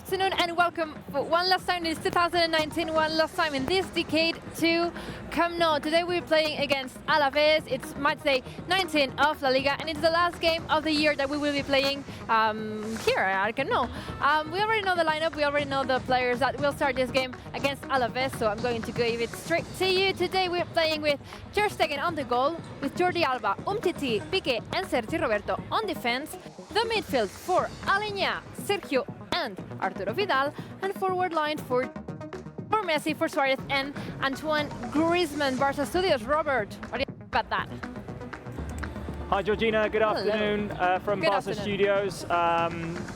afternoon and welcome for one last time. It's 2019, one last time in this decade to Camp Nou. Today we're playing against Alavés. It's match day 19 of La Liga and it's the last game of the year that we will be playing here at Camp Nou. We already know the lineup, we already know the players that will start this game against Alavés, so I'm going to give it straight to you. Today we're playing with Ter Stegen on the goal, with Jordi Alba, Umtiti, Piqué and Sergi Roberto on defense. The midfield for Aleñá, Sergio and Arturo Vidal, and forward line for Messi, for Suarez and Antoine Griezmann. Barça Studios, Robert, what do you think about that? Hi Georgina, good afternoon from Good Barça afternoon. Studios.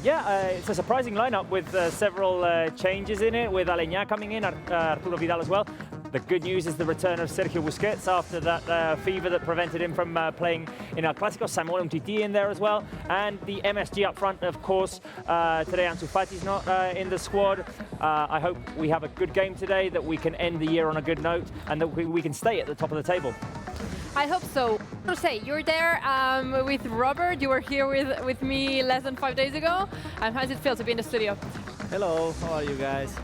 It's a surprising lineup with several changes in it, with Aleñá coming in, Arturo Vidal as well. The good news is the return of Sergio Busquets after that fever that prevented him from playing in El Clásico. Samuel Umtiti in there as well. And the MSG up front, of course. Today Ansu Fati's not in the squad. I hope we have a good game today, that we can end the year on a good note, and that we can stay at the top of the table. I hope so. Jose, you're there with Robert. You were here with me less than 5 days ago. How does it feel to be in the studio? Hello, how are you guys?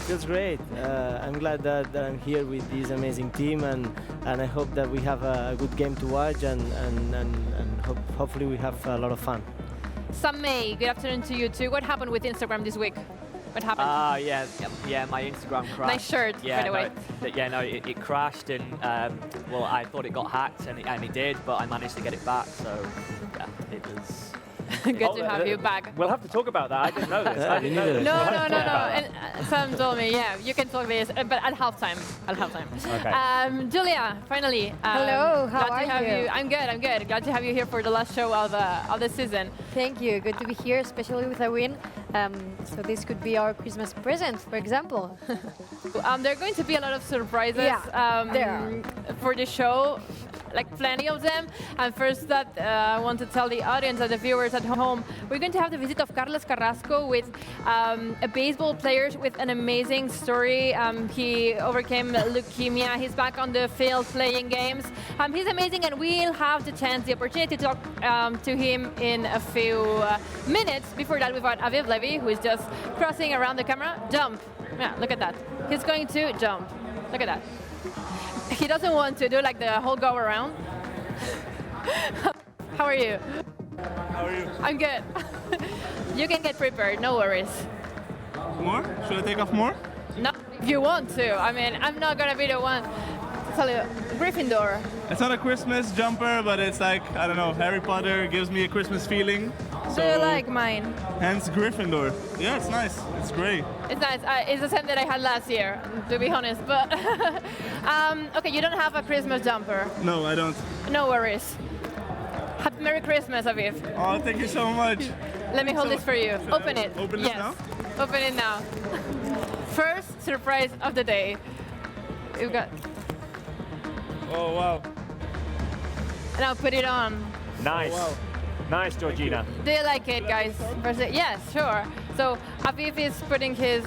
Feels great. I'm glad that I'm here with this amazing team, and I hope that we have a good game to watch, and hopefully we have a lot of fun. Sam May, good afternoon to you too. What happened with Instagram this week? What happened? Yeah, my Instagram crashed. Nice shirt, by the way. It crashed, and well, I thought it got hacked, and it did, but I managed to get it back. So yeah, it was. Good to have you back. We'll have to talk about that. I didn't know this. I didn't know this. No. And Sam told me, yeah, you can talk this, but at halftime. Okay. Julia, finally. Hello, how are you? I'm good. Glad to have you here for the last show of the season. Thank you. Good to be here, especially with a win. So this could be our Christmas present, for example. There are going to be a lot of surprises there are. for the show. like plenty of them. And first that I want to tell the audience and the viewers at home, we're going to have the visit of Carlos Carrasco, with a baseball player with an amazing story. He overcame leukemia. He's back on the field playing games. He's amazing, and we'll have the opportunity to talk to him in a few minutes. Before that, we've got Aviv Levy, who is just crossing around the camera. Jump. Yeah, look at that. He's going to jump. Look at that. He doesn't want to do like the whole go around. How are you? How are you? I'm good. You can get prepared, no worries. More? Should I take off more? No, if you want to. I mean, I'm not gonna be the one to tell you. Gryffindor. It's not a Christmas jumper, but it's like, I don't know, Harry Potter gives me a Christmas feeling. Do you like mine? Hence Gryffindor. Yeah, it's nice. It's great. It's nice. It's the same that I had last year, to be honest. But okay, you don't have a Christmas jumper. No, I don't. No worries. Happy Merry Christmas, Aviv. Oh, thank you so much. Let me hold this for you. Open it. Open it yes. now? Open it now. First surprise of the day. You've got. Oh, wow. Now put it on. Nice. Oh, wow. Nice, Georgina. Do you like it, guys? Yes, sure. So Aviv is putting his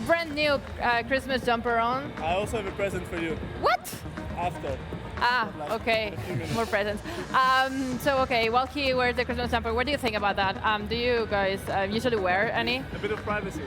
brand new Christmas jumper on. I also have a present for you. What? After. Ah, okay. More presents. So, okay, while he wears the Christmas jumper, what do you think about that? Do you guys usually wear any? A bit of privacy.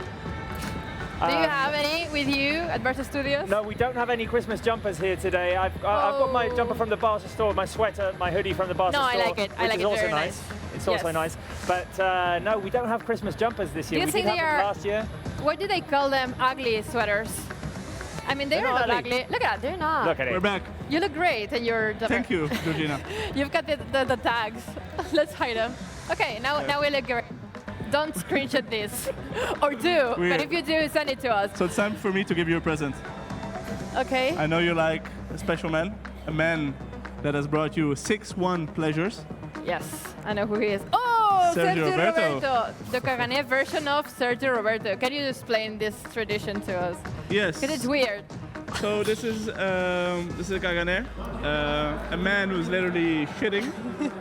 Do you have any with you at Barça Studios? No, we don't have any Christmas jumpers here today. I've got my jumper from the Barça store, my sweater, my hoodie from the Barça store. No, I like it. I like which is it also very nice. It's also Yes. nice. But no, we don't have Christmas jumpers this year. Do you We think did they have them are- last year. What do they call them? Ugly sweaters. I mean, they're They're not not ugly. Look at that, they're not. Look at We're it. back. You look great in your jumper. Thank you, Georgina. You've got the tags. Let's hide them. Okay, now we look great. Don't screenshot this. Or do. Weird. But if you do, send it to us. So it's time for me to give you a present. Okay. I know you like a special man, a man that has brought you 6-1 pleasures. Yes, I know who he is. Oh, Sergio Sergio Roberto. The Cagané version of Sergio Roberto. Can you explain this tradition to us? Yes. Because it's weird. So this is a Cagané, a man who's literally shitting,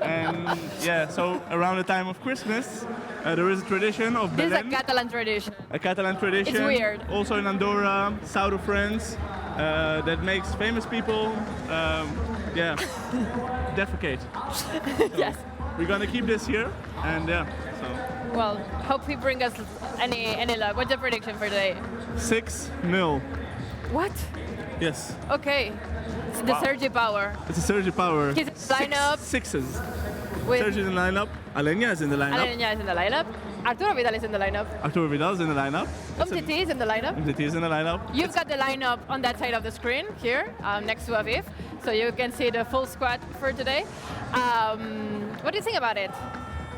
and yeah. So around the time of Christmas, there is a tradition of This is a Belén, Catalan tradition. a Catalan tradition. It's weird. Also in Andorra, south of France, that makes famous people, defecate. Yes. We're gonna keep this here, and yeah. So Well, hope he bring us any luck. What's the prediction for today? 6-0. What? Yes, Okay. It's the Sergio power. it's a Sergio power. His lineup. Sixes. With Sergio's in the lineup. Alenia is in the lineup. Alenya is in the lineup. Arturo Vidal is in the lineup. Arturo Vidal is in the lineup. Umtiti is in the lineup. MTT is in the lineup. You've got the lineup on that side of the screen here, next to Aviv, so you can see the full squad for today. What do you think about it?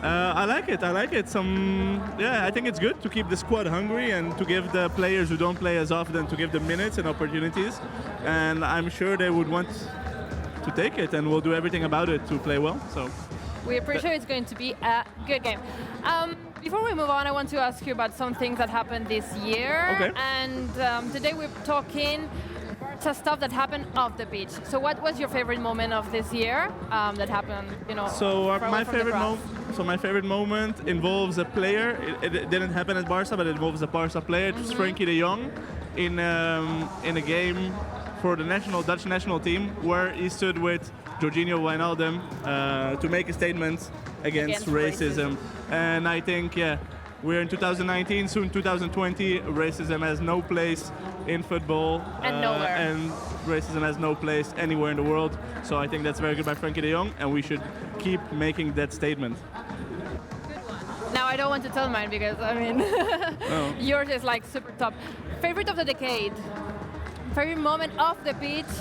I like it. I like it. I think it's good to keep the squad hungry and to give the players who don't play as often to give them minutes and opportunities. And I'm sure they would want to take it, and we'll do everything about it to play well. So We're pretty sure it's going to be a good game. Before we move on, I want to ask you about some things that happened this year. Okay. And today we're talking Barca stuff that happened off the pitch. So what was your favorite moment of this year that happened, So from my the favorite grass? my favorite moment involves a player. It didn't happen at Barca, but it involves a Barca player. It was Frankie de Jong in a game for the Dutch national team, where he stood with Jorginho Wijnaldum to make a statement against racism. And I think, we're in 2019, soon 2020. Racism has no place in football, And nowhere. and racism has no place anywhere in the world. So I think that's very good by Frankie de Jong, and we should keep making that statement. Now I don't want to tell mine because No. yours is like super top. Favorite of the decade? Favorite moment of the pitch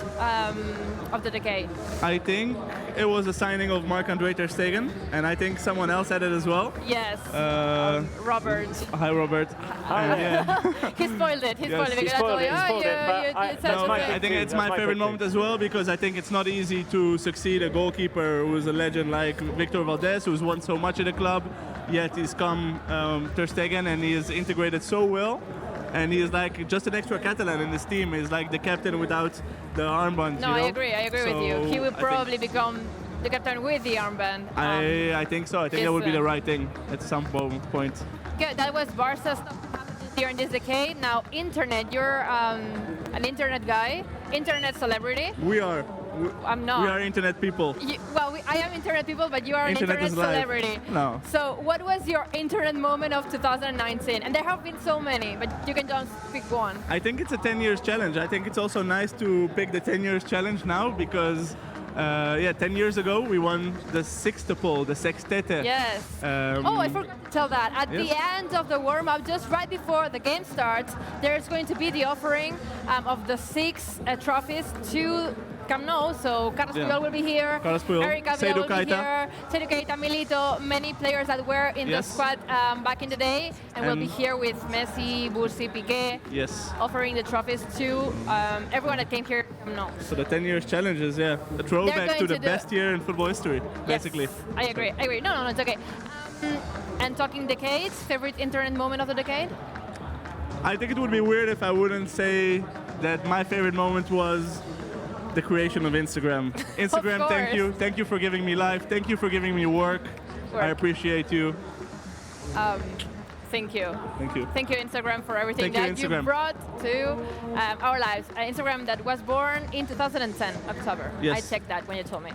of the decade? I think it was the signing of Marc-Andre ter Stegen, and I think someone else had it as well. Yes. Robert. Hi, Robert. And, yeah. He spoiled it. He spoiled it. he because spoiled I it, he told spoiled you, it, but you I- said that's No, my something. I think pick it's too. my That's my favorite pick moment too. as well, because I think it's not easy to succeed a goalkeeper who's a legend like Victor Valdés, who's won so much at the club, yet he's come Ter Stegen and he is integrated so well. and he is like just an extra Catalan in this team. He's like the captain without the armband. No, you know? I agree with you. He will probably become the captain with the armband. I think so. I think that would be the right thing at some point. Good, that was Barca's here in this decade. Now, internet, you're an internet guy, internet celebrity. We are. I'm not. We are internet people. I am internet people, but you are an internet celebrity. No. So, what was your internet moment of 2019? And there have been so many, but you can just pick one. I think it's a 10 years challenge. I think it's also nice to pick the 10 years challenge now because 10 years ago we won the sextuple, the sextete. Yes. I forgot to tell that. At the end of the warm-up, just right before the game starts, there's going to be the offering of the 6 trophies to Camp Nou. So Carrasco will be here, Eric Abel will be here, Seydou Keita, Milito, many players that were in the squad back in the day, and we'll be here with Messi, Bussi, Piqué, offering the trophies to everyone that came here. No. So the 10 years challenge is a throwback to the best year in football history, basically. I agree. No, it's okay. And talking decades, favorite internet moment of the decade? I think it would be weird if I wouldn't say that my favorite moment was the creation of Instagram. Instagram, thank you for giving me life. Thank you for giving me work. I appreciate you. Thank you. Thank you. Thank you, Instagram, for everything that you Instagram. brought to our lives. Instagram that was born in 2010, October. Yes. I checked that when you told me.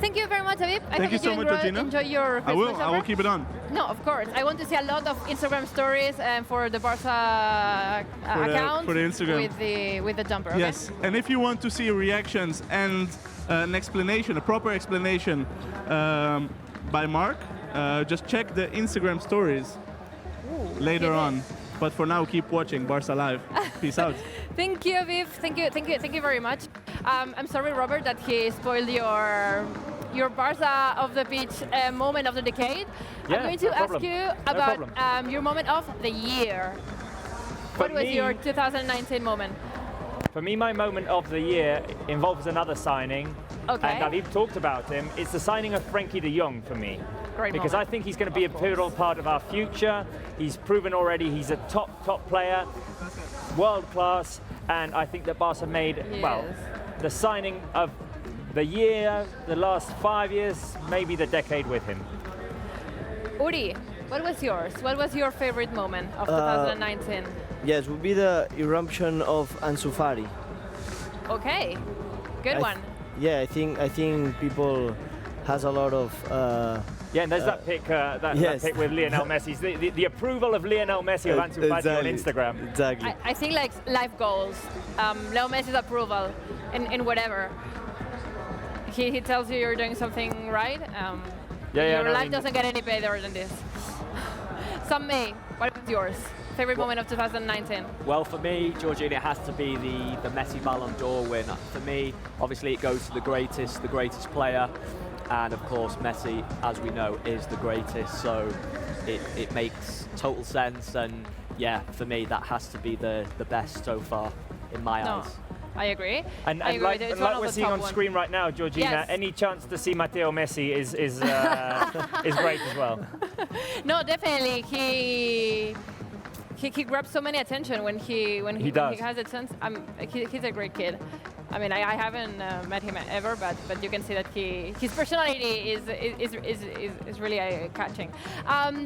Thank you very much, Habib. Thank you so much, Georgina. Enjoy your Christmas I will keep it on. No, of course. I want to see a lot of Instagram stories for the Barca account for the Instagram. with the jumper. Okay? Yes, and if you want to see reactions and an explanation, a proper explanation by Mark, just check the Instagram stories later on. But for now, keep watching Barça Live. Peace out. Thank you, Viv. Thank you very much. I'm sorry, Robert, that he spoiled your Barça of the pitch moment of the decade. I'm going to ask you about your moment of the year. What was your 2019 moment? For me, my moment of the year involves another signing. Okay. And David talked about him. It's the signing of Frenkie de Jong for me. Great because moment. I think he's going to be a pivotal part of our future. He's proven already he's a top player, world class, and I think that Barca made, the signing of the year, the last 5 years, maybe the decade with him. Uri, what was yours? What was your favorite moment of 2019? Yes, would be the eruption of Ansu Fati. Okay, good one. I think people has a lot of. And there's that pic, that pic with Lionel Messi. The approval of Lionel Messi of Ansu Fati on Instagram. Exactly. I think like life goals. Leo Messi's approval in whatever. He tells you you're doing something right. Your life doesn't get any better than this. Sam May, what was yours? Favorite moment of 2019? Well, for me, Georgina, it has to be the Messi Ballon d'Or win. For me, obviously, it goes to the greatest player. And of course, Messi, as we know, is the greatest. So it makes total sense. And yeah, for me, that has to be the best so far in my eyes. I agree. And like we're seeing on screen right now, Georgina, any chance to see Matteo Messi is great as well. No, definitely. He grabs so many attention when he has a chance. He's a great kid. I mean, I haven't met him ever, but you can see that his personality is really catching.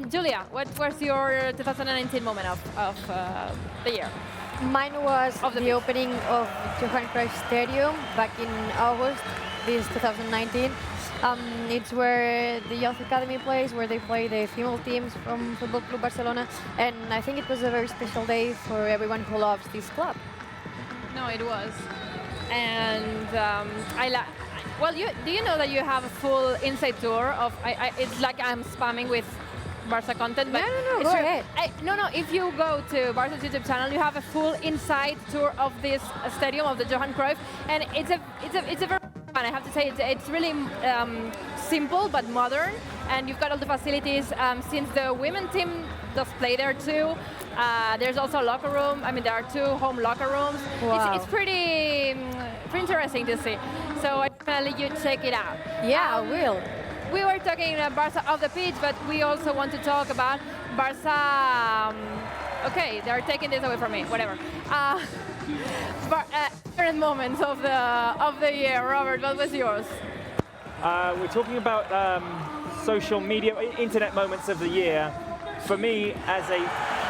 Julia, what was your 2019 moment of the year? Mine was the opening of Johan Cruyff Stadium back in August, this 2019. It's where the youth academy plays, where they play the female teams from Football Club Barcelona, and I think it was a very special day for everyone who loves this club. No, it was. And do you know that you have a full inside tour of? It's like I'm spamming with Barca content, but go ahead. If you go to Barca's YouTube channel, you have a full inside tour of this stadium of the Johan Cruyff, and it's a very fun. I have to say it's really simple but modern, and you've got all the facilities. Since the women team does play there too, there's also a locker room. I mean, there are 2 home locker rooms. Wow. It's pretty interesting to see. So I definitely you check it out. Yeah, I will. We were talking about Barca off the pitch, but we also want to talk about Barca Okay, they're taking this away from me. Whatever. But favorite moments of the year, Robert. What was yours? We're talking about social media, internet moments of the year. For me, as a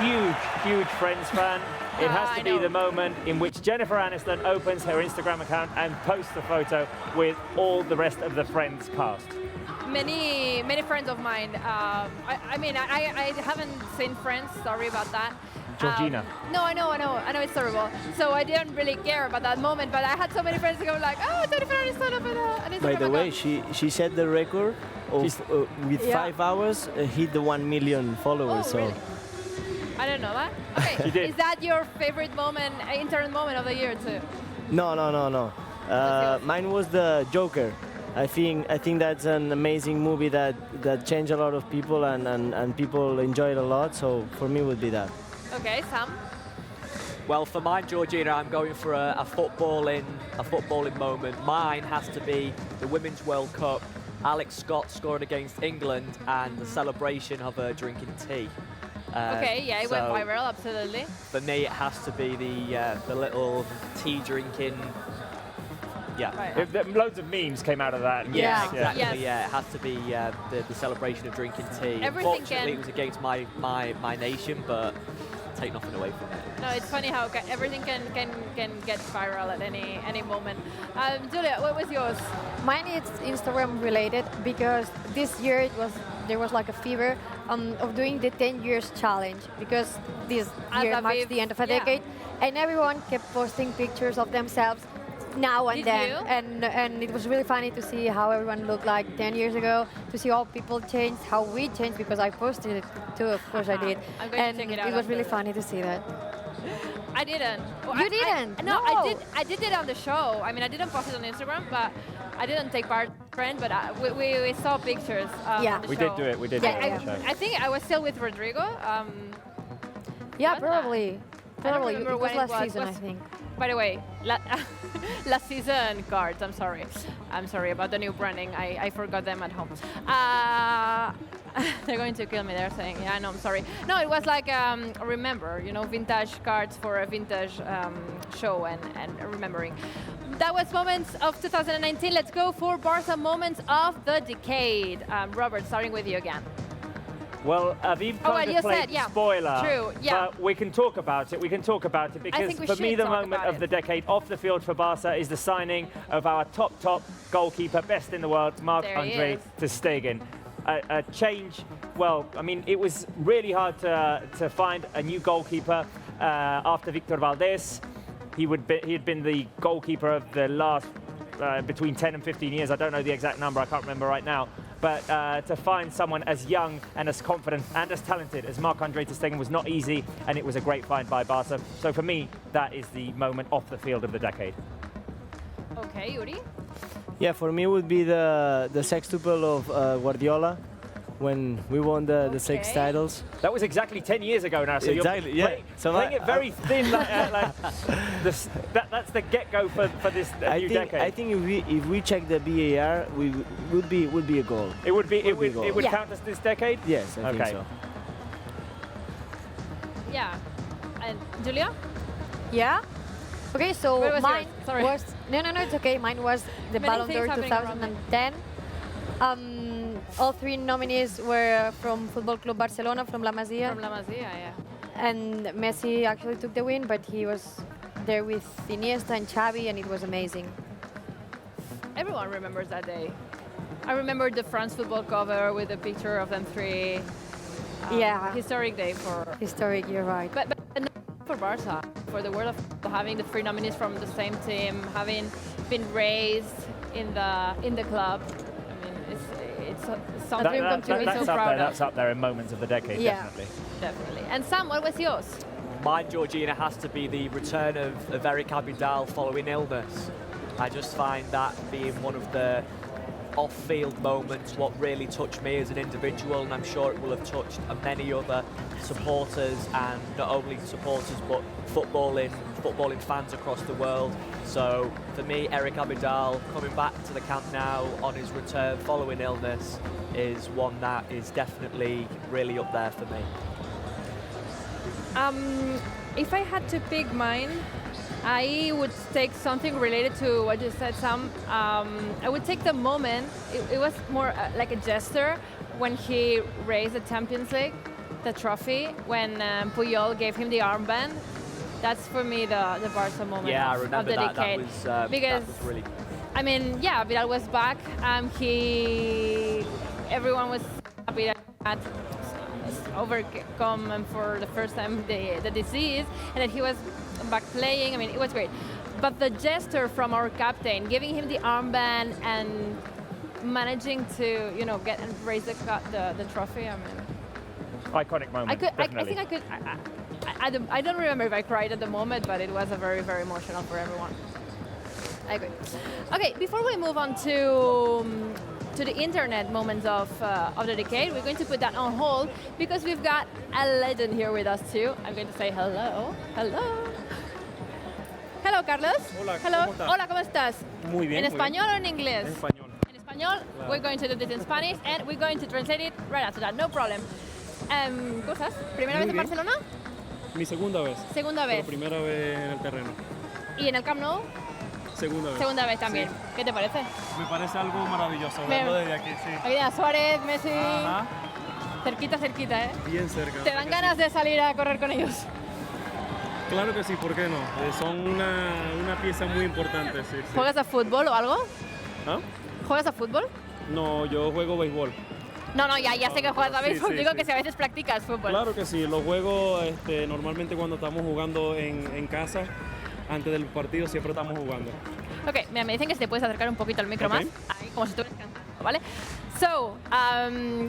huge Friends fan, it has to be the moment in which Jennifer Aniston opens her Instagram account and posts a photo with all the rest of the Friends cast. Many friends of mine. I mean, I haven't seen Friends. Sorry about that. Georgina. No, I know it's terrible. So I didn't really care about that moment, but I had so many friends who go like, oh, Jennifer Aniston open an Instagram By the way, account. she set the record of with 5 hours hit the 1 million followers. Oh, so really? I didn't know that. Okay, She did. Is that your favorite moment, internet moment of the year too? no. Mine was the Joker. I think that's an amazing movie that changed a lot of people and people enjoy it a lot. So for me, it would be that. Okay, Sam. Well, for mine, Georgina, I'm going for a footballing moment. Mine has to be the Women's World Cup. Alex Scott scored against England and the celebration of her drinking tea. Okay, yeah, it went so viral, absolutely. For me, it has to be the little tea drinking. Yeah. Right. Loads of memes came out of that. Yeah. Exactly. Yes. Yeah, it has to be the celebration of drinking tea. Everything Unfortunately, can- it was against my nation, but take nothing away from it. No, it's funny how everything can get viral at any moment. Julia, what was yours? Mine is Instagram related because this year there was like a fever of doing the 10 years challenge because this year marks the end of a decade, and everyone kept posting pictures of themselves now and Did then, you? and it was really funny to see how everyone looked like 10 years ago, to see how people changed, how we changed, because I posted it too, of course I did, I'm going to and check it out was really after. funny to see that. I didn't. Well, You didn't? No, No. I did it on the show. I mean, I didn't post it on Instagram, but I didn't take part, friend. But we saw pictures. Yeah. on the We show. did do it. We did Yeah, do it yeah. on the show. I think I was still with Rodrigo. Yeah, Was that? probably. Probably. remember It was when it last was. season, I Was- think. By the way, last season cards. I'm sorry about the new branding. I forgot them at home. They're going to kill me. They're saying, yeah, no, I'm sorry. No, it was like remember, vintage cards for a vintage show and remembering. That was moments of 2019. Let's go for Barca moments of the decade. Robert, starting with you again. Well, Aviv Oh, well, kind you of played said, yeah. spoiler. True, yeah. But we can talk about it. We can talk about it because think we for me, should the talk moment about of it. the decade off the field for Barca is the signing of our top goalkeeper, best in the world, There he Marc-Andre is. ter Stegen. A change. Well, I mean, it was really hard to find a new goalkeeper after Victor Valdés. He had been the goalkeeper of the last between 10 and 15 years. I don't know the exact number. I can't remember right now. But to find someone as young and as confident and as talented as Marc-Andre ter Stegen was not easy, and it was a great find by Barca. So for me, that is the moment off the field of the decade. Okay, Yuri. yeah, for me it would be the sextuple of Guardiola when we won the 6 Okay. titles. That was exactly 10 years ago now. So Exactly, you're yeah. So playing it very thin. That's the get-go for this new decade. I think if we check the VAR, we would be a goal. It would be. Would be goal. It would Yeah. count as this decade. Yes, I think Okay. so. Yeah. And Julia? Yeah. Okay, so What was mine yours? Sorry. was no, it's okay. Mine was the Many Ballon things d'Or happening around me. 2010. All 3 nominees were from Football Club Barcelona, from La Masia, From La Masia, yeah. and Messi actually took the win, but he was there with Iniesta and Xavi, and it was amazing. Everyone remembers that day. I remember the France football cover with a picture of them 3. Yeah. Historic day for. Historic, you're right. But not for Barca, for the world of football, having the 3 nominees from the same team, having been raised in the club. I mean, it's something dream come true. to be That's so up proud there. of. That's up there in moments of the decade, Yeah. definitely. Definitely. And Sam, what was yours? Mine, Georgina, has to be the return of Eric Abidal following illness. I just find that being one of the off-field moments what really touched me as an individual, and I'm sure it will have touched many other supporters, and not only supporters but footballing fans across the world. So for me, Eric Abidal coming back to the Camp Nou on his return following illness is one that is definitely really up there for me. If I had to pick mine, I would take something related to what you said, Sam. I would take the moment. It was more like a gesture when he raised the Champions League, the trophy, when Puyol gave him the armband. That's for me the Barca moment Yeah, I of remember the that. decade. That was really. I mean, yeah, Vidal was back. Everyone was happy that he had overcome for the first time the disease, and that he was back playing. I mean, it was great. But the gesture from our captain, giving him the armband and managing to, get and raise the trophy. I mean, Iconic moment. I definitely. think I could. I don't remember if I cried at the moment, but it was a very, very emotional for everyone. I agree. Okay, before we move on to the internet moments of the decade, we're going to put that on hold because we've got a legend here with us too. I'm going to say hello. Hello. Hello, Carlos. Hola, hello. ¿cómo estás? Hola, ¿cómo estás? Muy bien. ¿En muy español bien. o en inglés? En español. En español. Claro. We're going to do this in Spanish and we're going to translate it right after that. No problem. ¿Cómo estás? ¿Primera Muy vez en bien. Barcelona? Mi segunda vez. Segunda Pero vez. primera vez en el terreno. ¿Y en el Camp Nou? Segunda vez. Segunda vez también. Sí. ¿Qué te parece? Me parece algo maravilloso Me- verlo desde aquí, sí. Aquí a Suárez, Messi, Ajá. cerquita, ¿eh? Bien cerca. ¿Te dan ganas de salir a correr con ellos? Claro que sí, ¿por qué no? Son una pieza muy importante, sí. sí. ¿Juegas a fútbol o algo? ¿Ah? ¿Juegas a fútbol? No, yo juego béisbol. No, ya sé que juegas a Sí, béisbol. sí, Digo sí. que si a veces practicas fútbol. Claro que sí, lo juego normalmente cuando estamos jugando en casa. Antes del partido siempre estamos jugando. Ok, mira, me dicen que si te puedes acercar un poquito al micro Ok. más. Ahí, como si estuvieras cantando, ¿vale? So,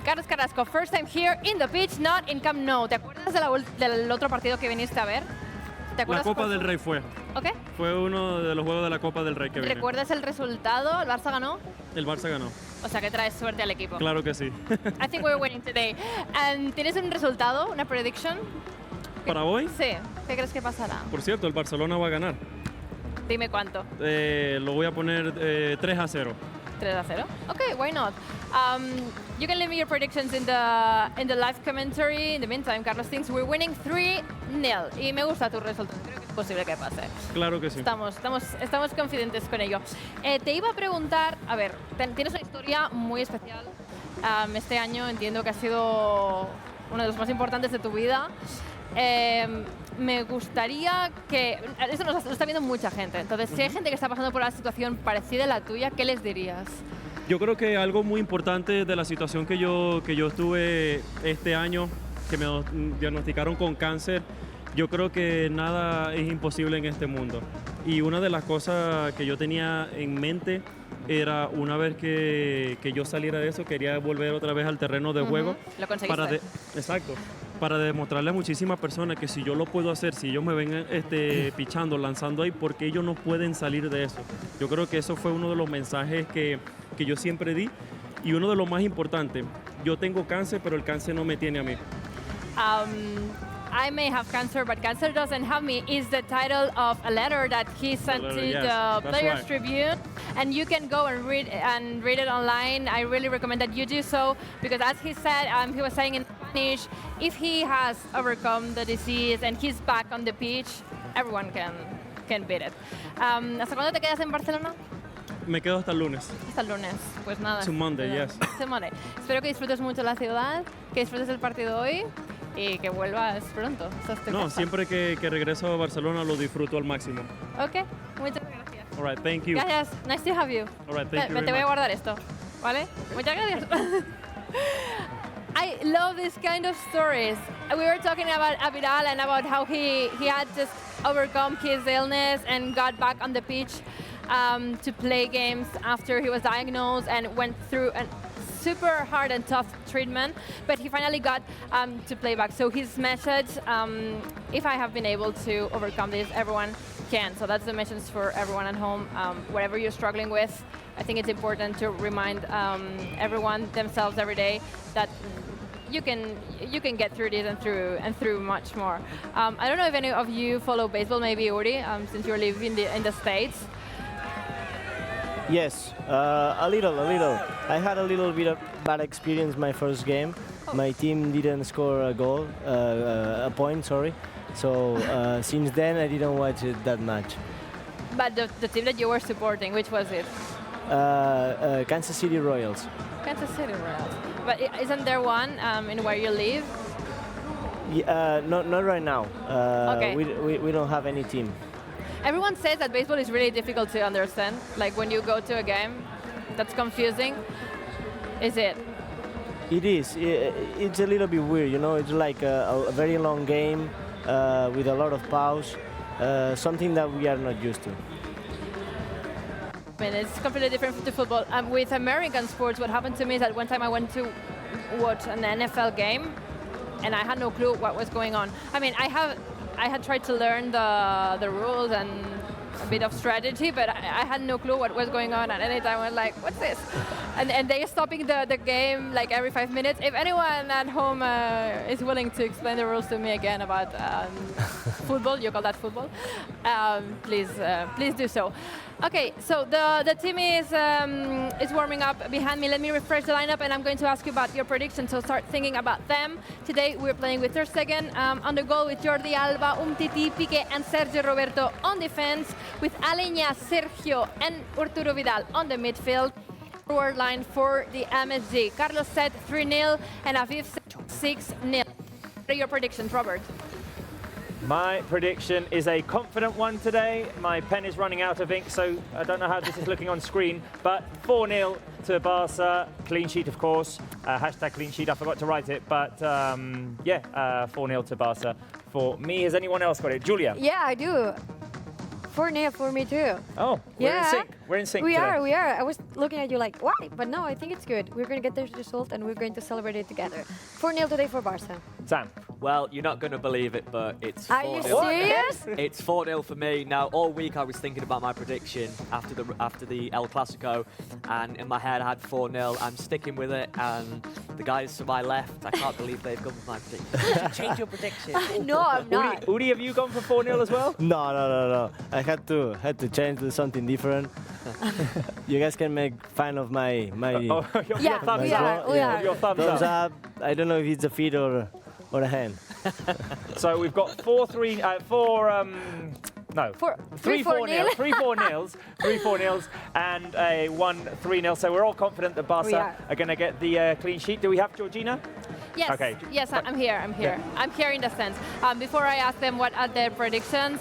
Carlos Carrasco, first time here in the pitch, not in Camp Nou. ¿Te acuerdas del otro partido que viniste a ver? ¿Te La acuerdas Copa cuál del fue? Rey fue. Ok. Fue uno de los juegos de la Copa del Rey que vine. ¿Recuerdas el resultado? ¿El Barça ganó? El Barça ganó. O sea, que traes suerte al equipo. Claro que sí. I think we're winning today. ¿Tienes un resultado, una prediction? ¿Para hoy? Sí. ¿Qué crees que pasará? Por cierto, el Barcelona va a ganar. Dime cuánto. Lo voy a poner 3-0. 3-0. Okay, why not? You can leave me your predictions in the live commentary. In the meantime, Carlos thinks we're winning 3-0. Y me gusta tu resultado. Creo que es posible que pase. Claro que sí. Estamos confidentes con ello. Te iba a preguntar, a ver, tienes una historia muy especial. Este año entiendo que ha sido uno de los más importantes de tu vida. Me gustaría que... Eso lo está viendo mucha gente. Entonces, si hay gente que está pasando por una situación parecida a la tuya, ¿qué les dirías? Yo creo que algo muy importante de la situación que yo estuve este año, que me diagnosticaron con cáncer, yo creo que nada es imposible en este mundo. Y una de las cosas que yo tenía en mente era, una vez que yo saliera de eso, quería volver otra vez al terreno de juego. Lo conseguiste. Exacto. Para demostrarle a muchísimas personas que si yo lo puedo hacer, si ellos me ven pichando, lanzando ahí, ¿por qué ellos no pueden salir de eso? Yo creo que eso fue uno de los mensajes que yo siempre di. Y uno de los más importantes, yo tengo cáncer, pero el cáncer no me tiene a mí. I may have cancer, but cancer doesn't have me is the title of a letter that he sent to yes, the that's Players right. Tribune, and you can go and read it online. I really recommend that you do so, because as he said, he was saying in Spanish, if he has overcome the disease and he's back on the pitch, everyone can beat it. ¿Hasta cuándo te quedas en Barcelona? Me quedo hasta el lunes. Hasta el lunes. Pues nada. To Monday, espero- yes. to Monday. Espero que disfrutes mucho la ciudad, que disfrutes el partido hoy y que vuelvas pronto. Estás de No, casa. siempre que regreso a Barcelona lo disfruto al máximo. Ok, muchas gracias. All right, thank you. Gracias, nice to have you. All right, thank you Te very voy a much. guardar esto, ¿vale? Muchas gracias. I love this kind of stories. We were talking about Vidal and about how he had just overcome his illness and got back on the pitch to play games after he was diagnosed and went through a super hard and tough treatment, but he finally got to play back. So his message, if I have been able to overcome this, everyone can. So that's the message for everyone at home. Whatever you're struggling with, I think it's important to remind everyone themselves every day that you can get through this and through much more. I don't know if any of you follow baseball, maybe Uri, since you live in the States. Yes, a little. I had a little bit of bad experience my first game. My team didn't score a goal, a point, sorry. So since then, I didn't watch it that much. But the team that you were supporting, which was it? Kansas City Royals. Kansas City Royals. But isn't there one in where you live? Yeah, not right now. Okay. We don't have any team. Everyone says that baseball is really difficult to understand. Like when you go to a game, that's confusing. Is it? It is. It's a little bit weird, you know. It's like a very long game with a lot of pause, something that we are not used to. I mean, it's completely different to football. With American sports, what happened to me is that one time I went to watch an NFL game, and I had no clue what was going on. I mean, I had tried to learn the rules and a bit of strategy, but I had no clue what was going on. At any time, I was like, "What's this?" And they're stopping the game like every 5 minutes. If anyone at home is willing to explain the rules to me again about football, you call that football? Please do so. Okay, so the team is warming up behind me. Let me refresh the lineup, and I'm going to ask you about your predictions, so start thinking about them. Today we're playing with Ter Stegen on the goal, with Jordi Alba, Umtiti, Piqué, and Sergio Roberto on defense, with Aleñá, Sergio, and Arturo Vidal on the midfield. Forward line for the MSG. Carlos said 3-0, and Aviv said 6-0. What are your predictions, Robert? My prediction is a confident one today. My pen is running out of ink, so I don't know how this is looking on screen, but 4-0 to Barca. Clean sheet, of course. Hashtag clean sheet, I forgot to write it, but 4-0 to Barca for me. Has anyone else got it? Julia? Yeah, I do. 4-0 for me too. Oh, we're in sync. We're in sync We today. are. I was looking at you like, why? But no, I think it's good. We're going to get this result and we're going to celebrate it together. 4-0 today for Barca. Sam? Well, you're not going to believe it, but it's 4-0. Are you serious? It's 4-0 for me. Now, all week I was thinking about my prediction after the El Clasico, and in my head I had 4-0. I'm sticking with it, and the guys to my left, I can't believe they've gone with my prediction. You should change your prediction. No, I'm not. Udi, have you gone for 4-0 as well? No. I had to change to something different. You guys can make fun of my Your Yeah, thumbs we up. are. Your thumbs thumbs up. up. I don't know if it's a feet or a hand. So we've got three 4-0s, and a 1-3-0. So we're all confident that Barca are going to get the clean sheet. Do we have Georgina? Yes. Okay. Yes, I'm here. Yeah. I'm here in the sense. Before I ask them what are their predictions,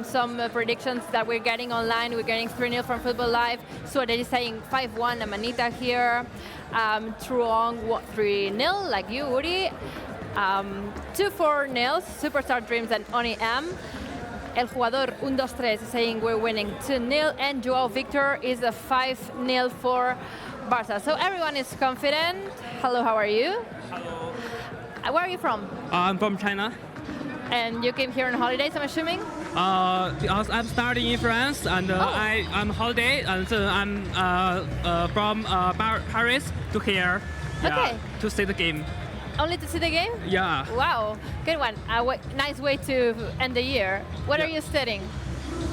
some predictions that we're getting online. We're getting 3-0 from Football Live. So they're saying 5-1, Amanita here. Truong, 3-0, like you, Uri. 2-4-0, Superstar Dreams and Oni M. El Jugador 1-2-3 is saying we're winning 2-0, and Joao Victor is a 5-0 for Barca. So everyone is confident. Hello, how are you? Hello. Where are you from? I'm from China. And you came here on holidays, I'm assuming? Because I'm studying in France, and I'm holiday, and so I'm from Paris to here. Okay. To see the game. Only to see the game? Yeah. Wow, good one. Nice way to end the year. What are you studying?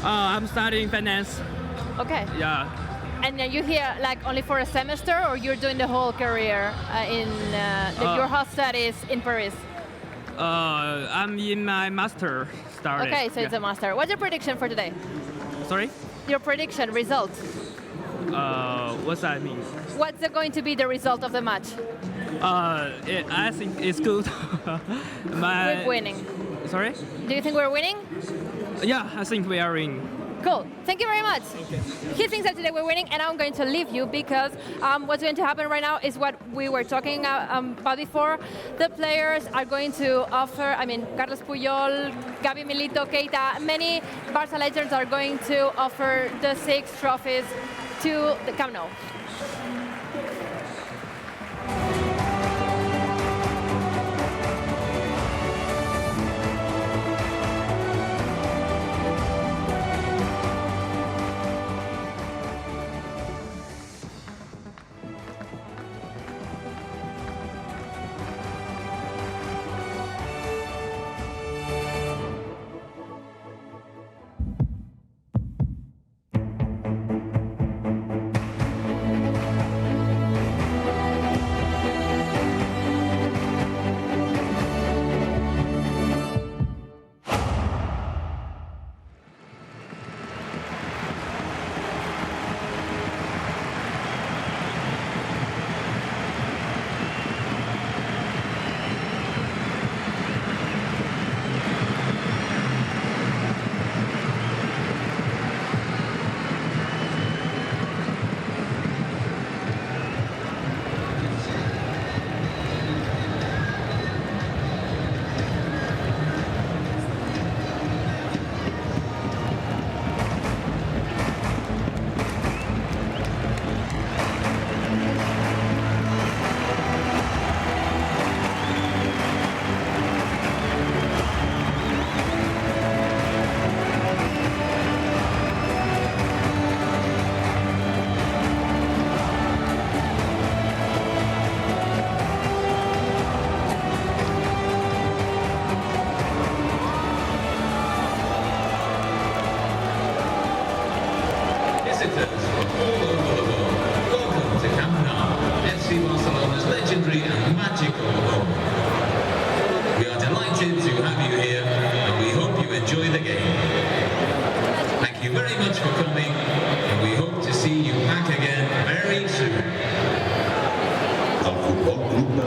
I'm studying finance. Okay. Yeah. And are you here like only for a semester, or you're doing the whole career in your whole studies in Paris? I'm in my master study. Okay, so it's a master. What's your prediction for today? Sorry? Your prediction, result. What's that mean? What's going to be the result of the match? I think it's good. We're winning. Sorry? Do you think we're winning? Yeah, I think we are winning. Cool. Thank you very much. He thinks that today we're winning, and I'm going to leave you because what's going to happen right now is what we were talking about before. The players are going to offer, Carlos Puyol, Gabi Milito, Keita, many Barca legends are going to offer the 6 trophies to the Camp Nou.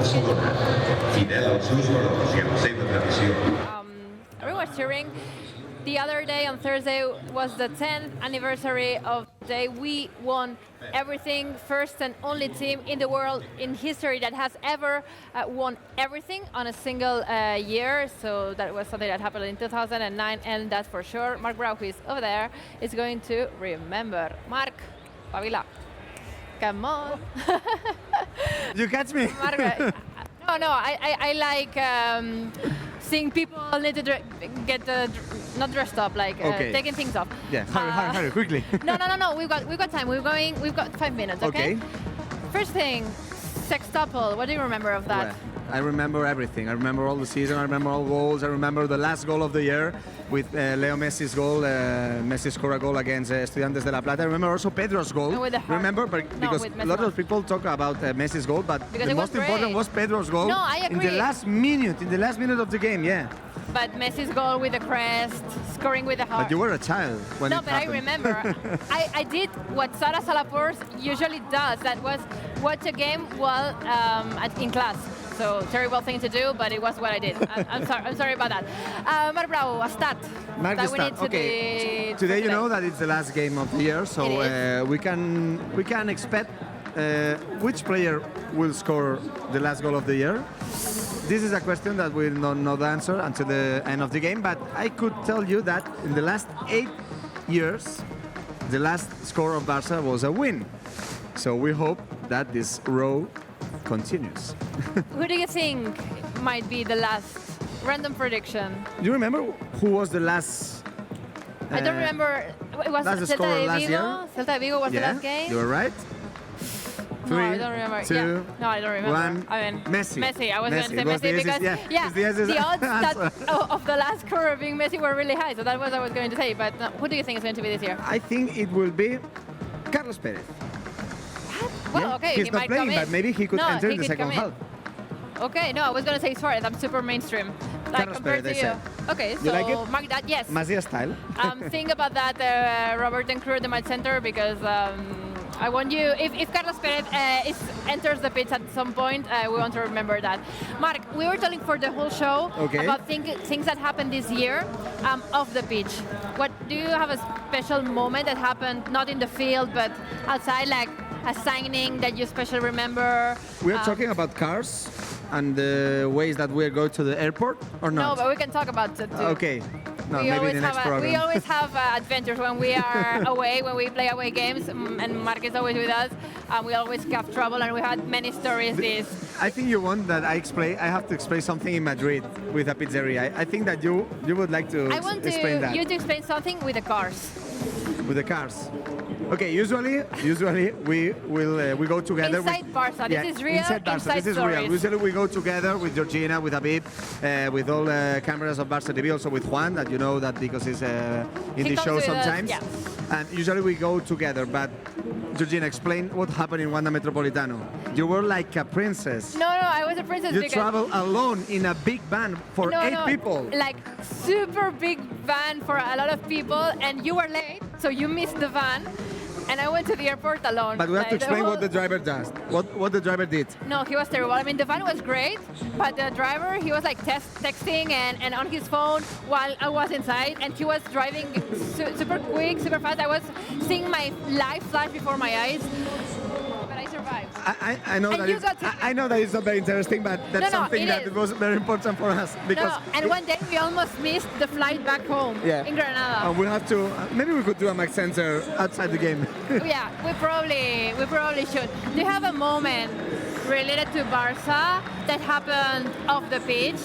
Barcelona. Fidel als seus valors i al seva tradició. Everyone was cheering. The other day, on Thursday, was the 10th anniversary of the day we won everything. First and only team in the world in history that has ever won everything on a single year. So that was something that happened in 2009, and that's for sure. Marc Brau, who is over there, is going to remember. Marc, Pavila, come on. You catch me? Marc, no, I like seeing people need to get not dressed up, like taking things off. Yeah, hurry, quickly. No. We've got time. We've got 5 minutes. Okay. First thing, sextuple. What do you remember of that? Well, I remember everything. I remember all the season. I remember all goals. I remember the last goal of the year with Leo Messi's goal. Messi scored a goal against Estudiantes de La Plata. I remember also Pedro's goal. Remember, because a lot of people talk about Messi's goal, but the most important was Pedro's goal. No, I agree. In the last minute of the game, yeah. But Messi's goal with the crest, scoring with the heart. But you were a child when it happened. I remember. I did what Sara Salapors usually does. That was watch a game while in class. So terrible thing to do, but it was what I did. I'm sorry about that. Marc Brau, a stat. Okay. Today you know that it's the last game of the year, so we can expect which player will score the last goal of the year. This is a question that we'll not know the answer until the end of the game, but I could tell you that in the last 8 years, the last score of Barça was a win. So we hope that this row continues. Who do you think might be the last? Random prediction. Do you remember who was the last? I don't remember. It was last scorer last year. Celta de Vigo was the last game. You were right. 3, no, I don't remember. 2, No, I don't remember. 1. I mean, Messi. I was going to say Messi because the odds of the last scorer being Messi were really high. So that was what I was going to say. But who do you think is going to be this year? I think it will be Carlos Perez. Well, okay, he's he not might playing, come in. but maybe he could enter in the second half. Okay, no, I was going to say Suarez. I'm super mainstream. Like compared to you. Okay, so you like it? mark that. Yes. Masia style. Think about that, Robert Dencru at the match center, because I want you. If Carlos Perez enters the pitch at some point, we want to remember that. Marc, we were telling for the whole show about things that happened this year off the pitch. What do you have a special moment that happened not in the field but outside, like a signing that you especially remember? We are talking about cars and the ways that we go to the airport, or not? No, but we can talk about it too. Okay. No, maybe the next program. We always have adventures when we are away, when we play away games, and Marc is always with us. We always have trouble, and we had many stories. I think you want that I have to explain something in Madrid with a pizzeria. I think that you would like to explain that. I want you to explain something with the cars. With the cars. Okay, usually we go together. Inside Barça, this is real. Inside Barça, this is real. Usually we go together with Georgina, with Habib, with all the cameras of Barça TV, also with Juan, that you know that because he's in the show sometimes. And usually we go together. But Georgina, explain what happened in Wanda Metropolitano. You were like a princess. No, I was a princess. You travel alone in a big van for 8 people. Like super big van for a lot of people, and you were late, so you missed the van. And I went to the airport alone. But we have to explain what the driver does. What the driver did. No, he was terrible. I mean, the van was great, but the driver, he was like texting and on his phone while I was inside, and he was driving super quick, super fast. I was seeing my life flash before my eyes. But I survived. I know that it's not very interesting, but that's something that was very important for us. Because and one day we almost missed the flight back home in Granada. And we have to, maybe we could do a Max Center outside the game. Yeah, we probably should. Do you have a moment related to Barça that happened off the pitch?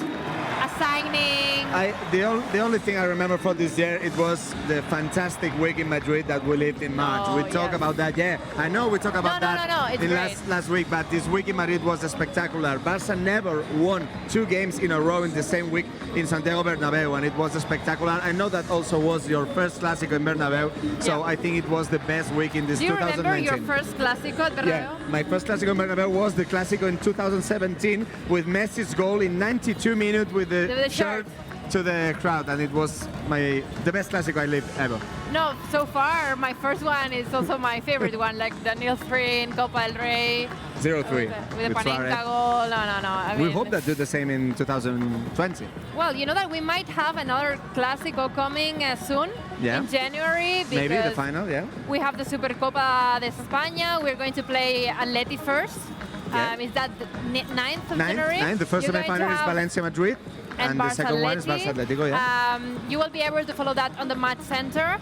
A signing? The only thing I remember for this year, it was the fantastic week in Madrid that we lived in March. We talk about that, I know we talk about that in last week, but this week in Madrid was spectacular. Barça never won 2 games in a row in the same week in Santiago Bernabeu, and it was spectacular. I know that also was your first Clásico in Bernabeu, so I think it was the best week in this 2019. Do you remember your first Clásico at Bernabeu? Yeah, my first Clásico in Bernabeu was the Clásico in 2017 with Messi's goal in 92 minutes with the shirt to the crowd, and it was the best Clásico I lived ever. No, so far my first one is also my favorite one, like the nil 3 in Copa del Rey. 0-3. With the Panenka goal. No. I We mean, hope that do the same in 2020. well, you know that we might have another Clásico coming soon Yeah. in January. Maybe the because final, yeah. we have the Supercopa de España. We're going to play Atleti first. Yeah. Is that the 9th of January? Ninth. The first You're going semi-final to is have- Valencia-Madrid, and the second one is Barça-Atleti. Barça-Atletico, yeah. You will be able to follow that on the match center.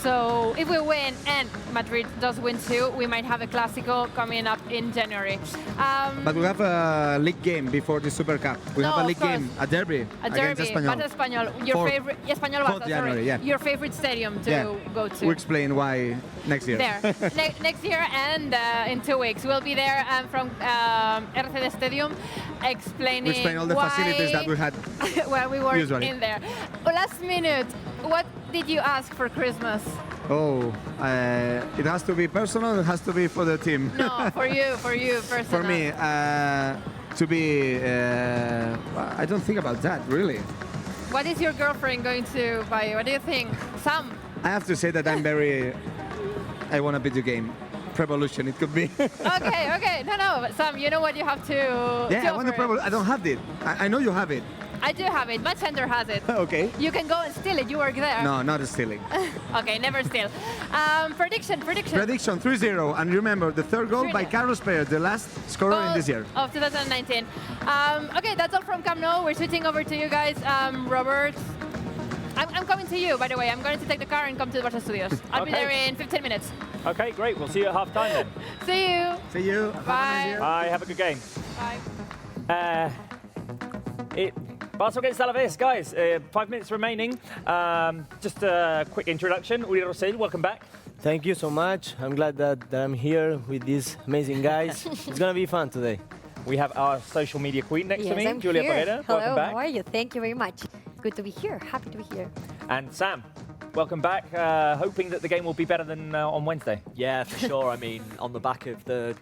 So if we win and Madrid does win too, we might have a Clásico coming up in January. But we have a league game before the Super Cup. We No, have a of league course. game, a derby, a against derby, Espanyol. Barça Espanyol, your 4th favorite, Espanyol 4th Barça, January, sorry, yeah. your favorite stadium to go to. We explain why next year. There, next year and in 2 weeks. We'll be there from RCD Stadium explaining We explain all the why facilities that we had. when we were usually. in there. Last minute, what did you ask for Christmas? Oh, it has to be personal, it has to be for the team. No, for you personally. For me, to be, I don't think about that, really. What is your girlfriend going to buy? What do you think? Sam? I have to say that I want a video game. Revolution, it could be. Okay. No, but Sam, you know what you have to Yeah, I want offer. I don't have it. I know you have it. I do have it. Match Center has it. Okay. You can go and steal it. You work there. No, not stealing. Okay, never steal. Prediction. Prediction 3-0. And remember, the third goal by 3-0. Carrasco, the last scorer in this year. Of 2019. Okay, that's all from Camp Nou. We're switching over to you guys. Robert, I'm coming to you, by the way. I'm going to take the car and come to the Barça Studios. I'll be there in 15 minutes. Okay, great. We'll see you at half time then. See you. See you. Bye. Bye. Have a good game. Bye. Barça against Alavés, guys. 5 minutes remaining. Just a quick introduction. Uri Rossell, welcome back. Thank you so much. I'm glad that I'm here with these amazing guys. It's gonna be fun today. We have our social media queen next to me, I'm Julia here. Pereira. Hello, Welcome back. how are you? Thank you very much. Good to be here. Happy to be here. And Sam, welcome back. Hoping that the game will be better than on Wednesday. Yeah, for sure. I mean, on the back of the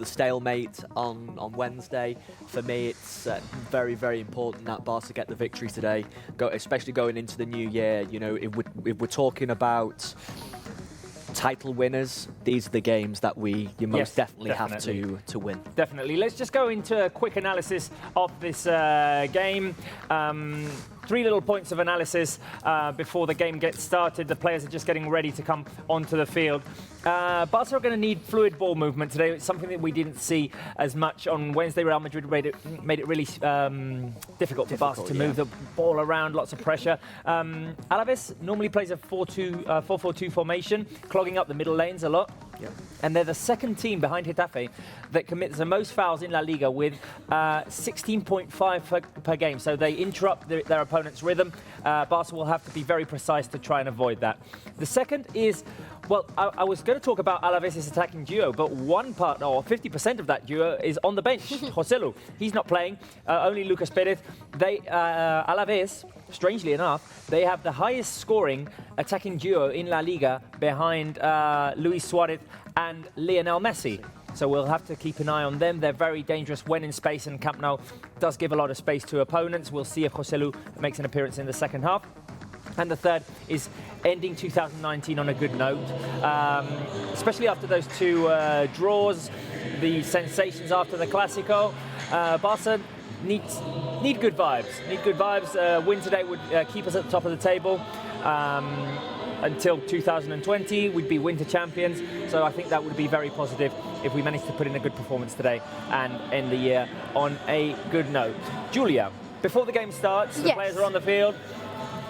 stalemate on Wednesday, for me it's very, very important that Barca get the victory today. Especially going into the new year. You know, if we're talking about title winners, these are the games that you most definitely have to win. Definitely. Let's just go into a quick analysis of this game. 3 little points of analysis before the game gets started. The players are just getting ready to come onto the field. Barca are going to need fluid ball movement today. It's something that we didn't see as much on Wednesday. Real Madrid made it really difficult for Barca to move the ball around, lots of pressure. Alavés normally plays a 4-4-2 formation, clogging up the middle lanes a lot. Yep. And they're the second team behind Getafe that commits the most fouls in La Liga with 16.5 per game. So they interrupt their opponent's rhythm. Barca will have to be very precise to try and avoid that. The second is, well, I was going to talk about Alavés' attacking duo, but 50% of that duo is on the bench. Joselu, he's not playing, only Lucas Perez. Alavés, strangely enough, they have the highest scoring attacking duo in La Liga behind Luis Suarez and Lionel Messi. So we'll have to keep an eye on them. They're very dangerous when in space, and Camp Nou does give a lot of space to opponents. We'll see if Joselu makes an appearance in the second half. And the third is ending 2019 on a good note, especially after those 2 draws, the sensations after the Clásico. Barca need good vibes. Win today would keep us at the top of the table. Until 2020, we'd be winter champions. So I think that would be very positive if we managed to put in a good performance today and end the year on a good note. Julia, before the game starts, the players are on the field.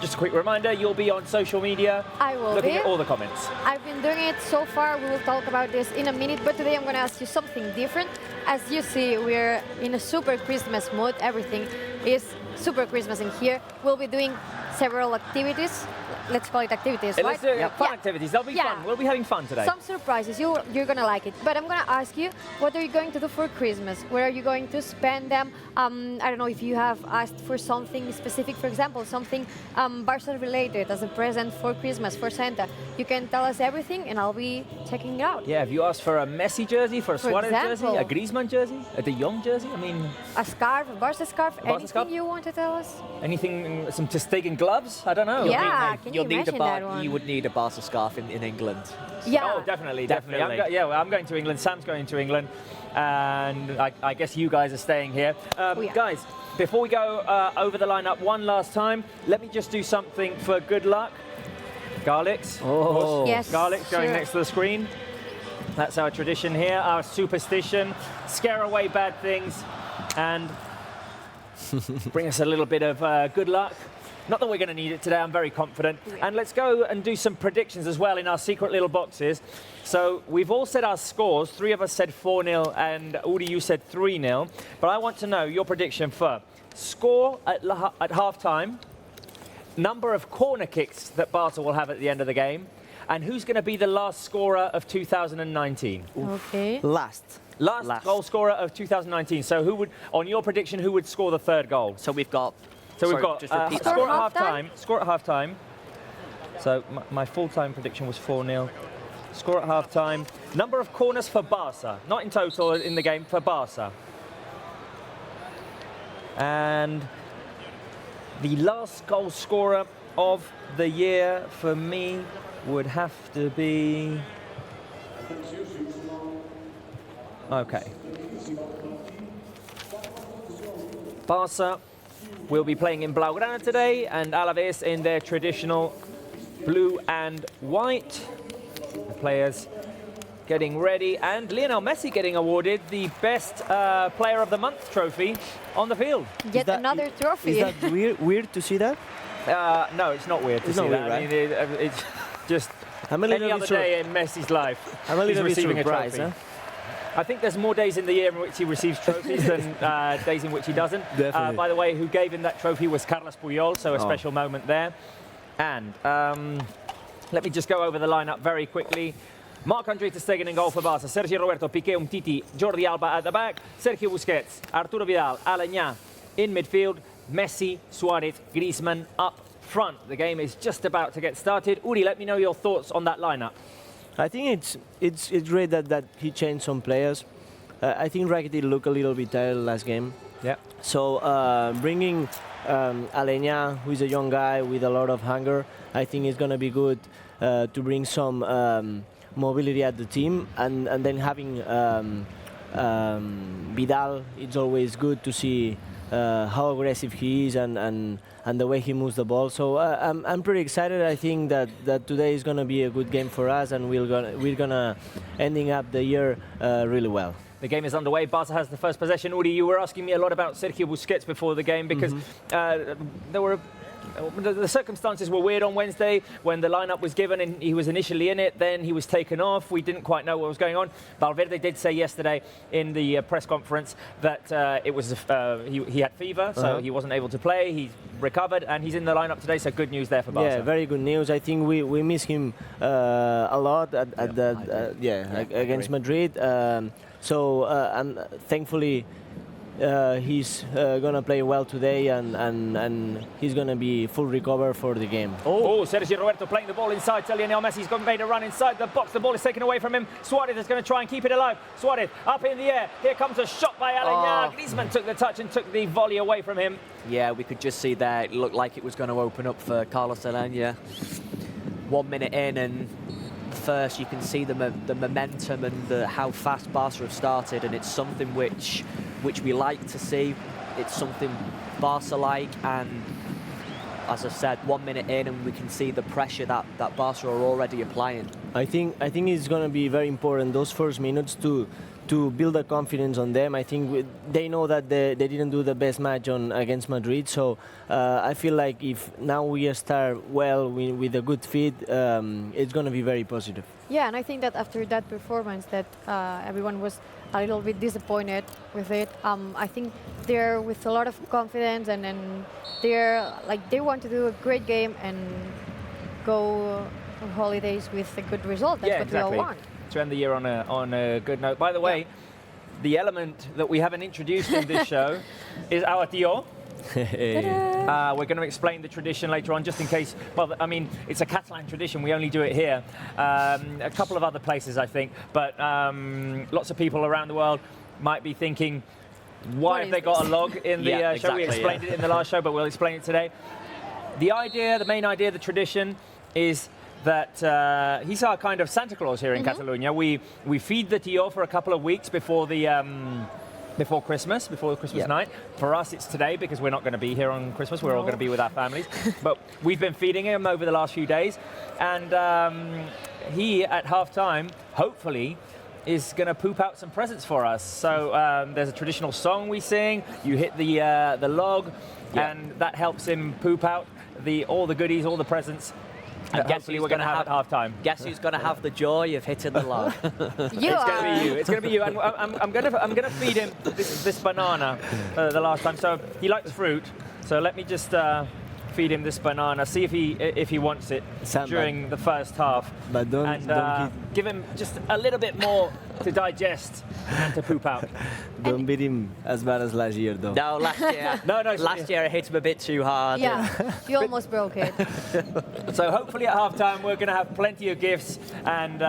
Just a quick reminder, you'll be on social media I will looking be. at all the comments. I've been doing it so far. We will talk about this in a minute, but today I'm going to ask you something different. As you see, we're in a super Christmas mood. Everything is super Christmas in here. We'll be doing several activities. Let's call it activities, right? Let's do fun activities. They'll be fun. We'll be having fun today. Some surprises. You're going to like it. But I'm going to ask you, what are you going to do for Christmas? Where are you going to spend them? I don't know if you have asked for something specific, for example, something Barca related as a present for Christmas, for Santa. You can tell us everything and I'll be checking it out. Yeah, have you asked for a Messi jersey, for a Suarez jersey, a Griezmann jersey, a De Jong jersey? I mean... A scarf, a Barca scarf, anything scarf? you want to tell us? Anything, some Ter Stegen gloves? I don't know. Yeah, I mean, you'll need a imagine that one. you would need a Barca scarf in England. Yeah. Oh, definitely. Definitely. I'm going to England. Sam's going to England, and I guess you guys are staying here. Yeah. Guys, before we go over the lineup one last time, let me just do something for good luck. Garlics. Oh. Yes. Garlics going sure. next to the screen. That's our tradition here, our superstition. Scare away bad things and bring us a little bit of good luck. Not that we're going to need it today, I'm very confident. And let's go and do some predictions as well in our secret little boxes. So we've all said our scores. 3 of us said 4-0 and Udi, you said 3-0. But I want to know your prediction for score at half-time, number of corner kicks that Barca will have at the end of the game, and who's going to be the last scorer of 2019? Okay. Last. Last goal scorer of 2019. So who would, on your prediction, who would score the 3rd goal? So we've got. So we've got just repeat that. score at half-time? half-time. Score at half-time. So my full-time prediction was 4-0. Score at half-time. Number of corners for Barca, not in total in the game, for Barca. And the last goal scorer of the year for me would have to be. Okay. Barca will be playing in Blaugrana today, and Alavés in their traditional blue and white. The players getting ready, and Lionel Messi getting awarded the best player of the month trophy on the field. Yet another trophy. Is that weird to see that? No, it's not weird to It's see not that. weird, I mean, it's just I'm a little any bit other day in Messi's life. I'm a little he's bit receiving surprised. a trophy. I think there's more days in the year in which he receives trophies than days in which he doesn't. Definitely. By the way, who gave him that trophy was Carlos Puyol, so a special moment there. And let me just go over the lineup very quickly. Marc-Andre ter Stegen in goal for Barca, Sergio Roberto, Piqué, Umtiti, Jordi Alba at the back, Sergio Busquets, Arturo Vidal, Aleñá in midfield, Messi, Suarez, Griezmann up front. The game is just about to get started. Uri, let me know your thoughts on that lineup. I think it's great that he changed some players. I think Rakitic looked a little bit tired last game. Yeah. So bringing Aleñá, who is a young guy with a lot of hunger, I think it's going to be good to bring some mobility at the team, and then having Vidal, it's always good to see how aggressive he is and the way he moves the ball. So I'm pretty excited. I think that today is going to be a good game for us, and we're gonna ending up the year really well. The game is underway. Barca has the first possession. Uri, you were asking me a lot about Sergio Busquets before the game because there were. The circumstances were weird on Wednesday when the lineup was given and he was initially in it, then he was taken off. We didn't quite know what was going on. Valverde did say yesterday in the press conference that it was he had fever, so he wasn't able to play. He recovered and he's in the lineup today, so good news there for Barca. Yeah, very good news. I think we miss him a lot against Madrid. And thankfully he's gonna play well today, and he's gonna be full recover for the game. Oh, Sergio Roberto playing the ball inside to Lionel Messi. He's made a run inside the box. The ball is taken away from him. Suarez is going to try and keep it alive. Suarez up in the air. Here comes a shot by Aleñá. Griezmann took the touch and took the volley away from him. Yeah, we could just see there. It looked like it was going to open up for Carlos Aleñá. 1 minute in, and first you can see the momentum and how fast Barca have started, and it's something which we like to see. It's something Barca-like, and as I said, 1 minute in and we can see the pressure that Barca are already applying. I think it's going to be very important those first minutes to build a confidence on them. I think they know that they didn't do the best match against Madrid, so I feel like if now we start well with a good feed, it's going to be very positive. Yeah, and I think that after that performance that everyone was a little bit disappointed with it. I think they're with a lot of confidence, and they want to do a great game and go on holidays with a good result. That's what we all want. To end the year on a good note. By the way, the element that we haven't introduced in this show is our tío. We're going to explain the tradition later on, just in case. Well, I mean, it's a Catalan tradition. We only do it here. A couple of other places, I think. But lots of people around the world might be thinking, why have they got a log in the show? We explained it in the last show, but we'll explain it today. The idea, the main idea, the tradition is that he's our kind of Santa Claus here in Catalonia. We feed the Tio for a couple of weeks before the before Christmas night. For us, it's today because we're not going to be here on Christmas. We're all going to be with our families. But we've been feeding him over the last few days, and he at half-time, hopefully, is going to poop out some presents for us. So there's a traditional song we sing. You hit the log, and that helps him poop out all the goodies, all the presents. And guess who we're going to have at half-time? Guess who's going to have the joy of hitting the log? It's going to be you. It's going to be you. And I'm going to feed him this banana the last time. So he likes fruit. So let me just feed him this banana. See if he wants it during the first half. But don't give him just a little bit more to digest and to poop out. Don't beat him as bad as last year, though. No, last year. Last year I hit him a bit too hard. Yeah, you almost broke it. So hopefully at half-time we're going to have plenty of gifts, and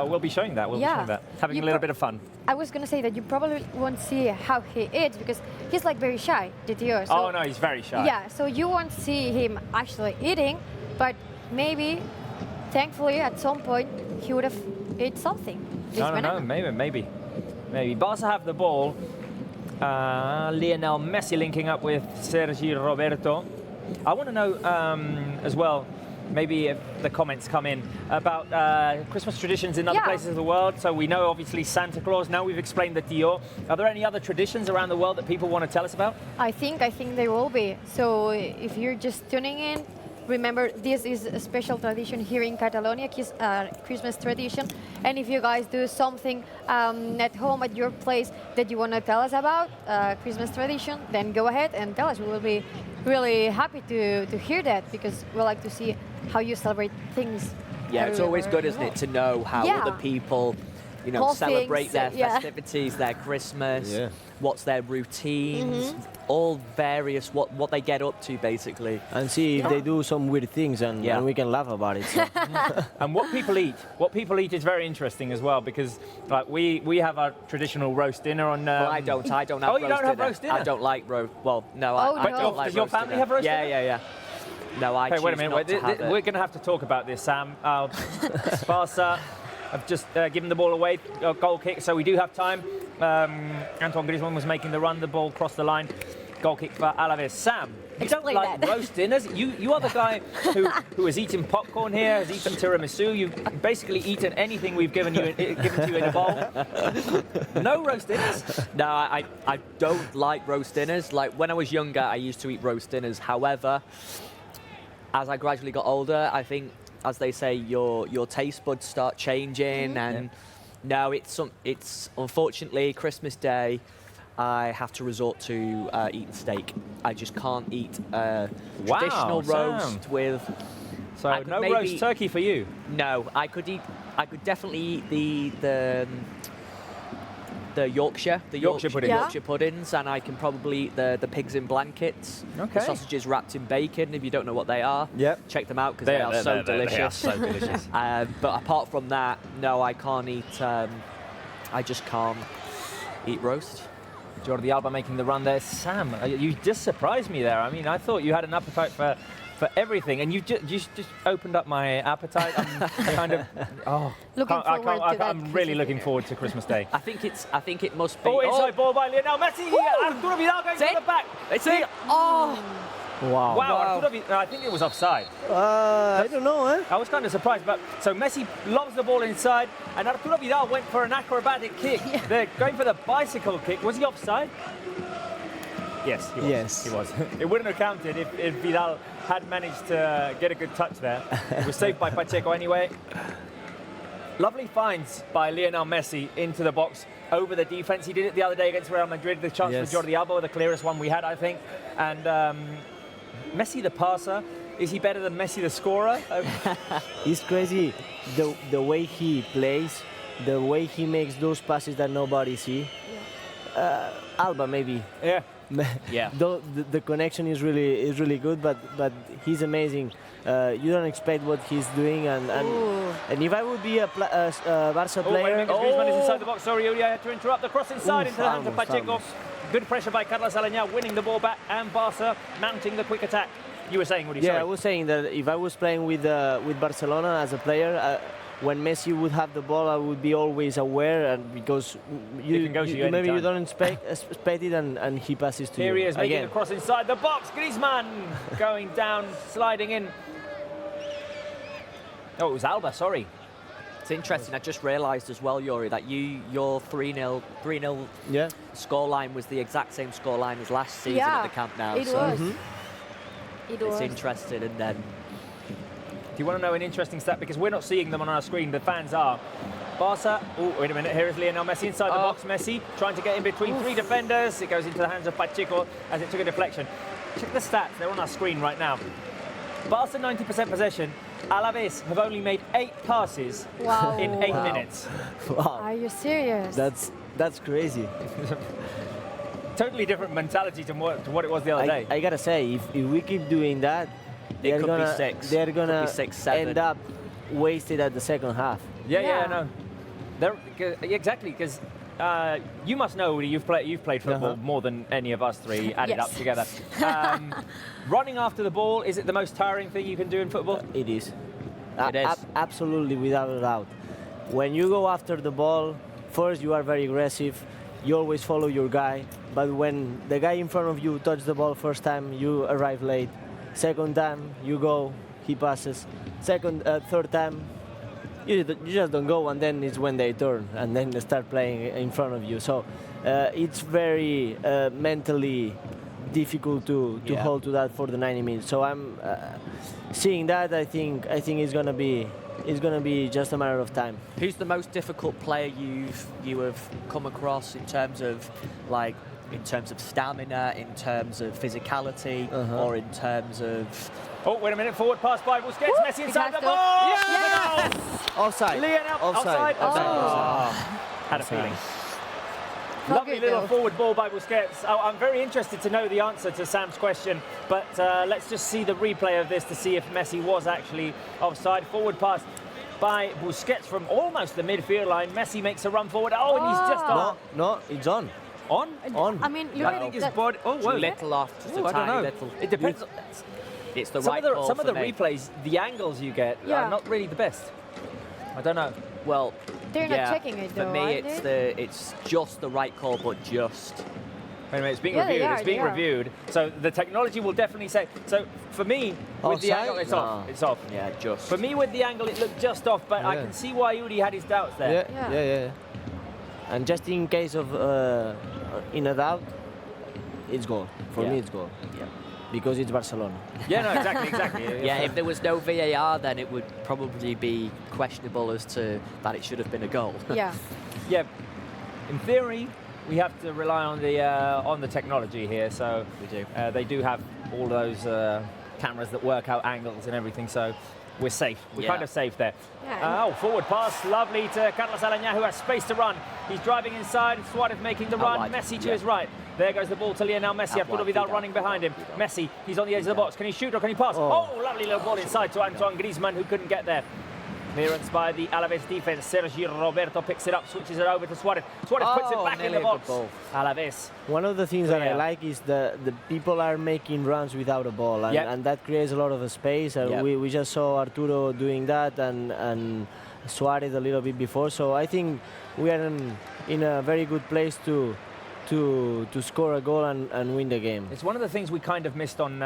we'll be showing that. We'll be showing that, having a little bit of fun. I was going to say that you probably won't see how he eats because he's like very shy, the Tio. So oh no, he's very shy. Yeah, so you won't see him actually eating, but maybe, thankfully, at some point he would have ate something. No, maybe. Barca have the ball. Lionel Messi linking up with Sergi Roberto. I want to know as well, maybe if the comments come in, about Christmas traditions in other places of the world. So we know obviously Santa Claus, now we've explained the Tio. Are there any other traditions around the world that people want to tell us about? I think there will be. So if you're just tuning in, remember this is a special tradition here in Catalonia, Christmas tradition. And if you guys do something at home at your place that you want to tell us about, Christmas tradition, then go ahead and tell us. We will be really happy to hear that because we like to see how you celebrate things. Yeah, it's always good, isn't it, to know how other people, celebrate their festivities, their Christmas, what's their routines, all various, what they get up to, basically. And see if they do some weird things, and we can laugh about it. So. And what people eat is very interesting as well, because like we have our traditional roast dinner on... well, I don't have roast dinner. You don't have roast dinner? I don't like roast... Well, no, I don't like roast dinner. Does your family have roast dinner? Yeah. No, I choose wait a minute. not to have it. We're going to have to talk about this, Sam. Barca have just given the ball away, goal kick, so we do have time. Antoine Griezmann was making the run, the ball crossed the line. Goal kick for Alavés. Sam, you don't like roast dinners? You are the guy who has eaten popcorn here, has eaten tiramisu. You've basically eaten anything we've given to you in a bowl. No roast dinners? No, I don't like roast dinners. Like when I was younger, I used to eat roast dinners. However, as I gradually got older, I think, as they say, your taste buds start changing, and no, it's unfortunately Christmas Day. I have to resort to eating steak. I just can't eat traditional roast with. So no roast turkey for you? No, I could definitely eat the Yorkshire puddings, and I can probably eat the pigs in blankets. Okay. The sausages wrapped in bacon. If you don't know what they are, check them out because they are so delicious. They are so delicious. But apart from that, no, I can't eat. I just can't eat roast. Jordi Alba making the run there. Sam, you just surprised me there. I mean, I thought you had an appetite for everything, and you just opened up my appetite. I'm kind of I'm really looking forward to Christmas Day. I think it must be. Oh, inside ball by Lionel Messi. Arturo Vidal going to the back. It's it. Oh. Wow. Arturo Vidal, I think it was offside. I don't know, I was kind of surprised, but so Messi lobs the ball inside, and Arturo Vidal went for an acrobatic kick. They're going for the bicycle kick. Was he offside? Yes, he was. Yes. He was. It wouldn't have counted if Vidal had managed to get a good touch there. It was saved by Pacheco anyway. Lovely finds by Lionel Messi into the box over the defense. He did it the other day against Real Madrid. The chance for Jordi Alba, the clearest one we had, I think. And Messi the passer, is he better than Messi the scorer? It's crazy the way he plays, the way he makes those passes that nobody sees. Alba maybe. Yeah. The connection is really good, but he's amazing. You don't expect what he's doing, and if I would be a Barca player... Griezmann is inside the box. Sorry, Uri, I had to interrupt. The cross inside into the hands of Pacheco. Good pressure by Carlos Aleñá, winning the ball back, and Barca mounting the quick attack. You were saying, Woody, Yeah, sorry. I was saying that if I was playing with Barcelona as a player, when Messi would have the ball, I would be always aware, and because He can go to you maybe you anytime. don't expect it, and he passes to you. Here he is, making again. a cross inside the box. Griezmann going down, sliding in. Oh, it was Alba, sorry. It's interesting. I just realised as well, Yuri, that your 3-0 Yeah. scoreline was the exact same scoreline as last season Yeah, at the Camp Nou. it so was. It was. it's interesting, and then Do you want to know an interesting stat? Because we're not seeing them on our screen, the fans are. Barca, oh, wait a minute, here is Lionel Messi inside the box. Messi trying to get in between three defenders. It goes into the hands of Pacheco as it took a deflection. Check the stats, they're on our screen right now. Barca 90% possession. Alaves have only made 8 passes Wow. in 8 Wow. minutes. Wow. Are you serious? That's crazy. Totally different mentality to what it was the other day. I gotta say, if we keep doing that, It they're could be gonna 6. they're Could be gonna 6, 7. end up wasted at the second half. Yeah, Yeah. no. Exactly, because you must know, Woody, you've played football more than any of us three added Yes. up together. Running after the ball, is it the most tiring thing you can do in football? It is. It is. Absolutely, without a doubt. When you go after the ball, first you are very aggressive. You always follow your guy. But when the guy in front of you touches the ball first time, you arrive late. Second time, you go, he passes. Third time, you just don't go, and then it's when they turn, and then they start playing in front of you. So it's very mentally difficult to hold to that for the 90 minutes. So I'm seeing that. I think it's gonna be just a matter of time. Who's the most difficult player you have come across in terms of stamina, in terms of physicality, or in terms of? Oh, wait a minute, forward pass by Busquets, Messi inside the Carrasco. ball! Yes! Offside. Lionel, offside. Had a feeling. Lovely good little goal. forward ball by Busquets. Oh, I'm very interested to know the answer to Sam's question, but let's just see the replay of this to see if Messi was actually offside. Forward pass by Busquets from almost the midfield line. Messi makes a run forward. Oh, and he's just on. No, it's on. On? On. I mean, look I at think his that. body. Oh, Too whoa. little off, just a I don't tiny know. little. It depends. It's the Some right of the, call some of for the me. replays, the angles you get Yeah. are not really the best. I don't know. Well, They're not yeah, checking it, for though, me, are it's just the right call, but just. Wait a minute, it's being Yeah, they reviewed. are, It's being they are. reviewed. So the technology will definitely say. So for me, with the Offside? angle, it's No. off. It's off. Yeah, just. For me, with the angle, it looked just off, but I Yeah. can see why Udi had his doubts there. Yeah. And just in case of in a doubt, it's goal. For Yeah. me, it's goal. Yeah. Because it's Barcelona. Yeah, no, exactly. Yeah, if there was no VAR, then it would probably be questionable as to that it should have been a goal. Yeah. Yeah. In theory, we have to rely on the technology here. So We do. They do have all those cameras that work out angles and everything. So we're safe. We're Yeah. kind of safe there. Yeah. Oh, forward pass, lovely to Carlos Aleñá, who has space to run. He's driving inside. Suarez making the Out run. wide, Messi to yeah. his right. There goes the ball to Lionel Messi. Out Arturo wide, Vidal Vidal, running behind him. Vidal. Messi, he's on the edge of the box. Can he shoot or can he pass? Oh, lovely little ball inside to Antoine Griezmann, who couldn't get there. Clearance by the Alaves defense. Sergio Roberto picks it up, switches it over to Suarez. Suarez puts it Oh, back in nearly the a box. good ball. Alaves. One of the things that Yeah. I like is the people are making runs without a ball, and, Yep. and that creates a lot of space. Yep. We just saw Arturo doing that, and Suarez a little bit before. So I think we are in a very good place to score a goal and win the game. It's one of the things we kind of missed on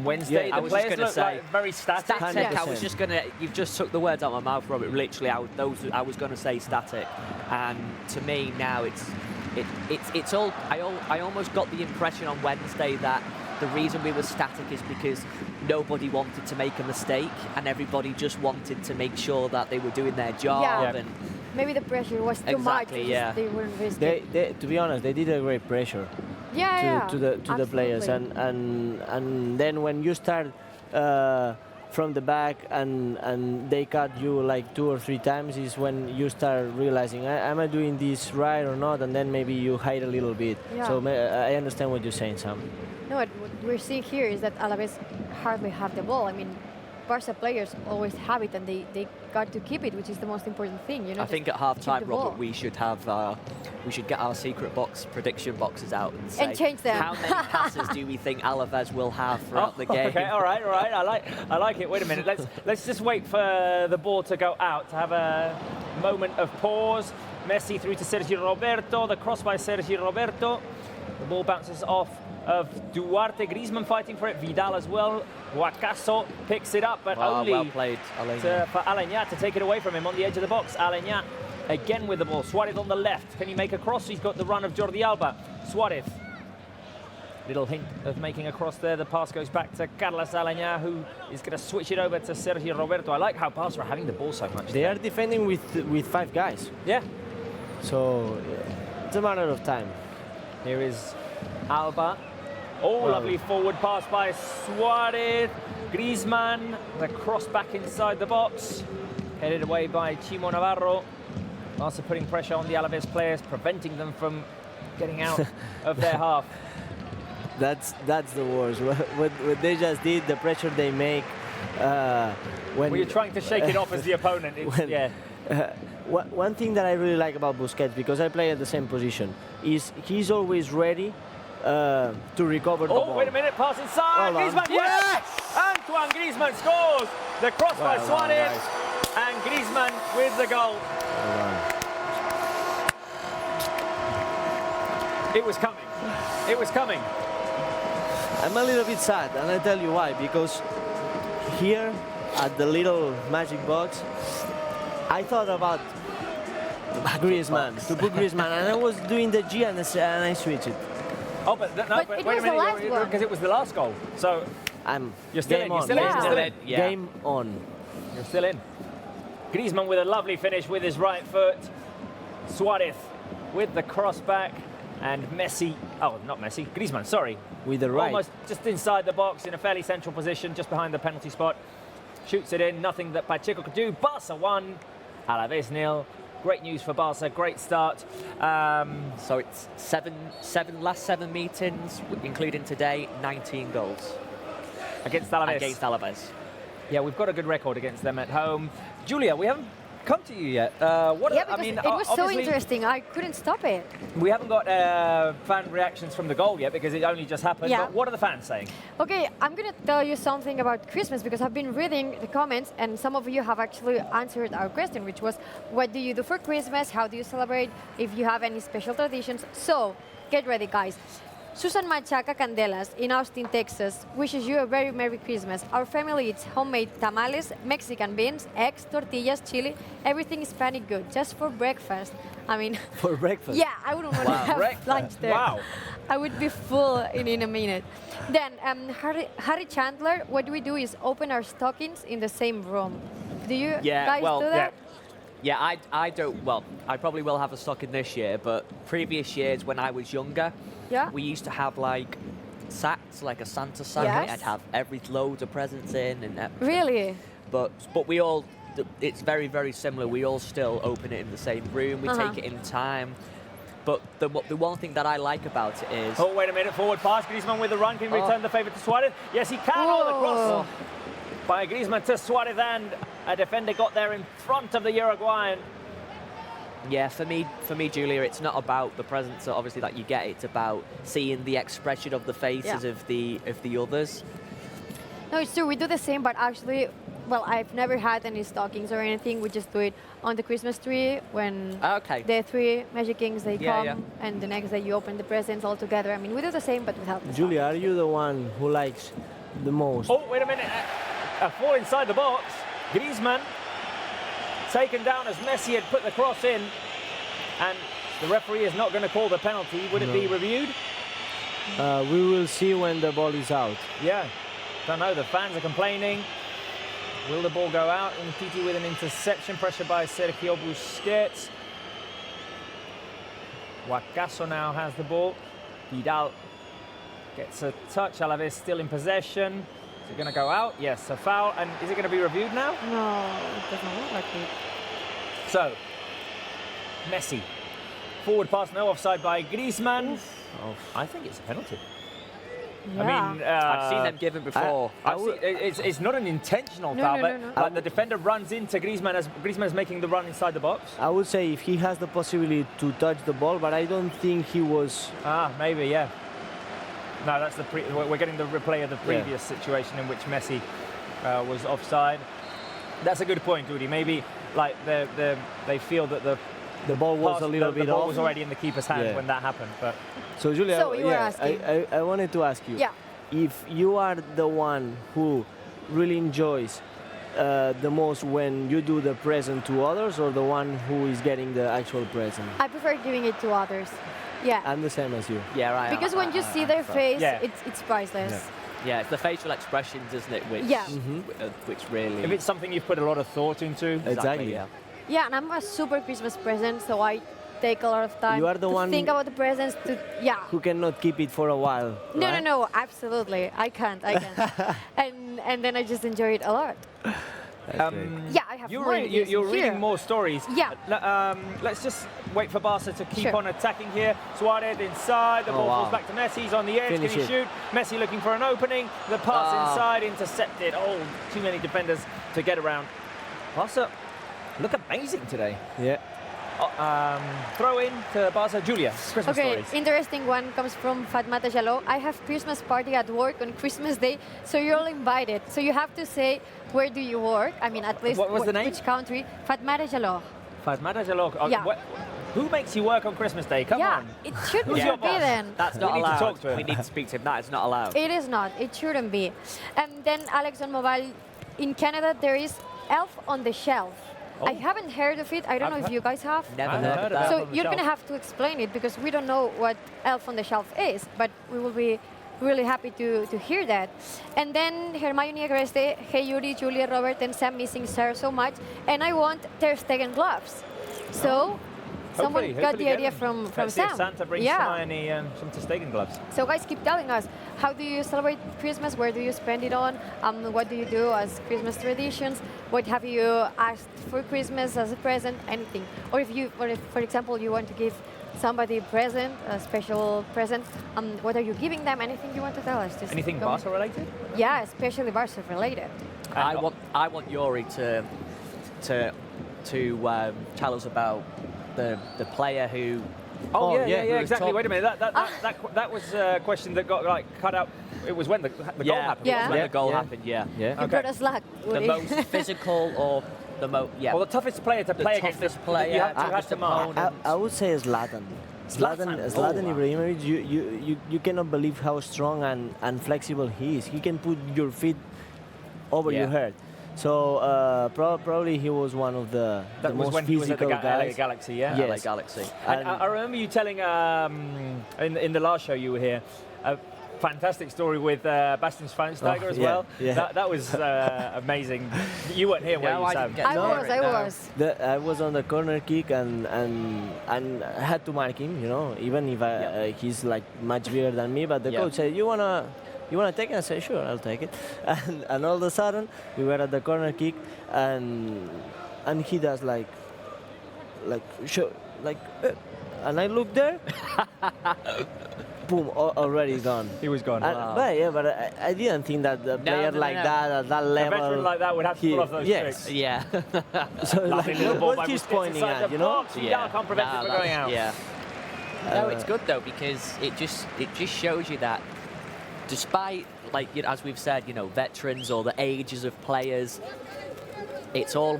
Wednesday. Yeah, the I was just players gonna look say, like very static. Static. I 100%. was just gonna. You've just took the words out of my mouth, Robert. Literally, I was gonna say static, and to me now it's all. I almost got the impression on Wednesday that the reason we were static is because nobody wanted to make a mistake, and everybody just wanted to make sure that they were doing their job. Yeah. Yeah. And Maybe the pressure was too much. Exactly, because yeah. They weren't risk They, it. to be honest, they did a great pressure Yeah. to the players, Absolutely. and then when you start from the back and they cut you like 2 or 3 times is when you start realizing, am I doing this right or not? And then maybe you hide a little bit. Yeah. So I understand what you're saying, Sam. No, what we're seeing here is that Alaves hardly have the ball. I mean, Barca players always have it, and they got to keep it, which is the most important thing. You know. I think at half-time, Robert, we should get our secret box prediction boxes out and say change them. How many passes do we think Alavés will have throughout the game? Okay, all right. I like it. Wait a minute. Let's just wait for the ball to go out, to have a moment of pause. Messi through to Sergio Roberto. The cross by Sergio Roberto. The ball bounces off of Duarte. Griezmann fighting for it. Vidal as well. Guacaso picks it up, but only well played, for Aleñá to take it away from him on the edge of the box. Aleñá again with the ball. Suarez on the left. Can he make a cross? He's got the run of Jordi Alba. Suarez. Little hint of making a cross there. The pass goes back to Carlos Aleñá, who is going to switch it over to Sergio Roberto. I like how Barca are having the ball so much. They are defending with 5 guys. Yeah. So it's a matter of time. Here is Alba. Oh, lovely forward pass by Suarez. Griezmann, the cross back inside the box. Headed away by Chimo Navarro. Also putting pressure on the Alavés players, preventing them from getting out of their half. That's the worst. What they just did, the pressure they make. When you're trying to shake it off as the opponent. One thing that I really like about Busquets, because I play at the same position, is he's always ready to recover the ball. Oh, wait a minute, pass inside. Griezmann, yes! Antoine Griezmann scores. The cross by Suarez. And Griezmann with the goal. It was coming. It was coming. I'm a little bit sad, and I'll tell you why. Because here, at the little magic box, I thought about Griezmann, to put Griezmann, and I was doing the G and I switched it. Oh, but wait a minute, because it was the last goal. So you're still in. You're still in. Game on. You're still in. Griezmann with a lovely finish with his right foot. Suarez with the cross back. And Messi, not Messi, Griezmann, sorry. With the right. Almost just inside the box in a fairly central position, just behind the penalty spot. Shoots it in, nothing that Pacheco could do. Barca 1, Alavés 0. Great news for Barca, great start. So it's last seven meetings, including today, 19 goals. Against Alavés. Against Alavés. Yeah, we've got a good record against them at home. Julia, we haven't come to you yet. It was so interesting. I couldn't stop it. We haven't got fan reactions from the goal yet because it only just happened. Yeah. But what are the fans saying? Okay, I'm going to tell you something about Christmas because I've been reading the comments and some of you have actually answered our question, which was, what do you do for Christmas? How do you celebrate? If you have any special traditions. So, get ready, guys. Susan Machaca Candelas in Austin, Texas wishes you a very Merry Christmas. Our family eats homemade tamales, Mexican beans, eggs, tortillas, chili, everything Hispanic good, just for breakfast. I mean... For breakfast? Yeah, I wouldn't want to have lunch there. Wow. I would be full in a minute. Then, Harry Chandler, what we do is open our stockings in the same room. Do you guys do that? Yeah, I don't, well, I probably will have a stocking this year, but previous years when I was younger, we used to have like sacks, like a Santa sack. Yes. I'd have loads of presents in. And really? But we all, it's very, very similar. We all still open it in the same room. We take it in time. But the one thing that I like about it is... Oh, wait a minute, forward pass. Griezmann with the run. Can he return the favour to Suarez? Yes, he can. Oh, the cross by Griezmann to Suarez, and a defender got there in front of the Uruguayan. Yeah, for me, Julia, it's not about the presents obviously that you get. It's about seeing the expression of the faces of the others. No, it's true. We do the same, but actually, well, I've never had any stockings or anything. We just do it on the Christmas tree when the 3 Magic Kings, they come, and the next day you open the presents all together. I mean, we do the same, but without the Julia, are you the one who likes the most? Oh, wait a minute. A fall inside the box. Griezmann taken down as Messi had put the cross in, and the referee is not going to call the penalty. Would it be reviewed? We will see when the ball is out. Yeah, don't know. The fans are complaining. Will the ball go out? Umtiti with an interception, pressure by Sergio Busquets. Guacaso now has the ball. Vidal gets a touch. Alavés still in possession. Is it going to go out? Yes, a foul. And is it going to be reviewed now? No, it doesn't look like it. So, Messi. Forward pass, no offside by Griezmann. I think it's a penalty. I mean, I've seen them given before. It's not an intentional No, foul, no, but no, no. like the defender runs into Griezmann as Griezmann's making the run inside the box. I would say if he has the possibility to touch the ball, but I don't think he was. Maybe, yeah. No, that's we're getting the replay of the previous situation in which Messi was offside. That's a good point, Rudy. Maybe like they feel that the ball was a little bit the ball off. was already in the keeper's hand when that happened. But So Julia, So you were asking. I wanted to ask you. Yeah. If you are the one who really enjoys the most when you do the present to others, or the one who is getting the actual present? I prefer giving it to others. Yeah. I'm the same as you. Yeah, right. Because when you see their face, Yeah. it's priceless. Yeah, it's the facial expressions, isn't it? Which, Yeah. which really. if it's something you've put a lot of thought into, Exactly. Yeah. Yeah, and I'm a super Christmas present, so I take a lot of time You are the to one think about the presents. Who cannot keep it for a while. No, right? no, absolutely. I can't. and then I just enjoy it a lot. That's great. Yeah, I have more ideas you're here. reading more stories. Yeah. Let's just wait for Barca to keep Sure. on attacking here. Suarez inside, the Oh, ball falls wow. back to Messi. He's on the edge. Finish Can he it. shoot? Messi looking for an opening. The pass inside, intercepted. Oh, too many defenders to get around. Barca look amazing today. Yeah. Throw in to Barca. Julia, Christmas Okay, stories. interesting one comes from Fatmata Jallo. I have Christmas party at work on Christmas Day, so you're all invited. So you have to say, where do you work? I mean, at least What was the name? which country. Fatmata Jallo. Fatmata Jalok. Yeah. Who makes you work on Christmas Day? Come yeah, on. it should Who's be your boss? then. That's We not need to allowed. talk to him. We need to speak to him. That is not allowed. It is not. It shouldn't be. And then Alex on mobile. In Canada, there is Elf on the Shelf. I haven't heard of it. I don't know if you guys have. Never I've heard heard of of that. it. So on the you're Shelf. going to have to explain it because we don't know what Elf on the Shelf is, but we will be really happy to hear that. And then Hermione Agreste, hey Yuri, Julia, Robert, and Sam missing Sarah so much, and I want Ter Stegen gloves. So someone got Hopefully the get idea them. from Let's see if Sam. Santa brings Hermione some Ter Stegen gloves. So guys, keep telling us, how do you celebrate Christmas? Where do you spend it on? What do you do as Christmas traditions? What have you asked for Christmas as a present? Anything. Or if for example, you want to give somebody a present, a special present, what are you giving them? Anything you want to tell us? Just Anything go- Barca related? Yeah, especially Barca related. I want Yuri to tell us about the player who. Oh, yeah, who was exactly. top- Wait a minute. That was a question that got like cut out. It was when the goal happened. Yeah. It was when the goal Yeah. happened. Yeah. Yeah. You brought us luck, The Woody. most physical or the most. Yeah. Well, the toughest player to The play against. toughest player, You have toughest to mark. opponent. I would say Zlatan. Zlatan Oh, wow. Ibrahimovic, you cannot believe how strong and flexible he is. He can put your feet over Yeah. your head. So probably he was one of the That was most when he was at the physical LA guys. Galaxy, yeah. Yes. LA Galaxy. And I remember you telling in the last show you were here a fantastic story with Bastian Schweinsteiger as yeah, well. yeah. That was amazing. You weren't here, were No, you, I Sam? didn't get I to was, hear I it, no. was. I was on the corner kick and I had to mark him, even if he's like much bigger than me. But the Yeah. coach said, "You wanna take it?" I said, "Sure, I'll take it." And all of a sudden, we were at the corner kick, and he does and I look there, boom, already gone. He was gone. But I didn't think that the player no, like no. that at that A level. veteran like that would have to pull off those yes. tricks. Yeah. So Lovely like, little ball by what he's Busquets pointing inside at, the box. You can't prevent it from going out. Yeah. No, it's good though because it just shows you that despite as we've said, veterans or the ages of players, it's all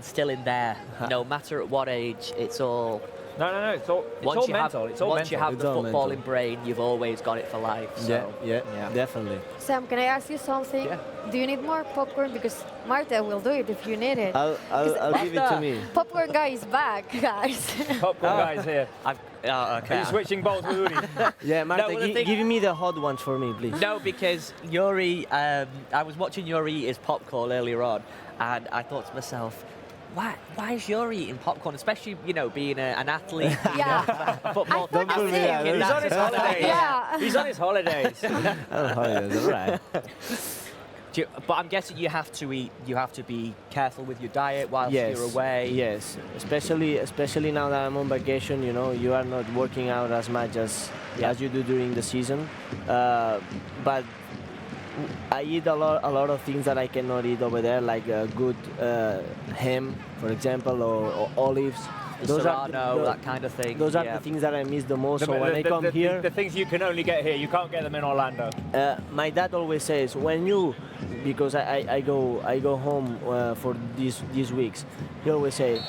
still in there. No matter at what age, it's all. No. It's all mental. It's all once you mental. have It's the all footballing mental. brain, you've always got it for life. So. Yeah, definitely. Sam, can I ask you something? Yeah. Do you need more popcorn? Because Marta will do it if you need it. I'll give it to me. Popcorn guy is back, guys. Popcorn guys here. Okay. Are you switching balls with Udi? Yeah, Marta, well, the thing- give me the hot ones for me, please. No, because Yuri, I was watching Yuri eat his popcorn earlier on, and I thought to myself, why is Yuri eating popcorn? Especially, being an athlete. Yeah. Football. I thought Don't put me the there. same. He's on his holidays. Yeah. He's on his holidays. Oh, yeah, all right. But I'm guessing you have to eat. You have to be careful with your diet whilst you're away. Yes, especially now that I'm on vacation. You know, you are not working out as much as you do during the season. But I eat a lot of things that I cannot eat over there, like good ham, for example, or olives. Serrano, that kind of thing. Those are the things that I miss the most. So when I come here, the things you can only get here, you can't get them in Orlando. My dad always says because I go home for these weeks. He always say,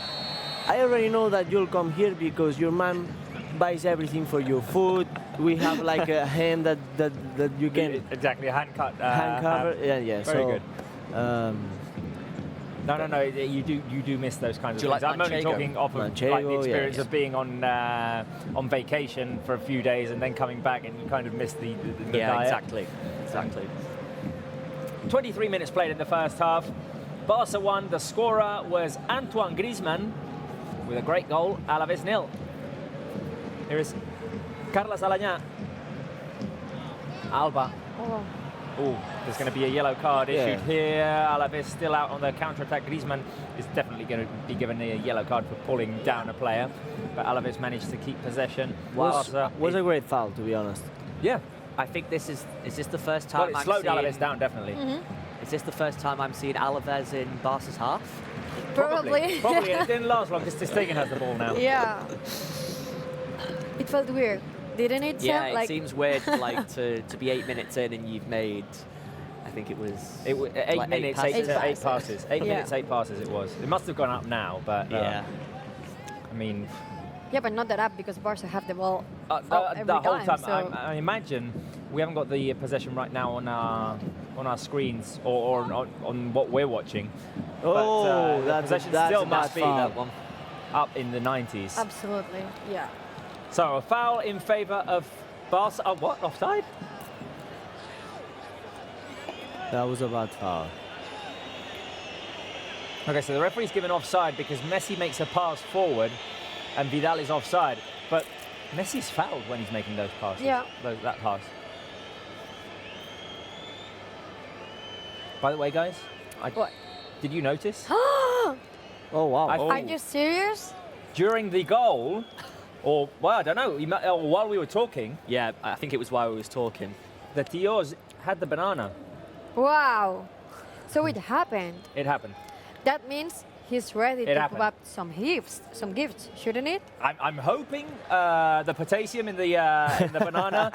I already know that you'll come here because your mom buys everything for you. Food. We have like a ham that you can exactly hand cut. Hand cover. Yeah. Very good. No. You do miss those kinds of things. Like I'm only talking off of like, the experience of being on vacation for a few days and then coming back, and you kind of miss the diet. Exactly. 23 minutes played in the first half. Barca won. The scorer was Antoine Griezmann with a great goal. Alavés 0. Here is Carlos Alañá. Alba. Oh, there's going to be a yellow card issued here. Alavés still out on the counter-attack. Griezmann is definitely going to be given a yellow card for pulling down a player. But Alavés managed to keep possession. Was a great foul, to be honest. Yeah. I think is this the first time it slowed Alavés down, definitely. Is this the first time I'm seeing Alavés in Barca's half? Probably. Probably. It didn't last long because Stegen has the ball now. Yeah. It felt weird, didn't it? Yeah, Sam? it seems weird to be 8 minutes in and you've made, I think it was... 8 like minutes, 8 passes. 8 minutes, 8 passes it was. It must have gone up now, but... I mean... Yeah, but not that up because Barca have the ball every the whole time. So I imagine we haven't got the possession right now on our screens or on what we're watching. Oh, but, that's possession still must be that one up in the 90s. absolutely, yeah. So a foul in favour of Barca. What? Offside? That was a bad foul. Okay, so the referee's given offside because Messi makes a pass forward and Vidal is offside. But Messi's fouled when he's making those passes. Yeah. That pass. By the way, guys, What? did you notice? Oh, wow. Are you serious? During the goal, or, well, I don't know, while we were talking, Yeah, I think it was while we was talking. the Tios had the banana. Wow. So it happened. It happened. That means he's ready It to happened. give up some gifts, shouldn't it? I'm hoping the potassium in the banana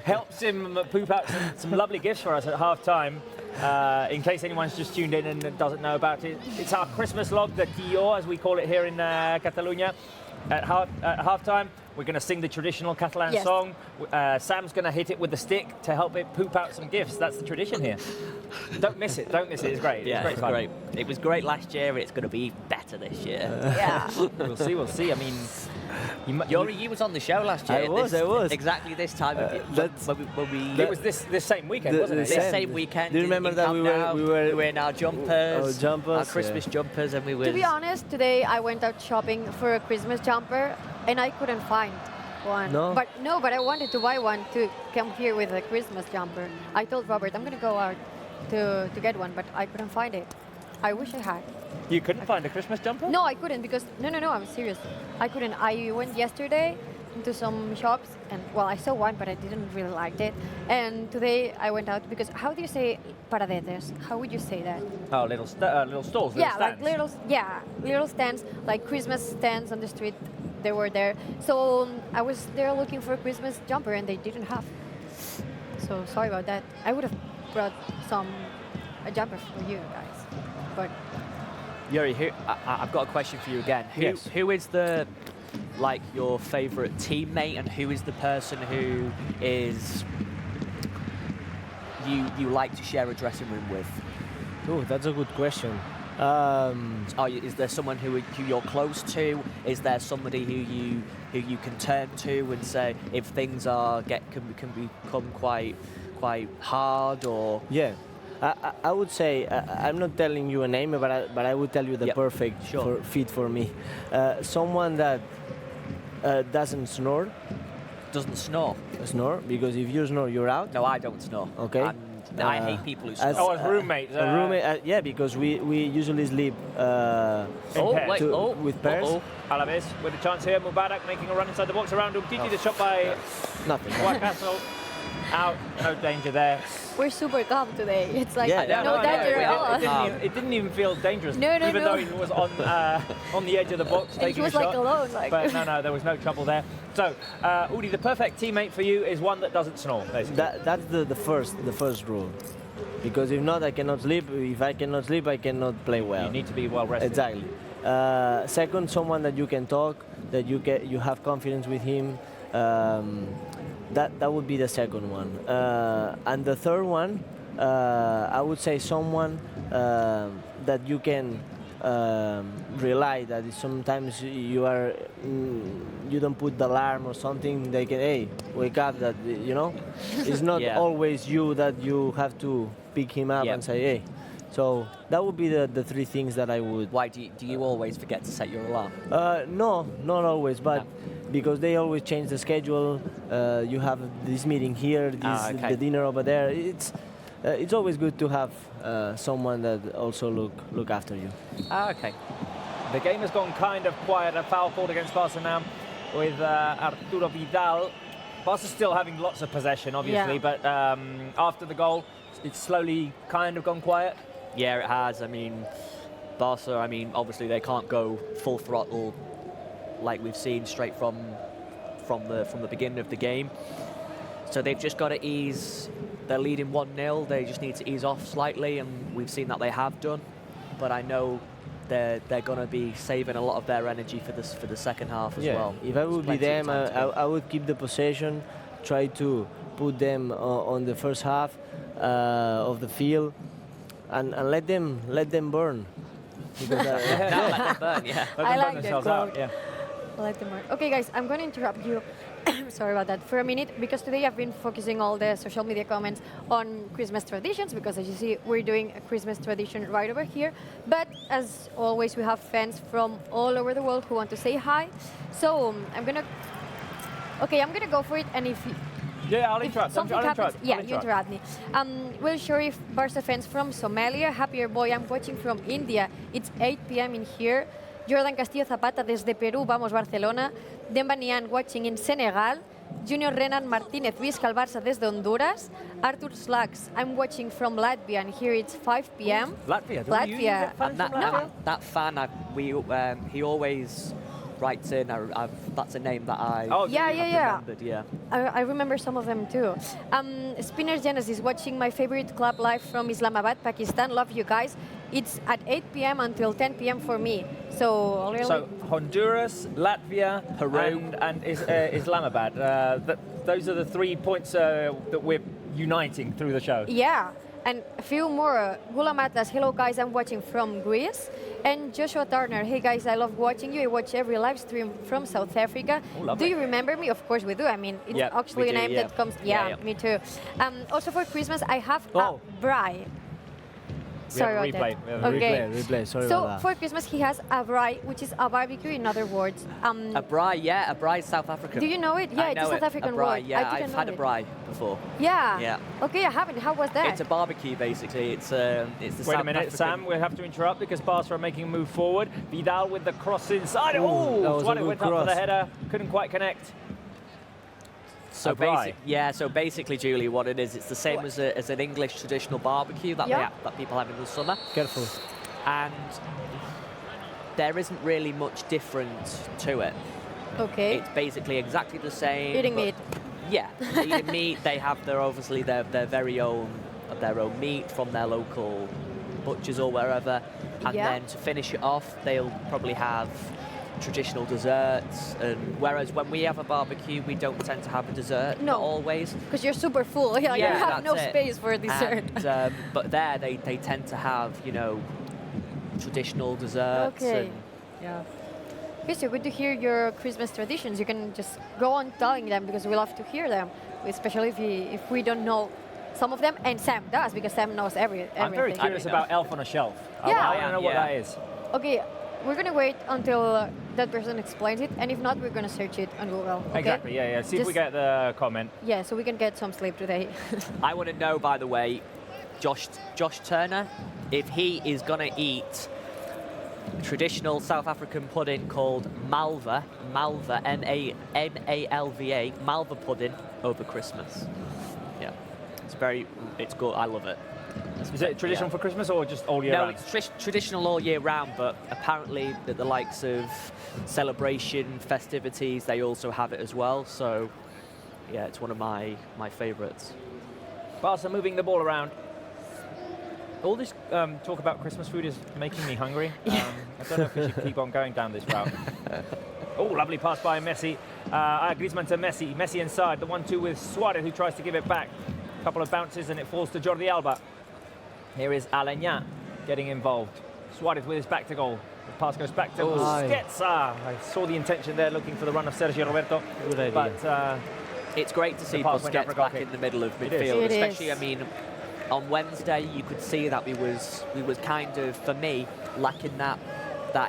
helps him poop out some lovely gifts for us at half time. In case anyone's just tuned in and doesn't know about it, it's our Christmas log, the Tio, as we call it here in Catalonia. At half time, we're going to sing the traditional Catalan song. Sam's going to hit it with the stick to help it poop out some gifts. That's the tradition here. Don't miss it. Don't miss it. It's great. Yeah, it's great. It was great last year. It's going to be better this year. Yeah. We'll see. I mean, You was on the show last year. I was. Exactly this time. it was this same weekend, wasn't it? This same weekend. Do you remember in that Camp we Nou, were in our jumpers, our jumpers, Christmas jumpers, and we were. To be honest, today I went out shopping for a Christmas jumper and I couldn't find one. No? But I wanted to buy one to come here with a Christmas jumper. I told Robert I'm gonna go out to get one, but I couldn't find it. I wish I had. You couldn't find a Christmas jumper? No, I couldn't because no, I'm serious. I couldn't. I went yesterday into some shops and well, I saw one, but I didn't really like it. And today I went out because how do you say paradetes? How would you say that? Oh, little stalls. Yeah, stands. like little stands, like Christmas stands on the street. They were there. So I was there looking for a Christmas jumper and they didn't have. So sorry about that. I would have brought a jumper for you guys, but. Yuri, I've got a question for you again. Who is your favourite teammate, and who is the person who is you like to share a dressing room with? Oh, that's a good question. Is there someone who you're close to? Is there somebody who you can turn to and say if things can become quite hard or? Yeah. I would say I'm not telling you a name, but I would tell you the perfect fit for me. Someone that doesn't snore. Doesn't snore. Snore, because if you snore, you're out. No, I don't snore. Okay. And I hate people who snore. Oh, as roommates. A roommate, yeah, because we usually sleep with pairs. Alavés with a chance here. Mubarak making a run inside the box around Umtiti. The shot by Nothing. Castle. Out. No danger there. We're super calm today. It's like Yeah, no danger at all. It didn't even feel dangerous. No, even though he was on the edge of the box And taking he was a shot. like alone. Like. But no, there was no trouble there. So, Udi, the perfect teammate for you is one that doesn't snore, basically. That's the first rule. Because if not, I cannot sleep. If I cannot sleep, I cannot play well. You need to be well rested. Exactly. Second, someone that you can talk, that you have confidence with him. That would be the second one. And the third one, I would say someone that you can rely. That is sometimes you don't put the alarm or something. They can, hey, wake up. That it's not always you that you have to pick him up and say, hey. So that would be the three things that I would. Why do you always forget to set your alarm? No, not always, but because they always change the schedule. You have this meeting here, the dinner over there. It's always good to have someone that also look after you. Okay. The game has gone kind of quiet. A foul called against Barca now with Arturo Vidal. Barca's still having lots of possession, obviously, but after the goal, it's slowly kind of gone quiet. Yeah, it has. I mean, Barca, obviously they can't go full throttle like we've seen straight from the beginning of the game. So they've just got to ease. They're leading 1-0. They just need to ease off slightly, and we've seen that they have done. But I know they're going to be saving a lot of their energy for the second half as well. If I would be them, I would keep the possession, try to put them on the first half of the field, and let them burn. Because, let them burn, yeah. I like that quote. Yeah. I like the more. Okay, guys, I'm going to interrupt you. Sorry about that for a minute, because today I've been focusing all the social media comments on Christmas traditions, because as you see, we're doing a Christmas tradition right over here. But as always, we have fans from all over the world who want to say hi. So I'm gonna go for it, and if I'll interrupt. something happens, you interrupt me. We'll show if Barca fans from Somalia, Happier Boy, I'm watching from India. It's 8 p.m. in here. Jordan Castillo Zapata desde Perú, vamos Barcelona. Demba Nian watching in Senegal. Junior Renan Martínez, Visca el Barça desde Honduras. Artur Slacks, I'm watching from Latvia, and here it's 5 p.m. Latvia. Latvia. That fan, he always writes in. That's a name that I remembered. Yeah. I remember some of them too. Spinner Genesis watching my favorite club live from Islamabad, Pakistan. Love you guys. It's at 8 p.m. until 10 p.m. for me. So Honduras, Latvia, Peru, and Islamabad. Those are the 3 points that we're uniting through the show. Yeah, and a few more. Gula Matas, hello guys, I'm watching from Greece. And Joshua Turner, hey guys, I love watching you. I watch every live stream from South Africa. Oh, do you remember me? Of course we do. I mean, it's actually a name that comes. Yeah, me too. Also for Christmas, I have a braai. Sorry about that. Replay. Sorry about that. So for Christmas, he has a braai, which is a barbecue. In other words, a braai is South African. Do you know it? Yeah, it's a South African word. Yeah, I've had a braai before. Yeah. Okay, I haven't. How was that? It's a barbecue, basically. It's the Wait South a minute, African. Sam. We have to interrupt because Barca are making a move forward. Vidal with the cross inside. That was a good went up for cross. the header. Couldn't quite connect. So basically, Julie, what it is, it's the same as an English traditional barbecue that people have in the summer. Careful. And there isn't really much different to it. Okay. It's basically exactly the same. Eating meat. Yeah, eating meat. They have their very own meat from their local butchers or wherever, and then to finish it off, they'll probably have traditional desserts, and whereas when we have a barbecue, we don't tend to have a dessert. Not always, because you're super full. You have no space for a dessert. And, but there they tend to have traditional desserts. Okay. Okay, so good to hear your Christmas traditions. You can just go on telling them, because we love to hear them, especially if we don't know some of them, and Sam does, because Sam knows everything. I'm very curious about Elf on a Shelf. I want to know what that is. Okay. We're going to wait until that person explains it, and if not, we're going to search it on Google. Okay? Exactly, See if we get the comment. Yeah, so we can get some sleep today. I want to know, by the way, Josh Turner, if he is gonna eat traditional South African pudding called malva, M-A-L-V-A, malva pudding over Christmas. Yeah, it's good. I love it. Is it traditional for Christmas or just all year round? No, it's traditional all year round, but apparently the likes of celebration, festivities, they also have it as well. So, yeah, it's one of my favourites. Barca moving the ball around. All this talk about Christmas food is making me hungry. I don't know if we should keep on going down this route. Oh, lovely pass by Messi. Griezmann to Messi. Messi inside. The 1-2 with Suarez, who tries to give it back. A couple of bounces and it falls to Jordi Alba. Here is Aleñá getting involved. Suarez with his back to goal. The pass goes back to Busquets. I saw the intention there, looking for the run of Sergio Roberto. Good idea. But it's great to see Busquets back in the middle of midfield, especially. I mean, on Wednesday, you could see that we was kind of, for me, lacking that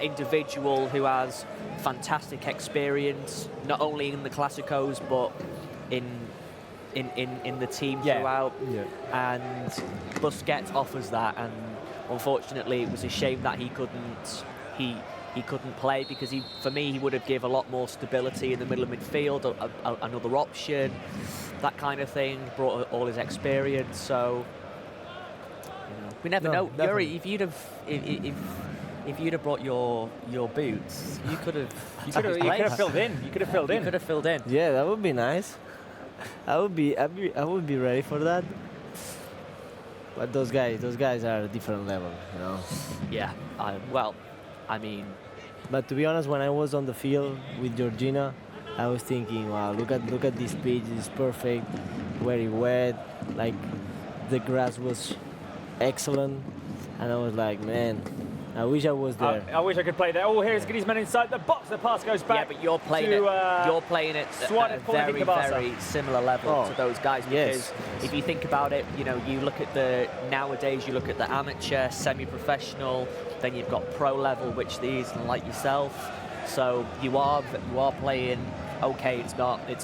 individual who has fantastic experience, not only in the Clásicos but in the team throughout. Yeah. And Busquets offers that, and unfortunately, it was a shame that he couldn't play, because for me he would have given a lot more stability in the middle of midfield, another option, that kind of thing. Brought all his experience, so. We never know. Yuri, if you'd have brought your boots, you could have filled in. You could have filled in. You could have filled in. Yeah, that would be nice. I would be ready for that. But those guys are a different level, you know. Yeah. I mean. But to be honest, when I was on the field with Georgina, I was thinking, wow, look at this pitch. It's perfect, very wet. Like the grass was excellent, and I was like, man, I wish I was there. I wish I could play there. Oh, here's Griezmann inside the box. The pass goes back. Yeah, but you're playing it at a very similar level to those guys. Because if you think about it, you know, you look at nowadays, you look at the amateur, semi-professional, then you've got pro level, which these like yourself. So you are playing. Okay, it's not at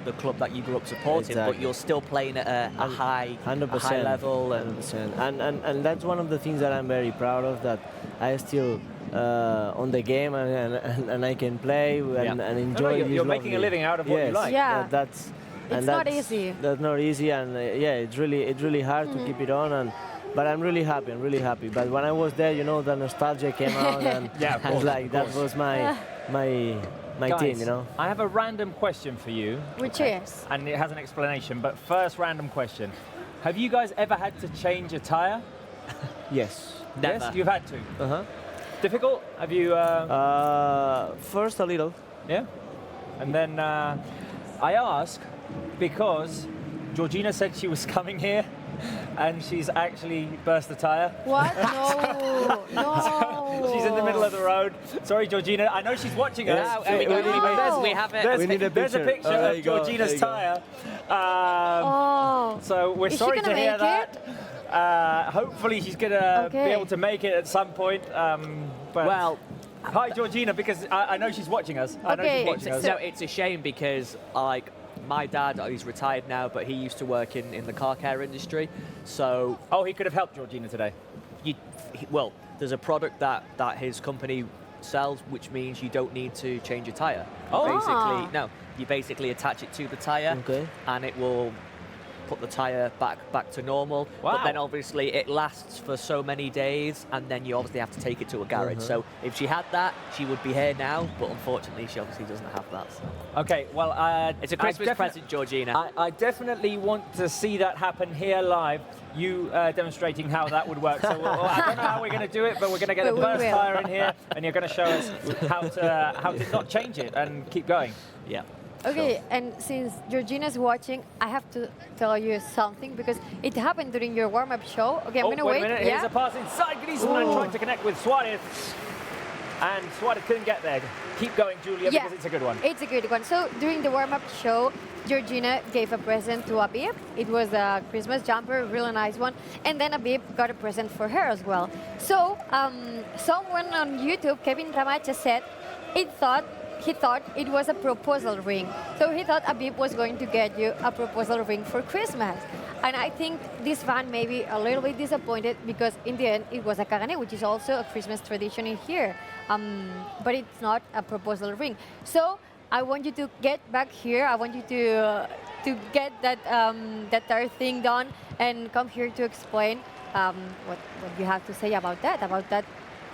the club that you grew up supporting, but you're still playing at a high 100%, a high level. 100%. And that's one of the things that I'm very proud of, that I still on the game and I can play and enjoy. You're making a living out of what you like. Yeah. That's not easy. That's not easy, and it's really hard to keep it on. But I'm really happy. But when I was there, you know, the nostalgia came out, and that was my Guys, team, you know. I have a random question for you. Which is? And it has an explanation, but first random question. Have you guys ever had to change a tyre? Yes. Never. Yes, you've had to? Difficult? Have you... First a little. Yeah? And then I ask because Georgina said she was coming here and she's actually burst the tyre. What? No. She's in the middle of the road. Sorry, Georgina. I know she's watching us. We have it. There's a picture of Georgina's tyre. So we're sorry to hear that. Hopefully she's going to be able to make it at some point. Hi, Georgina, because I know she's watching us. I know she's watching us. No, it's a shame because, like, my dad, he's retired now, but he used to work in the car care industry. So, he could have helped Georgina today. Well, there's a product that his company sells, which means you don't need to change a tire. You basically attach it to the tire, and it will put the tire back to normal. But then obviously it lasts for so many days, and then you obviously have to take it to a garage. So if she had that, she would be here now, but unfortunately she obviously doesn't have that. So. Okay, well, it's a Christmas present, Georgina. I definitely want to see that happen here live. You demonstrating how that would work. So I don't know how we're going to do it, but we're going to get a burst tire in here, and you're going to show us how to not change it and keep going. Yeah. Okay, and since Georgina's watching, I have to tell you something, because it happened during your warm-up show. Okay, I'm going to wait. Wait a minute. Here's a pass inside. Griezmann trying to connect with Suarez. And Suarez couldn't get there. Keep going, Julia, because it's a good one. It's a good one. So during the warm-up show, Georgina gave a present to Abib. It was a Christmas jumper, a really nice one. And then Abib got a present for her as well. So someone on YouTube, Kevin Ramacha, said he thought it was a proposal ring. So he thought Abib was going to get you a proposal ring for Christmas. And I think this fan may be a little bit disappointed because in the end it was a cagané, which is also a Christmas tradition in here. But it's not a proposal ring. So I want you to get back here. I want you to get that entire thing done and come here to explain what you have to say about that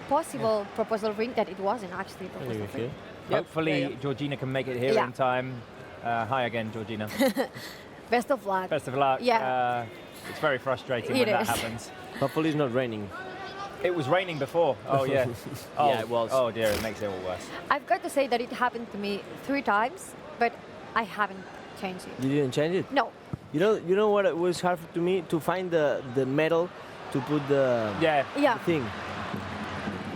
possible proposal ring that it wasn't actually a proposal ring. Hopefully Georgina can make it here in time. Hi again, Georgina. Best of luck. Best of luck. Yeah. It's very frustrating when that happens. Hopefully it's not raining. It was raining before. Oh, yeah. Oh, yeah, it was. Oh, dear, it makes it all worse. I've got to say that it happened to me 3 times, but I haven't changed it. You didn't change it? No. You know what it was hard to me? To find the metal to put the thing.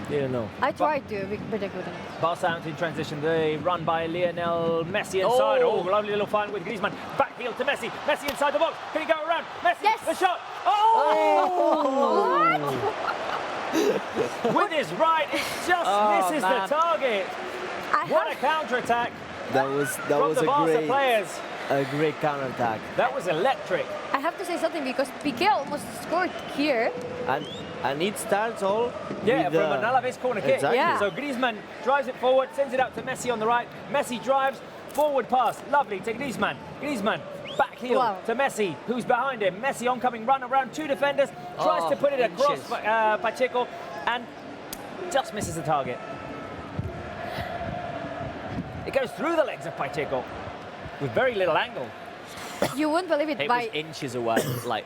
Didn't know. I tried to, but I couldn't. Barça out in transition. They run by Lionel Messi inside. Oh, lovely little find with Griezmann. Back heel to Messi. Messi inside the box. Can he go around? Messi, the shot. Oh! With his right, it just misses the target. What a counter-attack. That was a great counter-attack. That was electric. I have to say something because Piqué almost scored here. And it starts all from an Alavés corner kick. Exactly. Yeah. So Griezmann drives it forward, sends it out to Messi on the right. Messi drives, forward pass, lovely to Griezmann. Griezmann, back heel to Messi, who's behind him. Messi oncoming run around 2 defenders, tries to put it across Pacheco, and just misses the target. It goes through the legs of Pacheco with very little angle. You wouldn't believe it. It was inches away, like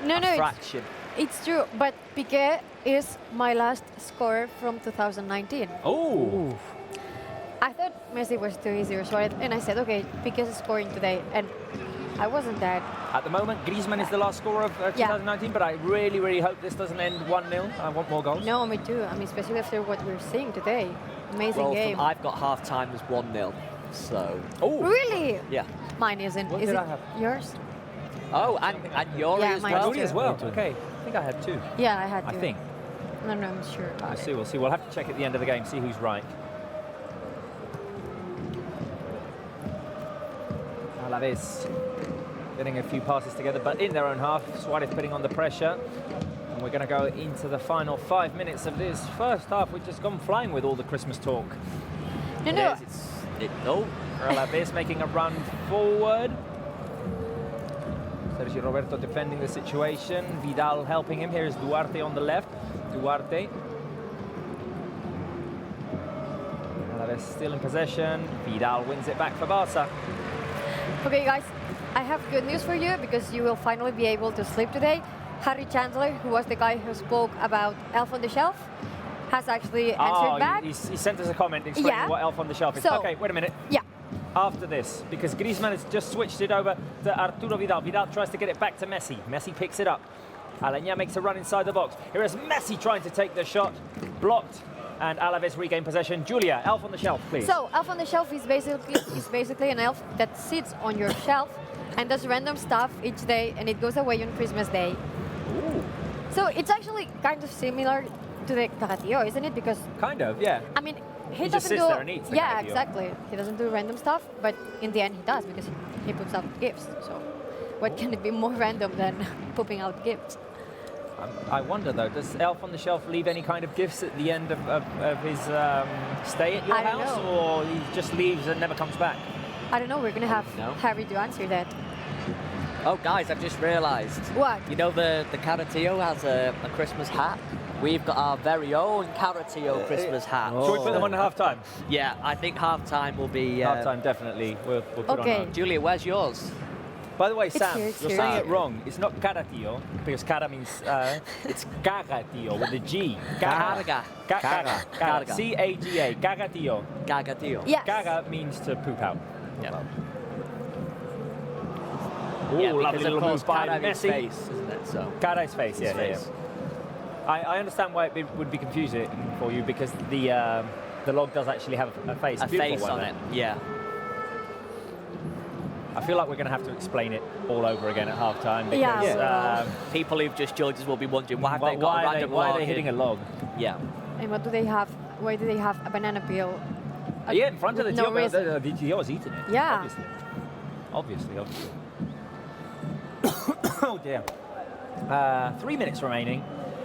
a fraction. It's true, but Piqué is my last scorer from 2019. Oh! I thought Messi was too easy, and I said, okay, Piqué is scoring today, and I wasn't that. At the moment, Griezmann is the last scorer of 2019, but I really, really hope this doesn't end 1-0. I want more goals. No, me too. I mean, especially after what we're seeing today. Amazing game. I've got half-time as 1-0, so... Oh! Really? Yeah. Mine isn't. What is did it I have? Yours? Oh, and Yori as well. Yori as well. Okay. I think I had 2. Yeah, I had 2. I think. No, I'm sure about it. We'll see. We'll have to check at the end of the game, see who's right. Alavés getting a few passes together, but in their own half. Suarez putting on the pressure. And we're going to go into the final 5 minutes of this first half. We've just gone flying with all the Christmas talk. No. Alavés making a run forward. Sergio Roberto defending the situation. Vidal helping him. Here is Duarte on the left. Duarte. Alavés still in possession. Vidal wins it back for Barça. Okay, guys, I have good news for you because you will finally be able to sleep today. Harry Chandler, who was the guy who spoke about Elf on the Shelf, has actually answered back. He sent us a comment explaining what Elf on the Shelf is. So, okay, wait a minute. Yeah. After this, because Griezmann has just switched it over to Arturo Vidal. Vidal tries to get it back to Messi. Messi picks it up. Aleñá makes a run inside the box. Here is Messi trying to take the shot. Blocked. And Alavés regain possession. Julia, Elf on the Shelf, please. So, Elf on the Shelf is basically an elf that sits on your shelf and does random stuff each day, and it goes away on Christmas Day. Ooh. So it's actually kind of similar to the Cagatío, isn't it? Because kind of, yeah. I mean, he just doesn't sits do. there and eats the Yeah, Cagatío. exactly. He doesn't do random stuff, but in the end he does because he puts out gifts. So what can it be more random than pooping out gifts? I wonder though, does Elf on the Shelf leave any kind of gifts at the end of his stay at your house, or he just leaves and never comes back? I don't know. We're gonna have Harry to answer that. Oh, guys, I've just realised. What? You know the Cagatío has a Christmas hat? We've got our very own Cagatío Christmas hat. Should we put them on half-time? Yeah, I think half-time will be... half-time, definitely. We'll put on. Julia, where's yours? By the way, Sam, here, you're saying it wrong. It's not Cagatío, because cara means... it's Cagatío with a G. Carga. Carga. C-A-G-A. Cagatío. Cagatío. Yes. Caga means to poop out. Yeah. Ooh, Yeah, lovely because little of course move by Cara's Messi. face, isn't it? So. Cara's face, yeah. face. I understand why it would be confusing for you, because the log does actually have a face. A beautiful face one on there. it, yeah. I feel like we're going to have to explain it all over again at half-time, because Yeah, people who've just joined us will be wondering why have they got a random why log are they hitting a log? Yeah. And what do they have? Why do they have a banana peel? Yeah, in front of the No Tio, reason. the Tio's eating it. Yeah. Obviously. Oh dear. 3 minutes remaining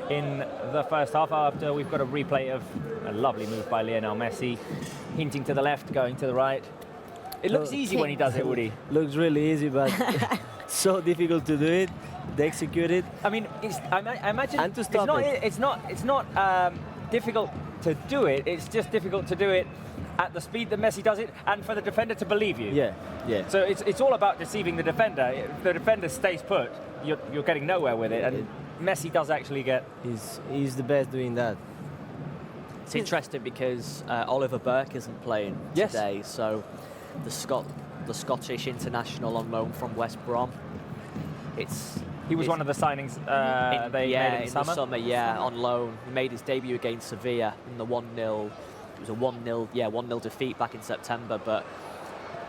in the first half after we've got a replay of a lovely move by Lionel Messi, hinting to the left, going to the right. It looks easy when he does it, Woody. Looks really easy, but so difficult to do it. They execute it. I mean, I imagine And to stop it's not difficult to do it. It's just difficult to do it at the speed that Messi does it, and for the defender to believe you. Yeah, yeah. So it's all about deceiving the defender. If the defender stays put, you're getting nowhere with it, and Messi does actually get. He's the best doing that. It's interesting because Oliver Burke isn't playing today, so the Scottish international on loan from West Brom. He was one of the signings they made in the summer, on loan. He made his debut against Sevilla in the 1-0. It was a 1-0 defeat back in September, but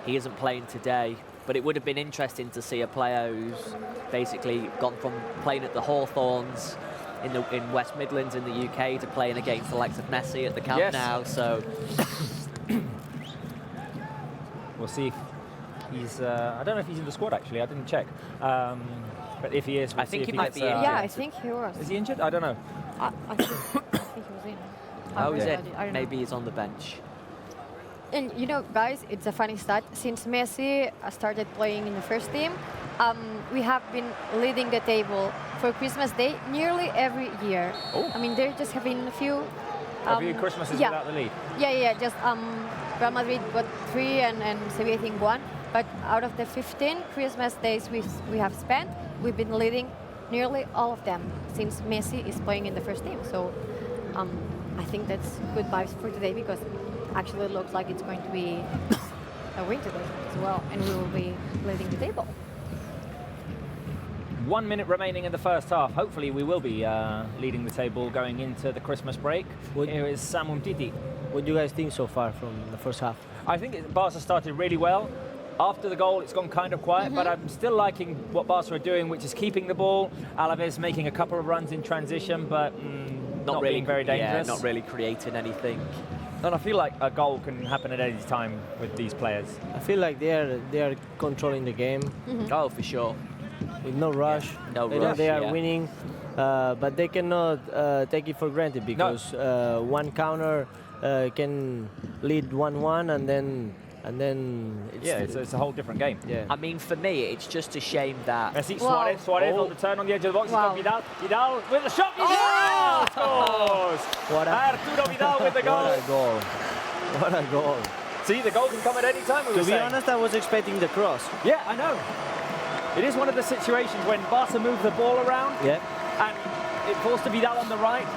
he isn't playing today. But it would have been interesting to see a player who's basically gone from playing at the Hawthorns in West Midlands in the UK to playing against the likes of Messi at the Camp Nou. So we'll see if he's. I don't know if he's in the squad actually. I didn't check. But if he is, I think he might be. Yeah, I think he was. Is he injured? I don't know. I think he was in. Oh, is it? I don't know. Maybe he's on the bench. And you know, guys, it's a funny stat. Since Messi started playing in the first team, we have been leading the table for Christmas Day nearly every year. Oh. I mean, they're just having a few. A few Christmases without the lead. Yeah. Just Real Madrid got 3 and Sevilla I think 1. But out of the 15 Christmas days we have spent, we've been leading nearly all of them since Messi is playing in the first team. So I think that's good vibes for today because actually it looks like it's going to be a win today as well, and we will be leading the table. 1 minute remaining in the first half. Hopefully we will be leading the table going into the Christmas break. Here is Sam Umtiti. What do you guys think so far from the first half? I think Barca started really well. After the goal, it's gone kind of quiet, but I'm still liking what Barca are doing, which is keeping the ball. Alavés making a couple of runs in transition, but not really being very dangerous. Yeah, not really creating anything. And I feel like a goal can happen at any time with these players. I feel like they are controlling the game. Oh, for sure. With no rush. No rush. They are winning, but they cannot take it for granted because one counter can lead 1-1 and then it's a whole different game. Yeah. I mean, for me, it's just a shame that Messi, Suarez on the turn on the edge of the box. Wow. He's got Vidal with the shot. Vidal scores. Arturo Vidal with the goal. What a goal! What a goal! See, the goal can come at any time. To be honest, I was expecting the cross. Yeah, I know. It is one of the situations when Barca move the ball around. Yeah. And it falls to Vidal on the right.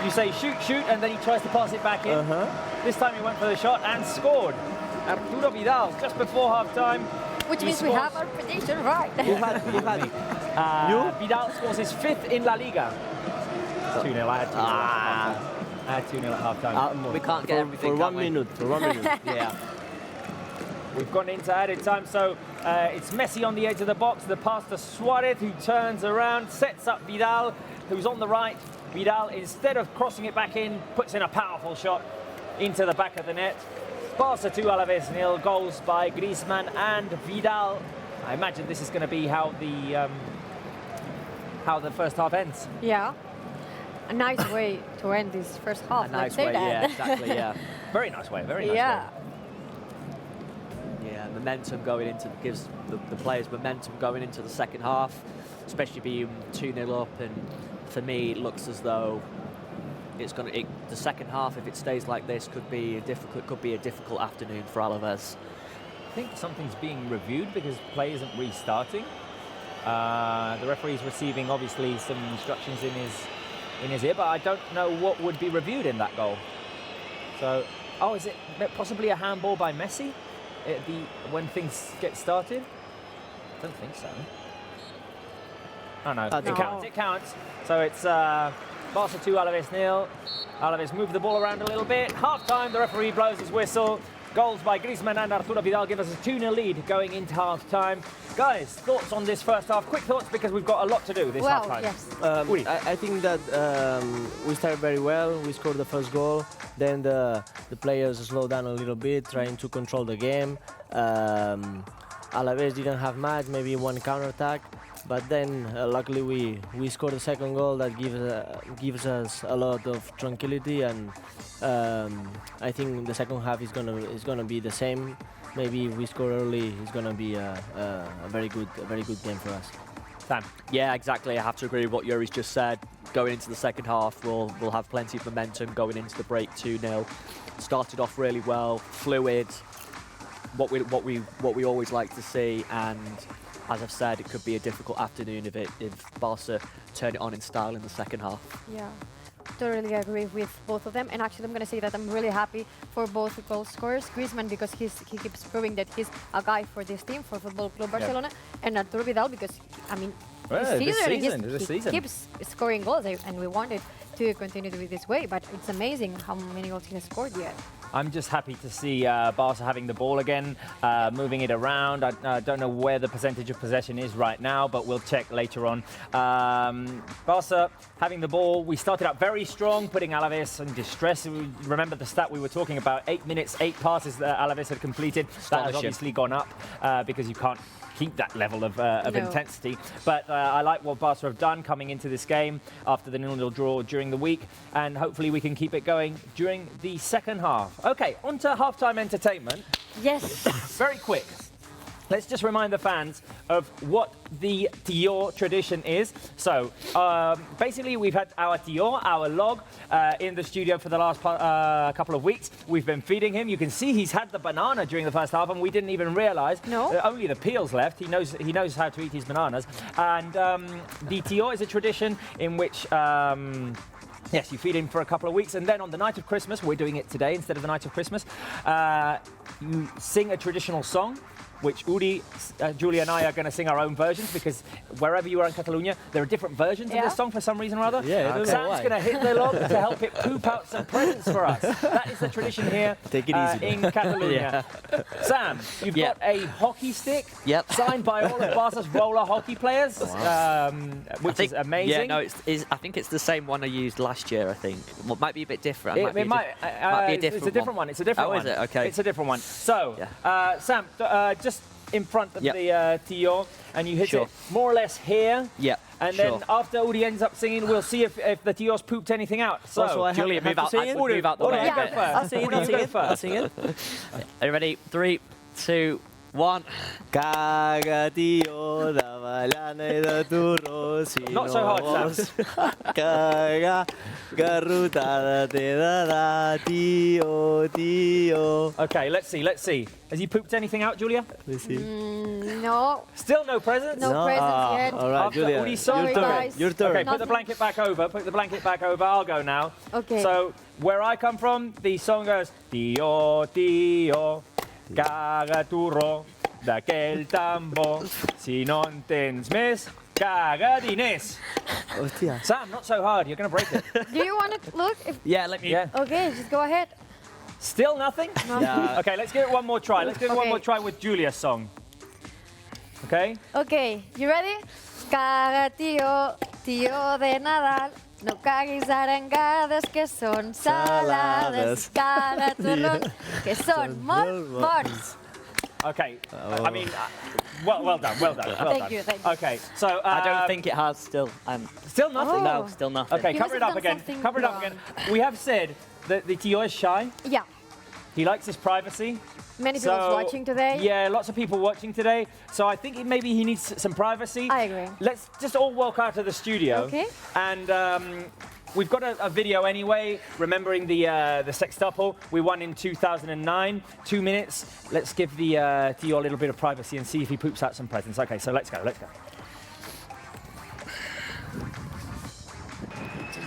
You say shoot, and then he tries to pass it back in. This time he went for the shot and scored. Arturo Vidal just before half-time. Which means we have our prediction right. You had it. Vidal scores his 5th in La Liga. 2-0. I had 2-0 at half-time. we can't get everything. For 1 minute. For 1 minute. Yeah. We've gone into added time, so it's Messi on the edge of the box. The pass to Suarez, who turns around, sets up Vidal, who's on the right. Vidal, instead of crossing it back in, puts in a powerful shot into the back of the net. Barca 2, Alavés 0. Goals by Griezmann and Vidal. I imagine this is going to be how the first half ends. Yeah. A nice way to end this first half. A nice let's say way, that. yeah, exactly, yeah. Very nice way, very nice Yeah. way. Yeah, momentum going into gives the players momentum going into the second half, especially being 2-0 up. And for me, it looks as though it's going to. The second half, if it stays like this, could be a difficult afternoon for Alavés. I think something's being reviewed because play isn't restarting. The referee's receiving obviously some instructions in his ear, but I don't know what would be reviewed in that goal. So, is it possibly a handball by Messi when things get started? I don't think so. Oh no, it counts. So it's Barca 2, Alavés 0. Alavés move the ball around a little bit. Half time, the referee blows his whistle. Goals by Griezmann and Arturo Vidal give us a 2-0 lead going into half time. Guys, thoughts on this first half? Quick thoughts because we've got a lot to do this half time. Yes. I think that we started very well. We scored the first goal. Then the players slowed down a little bit, trying to control the game. Alavés didn't have much, maybe one counter-attack. But then, luckily, we scored a second goal that gives us a lot of tranquility, and I think the second half is gonna be the same. Maybe if we score early, it's gonna be a very good game for us. Sam. Yeah, exactly. I have to agree with what Yuri's just said. Going into the second half, we'll have plenty of momentum going into the break. 2-0. Started off really well, fluid. What we always like to see, and as I've said, it could be a difficult afternoon if Barca turn it on in style in the second half. Yeah, totally agree with both of them. And actually, I'm going to say that I'm really happy for both goal scorers. Griezmann, because he keeps proving that he's a guy for this team, for Football Club Barcelona. Yeah. And Arturo Vidal, because, I mean, he keeps scoring goals, and we wanted to continue to be this way. But it's amazing how many goals he has scored yet. I'm just happy to see Barca having the ball again, moving it around. I don't know where the percentage of possession is right now, but we'll check later on. Barca having the ball. We started out very strong, putting Alavés in distress. Remember the stat we were talking about, 8 minutes, 8 passes that Alavés had completed. That has obviously gone up because you can't keep that level of intensity. But I like what Barca have done coming into this game after the 0-0 draw during the week, and hopefully we can keep it going during the second half. Okay, on to halftime entertainment. Yes. Very quick. Let's just remind the fans of what the Tio tradition is. So basically we've had our Tio, our log, in the studio for the last couple of weeks. We've been feeding him. You can see he's had the banana during the first half, and we didn't even realize. No. Only the peels left. He knows how to eat his bananas. And the Tio is a tradition in which yes, you feed him for a couple of weeks, and then on the night of Christmas, we're doing it today instead of the night of Christmas, you sing a traditional song, which Uri, Julia and I are going to sing our own versions, because wherever you are in Catalonia, there are different versions of this song for some reason or other. Yeah, Sam's going to hit the log to help it poop out some presents for us. That is the tradition here. Take it easy. In Catalonia. Sam, you've got a hockey stick signed by all of Barca's roller hockey players, which is amazing. Yeah, no, I think it's the same one I used last year, I think. Well, it might be a bit different. It might be a different It's a different one. It's a different one. Oh, is it? Okay. It's a different one. So, Sam, just in front of the Tio, and you hit it more or less here. Yeah. And then after Uri ends up singing, we'll see if the Tio's pooped anything out. So, also, Julia, move out the way. You go first. I'll sing it. Are you ready? 3, 2, 1. Caga, Tio, da Valana y da Turro, si Not so hard, Sam. Caga, garrutada te da, Tio, Tio. Okay, let's see. Has he pooped anything out, Julia? Let's see. No. Still no presents? No presents yet. All right, After Julia, Uri's song, your turn. Your turn. Okay, put the blanket back over. I'll go now. Okay. So, where I come from, the song goes, Tio, Tio, caga turro d'aquell tambor, si no en tens més, caga diners. Hostia. Sam, not so hard, you're going to break it. Do you want to look? Yeah, let me. Okay, just go ahead. Still nothing? Yeah. Okay, let's give it one more try. Let's give it one more try with Julia's song. Okay? Okay, you ready? Caga, Tio, Tio de Nadal. No caguis arengades que són salades. Caga torrons que són molt bons. Okay, I mean, well done. Thank you. Okay, so I don't think it has still. Still nothing? No, still nothing. Okay, You cover it must up have done again. something wrong. We have said that the Tio is shy. Yeah. He likes his privacy. Many people watching today. Yeah, lots of people watching today. So I think maybe he needs some privacy. I agree. Let's just all walk out of the studio. Okay. And we've got a video anyway, remembering the sextuple. We won in 2009. 2 minutes. Let's give the Tio a little bit of privacy and see if he poops out some presents. Okay, so let's go.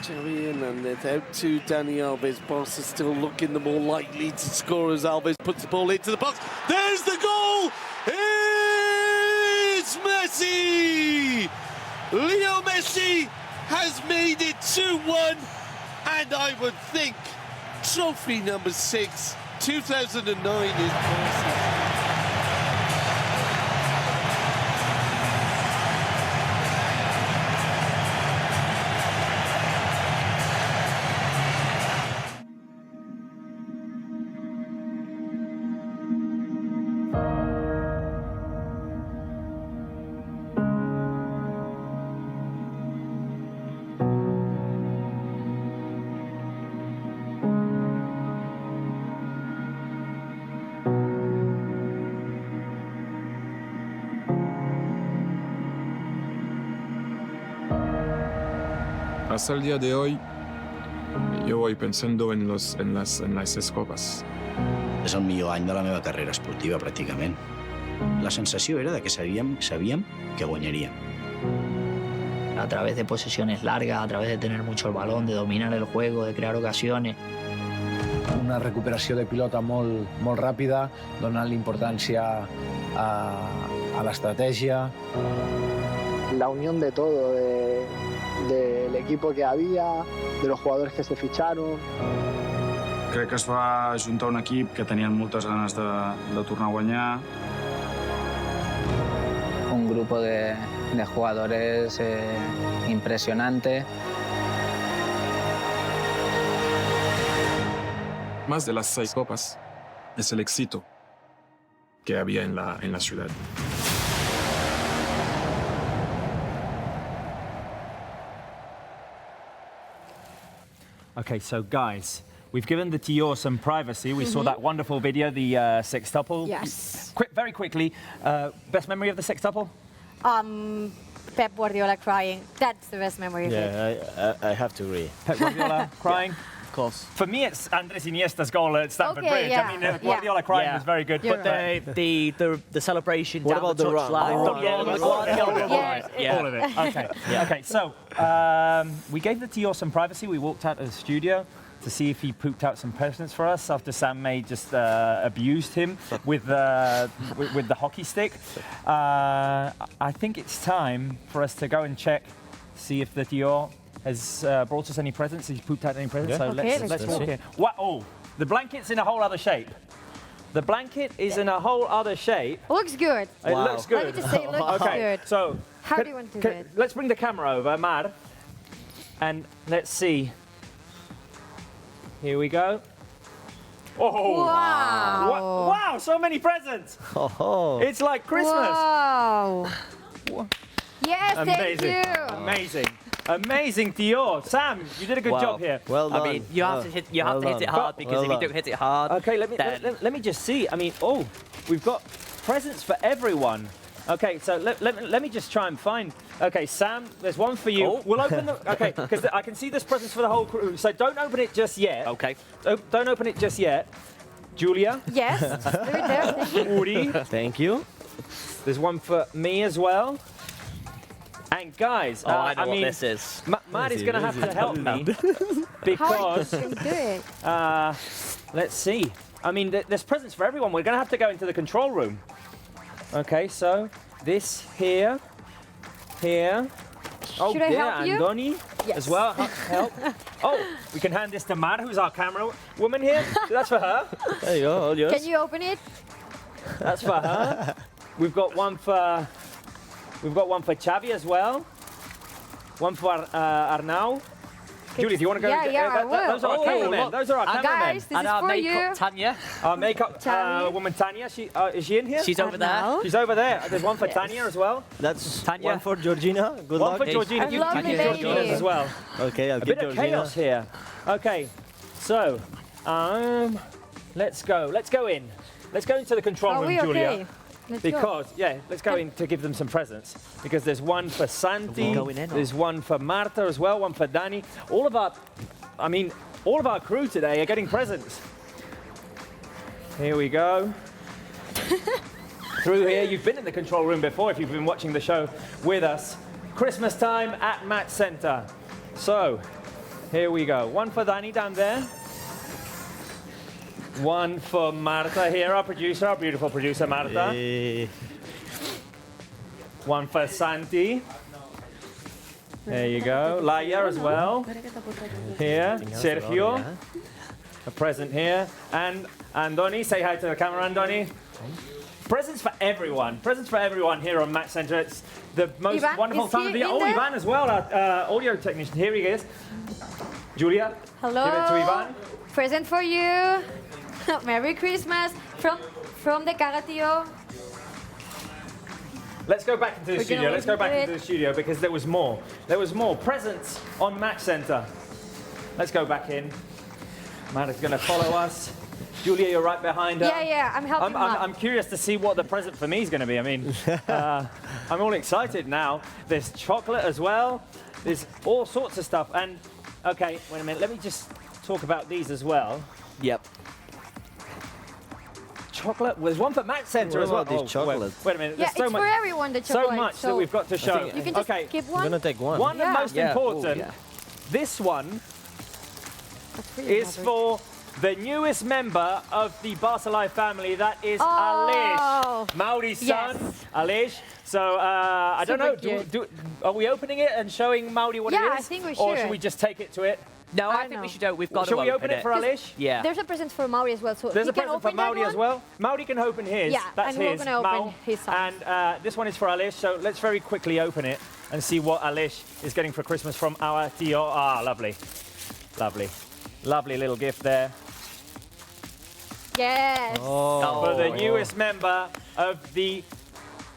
Jerry and it's out to Dani Alves. Barca still looking the more likely to score as Alves puts the ball into the box. There's the goal! It's Messi! Leo Messi has made it 2-1, and I would think trophy number 6, 2009 is Barca. hasta el día de hoy, yo voy pensando en las 6 copes. És el millor any de la meva carrera esportiva, pràcticament. La sensació era de que sabíem que guanyaríem. A través de posesiones largas, a través de tener mucho el balón, de dominar el juego, de crear ocasiones. Una recuperació de pilota molt ràpida, donant l'importància a l'estratègia. La unión de todo, del equipo que había, de los jugadores que se ficharon. Crec que es va juntar un equip que tenien moltes ganes de tornar a guanyar. Un grupo de jugadores impresionante. Más de las 6 copas es el éxito que había en la ciudad. Okay, so guys, we've given the Tior some privacy. We saw that wonderful video, the sextuple. Yes. Very quickly, best memory of the sextuple? Pep Guardiola crying. That's the best memory of it. Yeah, I have to agree. Pep Guardiola crying? Of course. For me, it's Andres Iniesta's goal at Stamford Okay, Bridge. yeah. I mean, Guardiola crying was very good. But the celebration What down about the the run? touchline. Oh, the Guardiola Yes. Yeah. All of it. Okay. Okay. So we gave the Tior some privacy. We walked out of the studio to see if he pooped out some presents for us after Sam May just abused him with the hockey stick. I think it's time for us to go and check, see if the Tior has brought us any presents. He's pooped out any presents. Yeah. So Okay, let's walk in. What? Oh, the blanket's in a whole other shape. The blanket is in a whole other shape. Looks good. It looks good. Let me just say, it looks Okay, good. so How do you want to do it? let's bring the camera over, Mar, and let's see. Here we go. Oh! Wow! Wow! So many presents! Oh. It's like Christmas. Wow! Yes, Amazing! thank you. Amazing! Amazing, Tior. Sam, you did a good job here. Well done. I mean, you have to hit it hard, because if you don't hit it hard, Okay, then let me just see. I mean, we've got presents for everyone. Okay, so let me just try and find. Okay, Sam, there's one for you. We'll open them. Okay, because I can see there's presents for the whole crew. So don't open it just yet. Okay. Don't open it just yet. Julia. Yes, just leave it there. Thank you. Uri. Thank you. There's one for me as well. And guys, I know mean, what this is. Matt is going to have to help me How because can you do it? let's see. I mean, there's presents for everyone. We're going to have to go into the control room. Okay, so this here. Oh, Should I dear, help you? Andoni Yes. as well. Help. Oh, we can hand this to Mad, who's our camera woman here. That's for her. There you go, all yours. Can you open it? That's for her. We've got one for Xavi as well. One for Arnau. Julie, do you want to go? Yeah, I will. Those are our cameramen. Those are our cameramen. Guys, this and is our for makeup, you. Tanya. Our makeup Tanya. woman Tanya. Is she in here? She's over there. Arnau. She's over there. There's one for Yes. Tanya as well. That's Tanya. one for Georgina. Good One luck. for Georgina. A You lovely can get lady. Georgina's as well. Okay, I'll A get bit of Georgina. chaos here. Okay, so let's go. Let's go in. Let's go into the control Are room, we Julia. okay? Let's go. Because let's go in to give them some presents. Because there's one for Santi, Going in, or- there's one for Marta as well, one for Danny. All of our crew today are getting presents. Here we go. Through here, you've been in the control room before if you've been watching the show with us. Christmas time at Match Center. So, here we go. One for Danny down there. One for Marta here, our producer, our beautiful producer, Marta. Hey. One for Santi. There you go. Laia as well. Here, Sergio. A present here. And Andoni, say hi to the camera, Andoni. Presents for everyone. Presents for everyone here on Match Center. It's the most Ivan, wonderful is time he of the year. in Oh, there? Ivan as well, our audio technician. Here he is. Julia, Hello. give it to Ivan. Present for you. Merry Christmas from the Cagatio. Let's go back into the We're studio. gonna Let's go listen back to into it. the studio because there was more. There was more presents on Match Center. Let's go back in. Matt is going to follow us. Julia, you're right behind her. Yeah, I'm helping him up. I'm curious to see what the present for me is going to be. I mean, I'm all excited now. There's chocolate as well. There's all sorts of stuff. And, okay, wait a minute. Let me just talk about these as well. Yep. Chocolate. Well, there's one for Match Center as well. These chocolates. Wait a minute. Yeah, There's so it's much, for everyone, the chocolate. so much that we've got to show. You can just keep one. I'm gonna take one. One and most important, yeah. this one For you, is Robert. for the newest member of the Barça-Alavés family. That is Oh. Alish, Mauri's Yes. son, Alish. So I don't know. Are we opening it and showing Mauri what it is? Yeah, I think we Or should. should we just take it to it? No, I I think know. we should. We've got Shall to we open it for Alish? Yeah. There's a present for Mauri as well, so There's he a can present for open that Mauri as one. well. Mauri can open his. Yeah, That's and we're his. gonna open Mau. his son's. And this one is for Alish. So let's very quickly open it and see what Alish is getting for Christmas from our Tio. Ah, lovely, lovely, lovely little gift there. Yes. For the newest member of the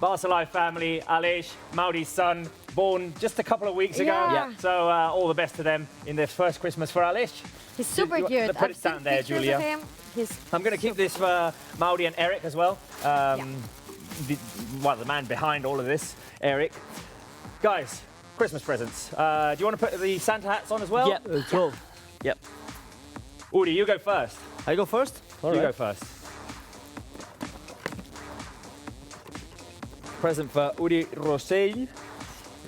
Barça-Alavés family, Alish, Mauri's son, born just a couple of weeks ago. Yeah. So all the best to them in their first Christmas for Alish. He's super You- cute. put I've it down seen there, pictures Julia. of him. He's I'm going to keep this for Mauri and Eric as well. The man behind all of this, Eric. Guys, Christmas presents. Do you want to put the Santa hats on as well? Yep, let's go. Yep. Udi, you go first. I go first? All You right. go first. Present for Udi Rosell.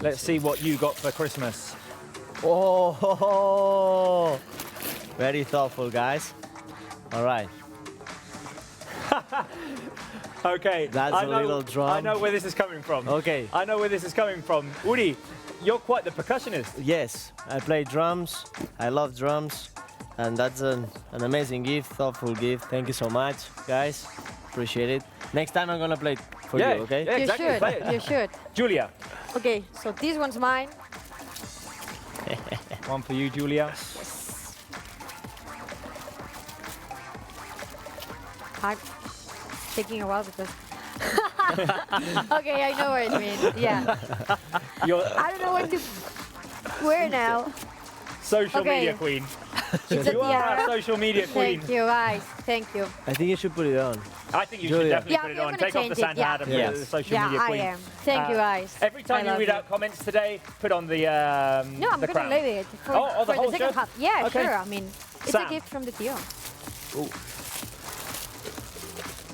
Let's see what you got for Christmas. Oh, very thoughtful, guys. All right. Okay. That's I a know, little drum. I know where this is coming from. Okay. I know where this is coming from. Udi, you're quite the percussionist. Yes, I play drums. I love drums. And that's an amazing gift, thoughtful gift. Thank you so much, guys. Appreciate it. Next time I'm going to play for Yeah, you, okay? yeah. You Exactly, should. play it. You should. Julia. Okay, so this one's mine. One for you, Julia. I'm taking a while because. Okay, I know what it means. Yeah. I don't know what to wear now. Social Okay. media queen. It's a You are tiara. our social media queen. Thank you, guys. Thank you. I think you should put it on. I think you should Julia. definitely Yeah, put it I'm on. gonna Take off the change it, Santa hat and yeah. put it as the social Yeah, media I queen. am. Thank you, guys. Every time I you love read you. out comments today, put on the No, I'm the gonna crown. leave it for, Oh, the for whole the second shirt? half. Yeah, Okay. sure. I mean, it's Sam. a gift from the Tio. Ooh.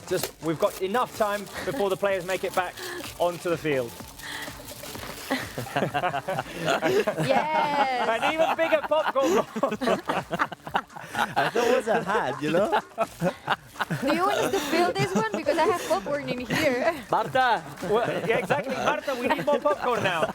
Just, we've got enough time before the players make it back onto the field. Yes. An even bigger popcorn. I thought it was a hat, you know? Do you want us to fill this one? Because I have popcorn in here. Marta! Well, yeah, exactly. Marta, we need more popcorn now.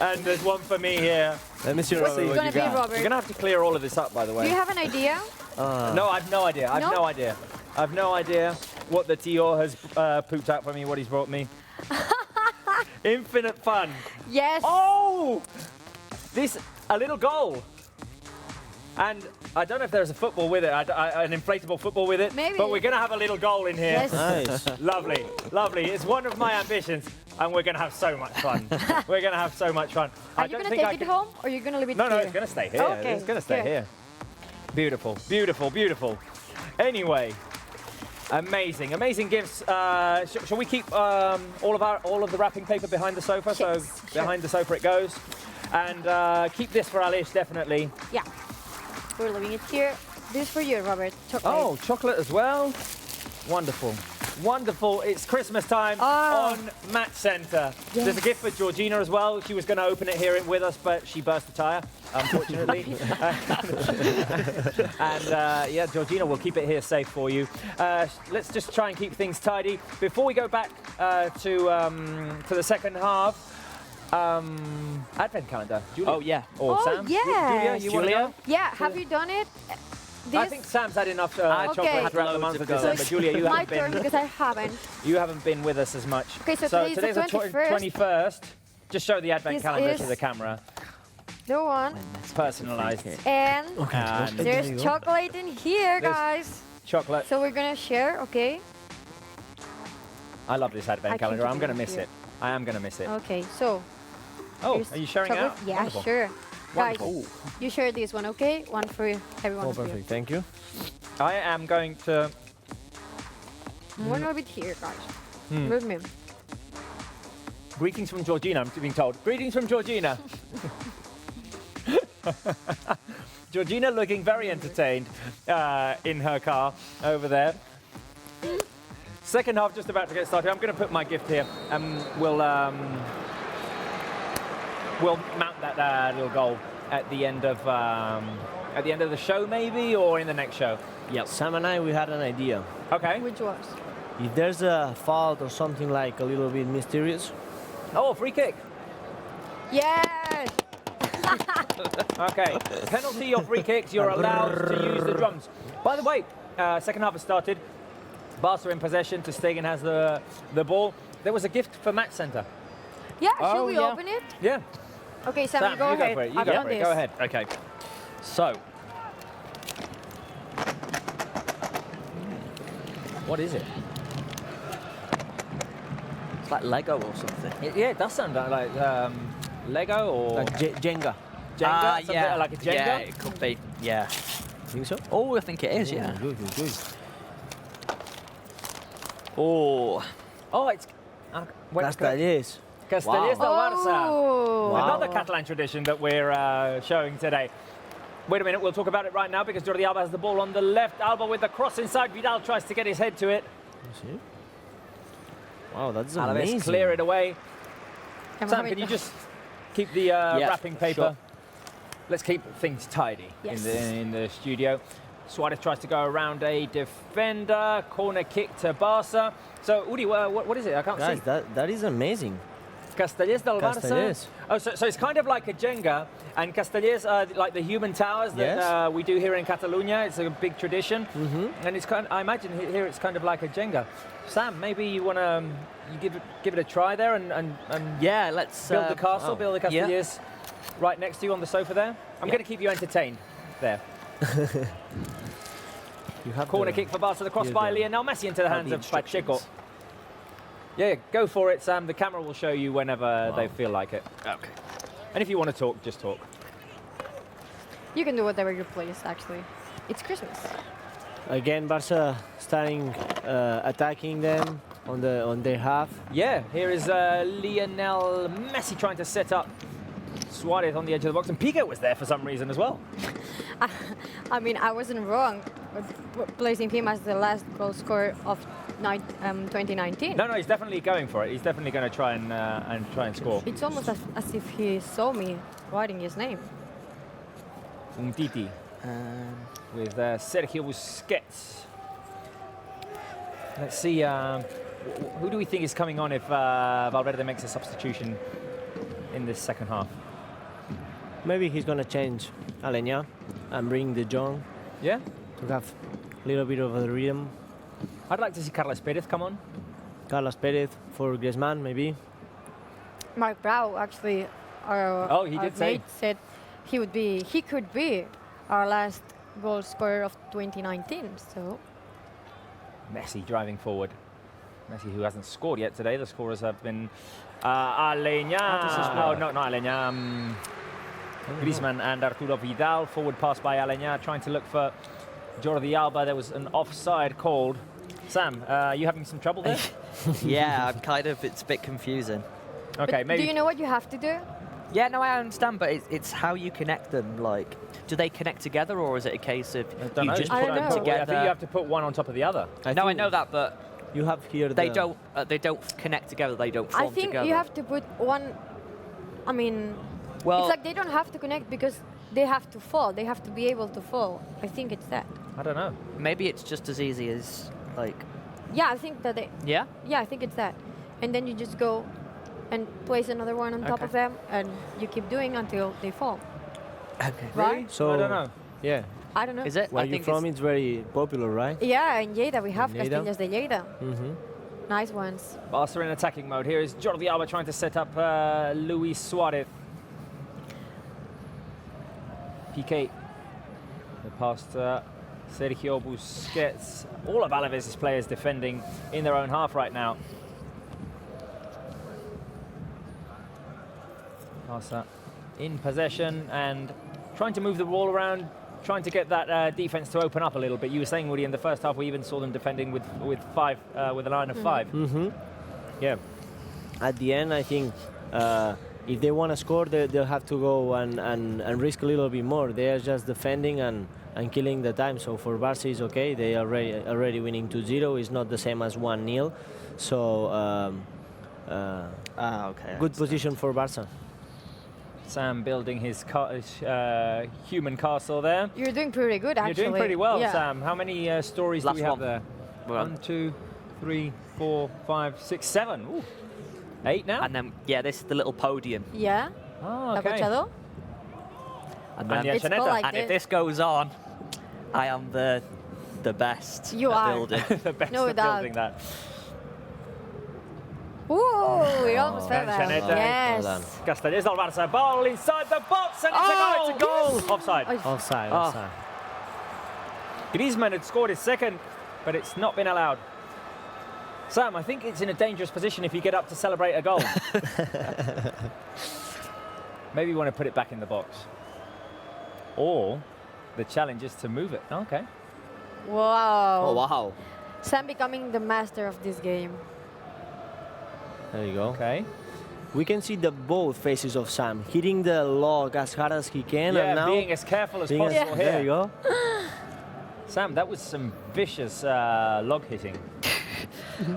And there's one for me here. Let me see, What's Robert, it what gonna you be, got. Robert? We're going to have to clear all of this up, by the way. Do you have an idea? No, I've no idea. I've No? no idea. I've no idea what the Tio has pooped out for me, what he's brought me. Infinite fun. Yes. Oh! A little goal. And I don't know if there's a football with it, an inflatable football with it. Maybe. But we're going to have a little goal in here. Yes. Nice. Lovely, lovely. It's one of my ambitions, and we're going to have so much fun. We're going to have so much fun. Are you going to take it home or are you going to leave it No, here? no, it's going to stay here. Okay, It's going to stay good. here. Beautiful, beautiful, beautiful. Anyway, amazing, amazing gifts. Shall we keep all of the wrapping paper behind the sofa? Yes, So sure. behind the sofa it goes. And keep this for Alish, definitely. Yeah. We're leaving it here. This is for you, Robert. Chocolate. Oh, chocolate as well. Wonderful. Wonderful. It's Christmas time on Match Center. Yes. There's a gift for Georgina as well. She was going to open it here with us, but she burst a tire, unfortunately. And yeah, Georgina, we'll keep it here safe for you. Let's just try and keep things tidy. Before we go back to the second half, advent calendar. Julia. Oh, yeah. Or Oh, Sam? yes. Julia, you want to go? Yeah, have you done it? I think Sam's had enough chocolate Okay. throughout the month of to go. So December. it's Julia, you my haven't turn been. because I haven't. You haven't been with us as much. Okay, so today's the 21st. 21st. Just show the advent This calendar is to the camera. The one. Personalised. And And there's chocolate in here, There's- guys. chocolate. So we're going to share, okay? I love this advent I calendar. think I'm going to it's miss here. it. I am going to miss it. Okay, so. Oh, here's are you sharing chocolate. out? Yeah, Wonderful. sure. Wonderful. Guys, you share this one, okay? One for everyone. Oh, of you. perfect. Thank you. I am going to. One of it here, guys. Hmm. With me. Greetings from Georgina, I'm being told. Greetings from Georgina. Georgina looking very entertained in her car over there. Second half just about to get started. I'm going to put my gift here and we'll mount that little goal at the end of the show maybe, or in the next show. Yep. Sam and I, we had an idea. Okay. Which was? If there's a fault or something like a little bit mysterious. Oh, free kick. Yes! Okay, penalty or free kicks, you're allowed to use the drums. By the way, second half has started. Barca in possession, ter Stegen has the ball. There was a gift for Match Center. Yeah, should we open it? Yeah. Okay, Sam, you go ahead. Go for it. I've done this. Go ahead. Okay. So, what is it? It's like Lego or something. Yeah, it does sound like Lego or like Jenga. Jenga? Yeah, like a Jenga? Yeah, it could be. Yeah. Think so? Oh, I think it is. Yeah. Good. Oh. Oh, it's Castellers. Castellers del Barça. Oh. Another Catalan tradition that we're showing today. Wait a minute, we'll talk about it right now because Jordi Alba has the ball on the left. Alba with the cross inside. Vidal tries to get his head to it. Wow, that's Alaves amazing. clear it away. Sam, can you just keep the wrapping paper? Sure. Let's keep things tidy in the studio. Suarez tries to go around a defender. Corner kick to Barca. So, Udi, what is it? I can't see. That is amazing. Castellers del Barça. Castellers. Oh, so it's kind of like a Jenga, and Castellers are like the human towers that we do here in Catalonia. It's a big tradition, and it's kind. I imagine here it's kind of like a Jenga. Sam, maybe you want to give it a try there and yeah, let's build the castle, build the Castellers right next to you on the sofa there. I'm going to keep you entertained there. You have corner kick for Barca, the cross by Lionel Messi into the hands of Pacheco. Yeah, go for it, Sam. The camera will show you whenever they feel like it. Okay. And if you want to talk, just talk. You can do whatever you please, actually. It's Christmas. Again, Barca starting attacking them on their half. Yeah, here is Lionel Messi trying to set up Suarez on the edge of the box, and Piqué was there for some reason as well. I mean, I wasn't wrong with placing him as the last goal scorer of 2019. No, he's definitely going for it. He's definitely going to try and score. It's almost as if he saw me writing his name. Umtiti with Sergio Busquets. Let's see, who do we think is coming on if Valverde makes a substitution in this second half? Maybe he's going to change Aleñá and bring De Jong. Yeah? To have a little bit of a rhythm. I'd like to see Carlos Perez come on. Carlos Perez for Griezmann, maybe. Mark Brau, actually, our he did say. mate said he could be our last goal scorer of 2019. So Messi driving forward. Messi, who hasn't scored yet today. The scorers have been Aleñá. Oh, no, not Aleñá. Griezmann and Arturo Vidal. Forward pass by Aleñá, trying to look for Jordi Alba. There was an offside called. Sam, you having some trouble there? Yeah, it's a bit confusing. Okay, but maybe. Do you know what you have to do? Yeah, no, I understand, but it's how you connect them. Like, do they connect together, or is it a case of you just put them together? I think you have to put one on top of the other. I know that, but you have here. They don't connect together. They don't form together. I think you have to put one. I mean, well, it's like they don't have to connect because they have to fall. They have to be able to fall. I think it's that. I don't know. Maybe it's just as easy as like. Yeah, I think that they. Yeah. Yeah, I think it's that, and then you just go and place another one on top of them, and you keep doing until they fall. Okay. Right? Really? So I don't know. Yeah. I don't know. Is it? Where you're from, it's very popular, right? Yeah, in Lleida we have Lleida? Castellers de Lleida. Mm-hmm. Nice ones. Barca in attacking mode. Here is Jordi Alba trying to set up Luis Suarez. Piqué. The pass to Sergio Busquets. All of Alavés' players defending in their own half right now. Barca in possession and trying to move the ball around, trying to get that defense to open up a little bit. You were saying, Woody, in the first half we even saw them defending with a line of five. Mm-hmm. Yeah. at the end, I think if they want to score, they'll have to go and risk a little bit more. They are just defending and killing the time. So for Barça, it's okay. They are already winning 2-0. It's not the same as 1-0. So okay. Good position for Barça. Sam building his human castle there. You're doing pretty good, actually. You're doing pretty well, yeah. Sam. How many stories do we have there? 1, 2, 3, 4, 5, 6, 7. Ooh. 8 now? And then, yeah, this is the little podium. Yeah. Oh, okay. Apochado? And then, It's called like and if this. this goes on, I am the best You at are. building. The best No at doubt. building that. Ooh, we almost fell down. Chaneta. Yes. Well done. Castellers del Barça. Ball inside the box and it's a goal. Offside. Offside. Oh. Offside. Griezmann had scored his second, but it's not been allowed. Sam, I think it's in a dangerous position if you get up to celebrate a goal. Maybe you want to put it back in the box. Or the challenge is to move it. Okay. Wow. Oh, wow. Sam becoming the master of this game. There you go. Okay. We can see the both faces of Sam, hitting the log as hard as he can, Yeah, and now being as careful as being possible here. There you go. Sam, that was some vicious log hitting.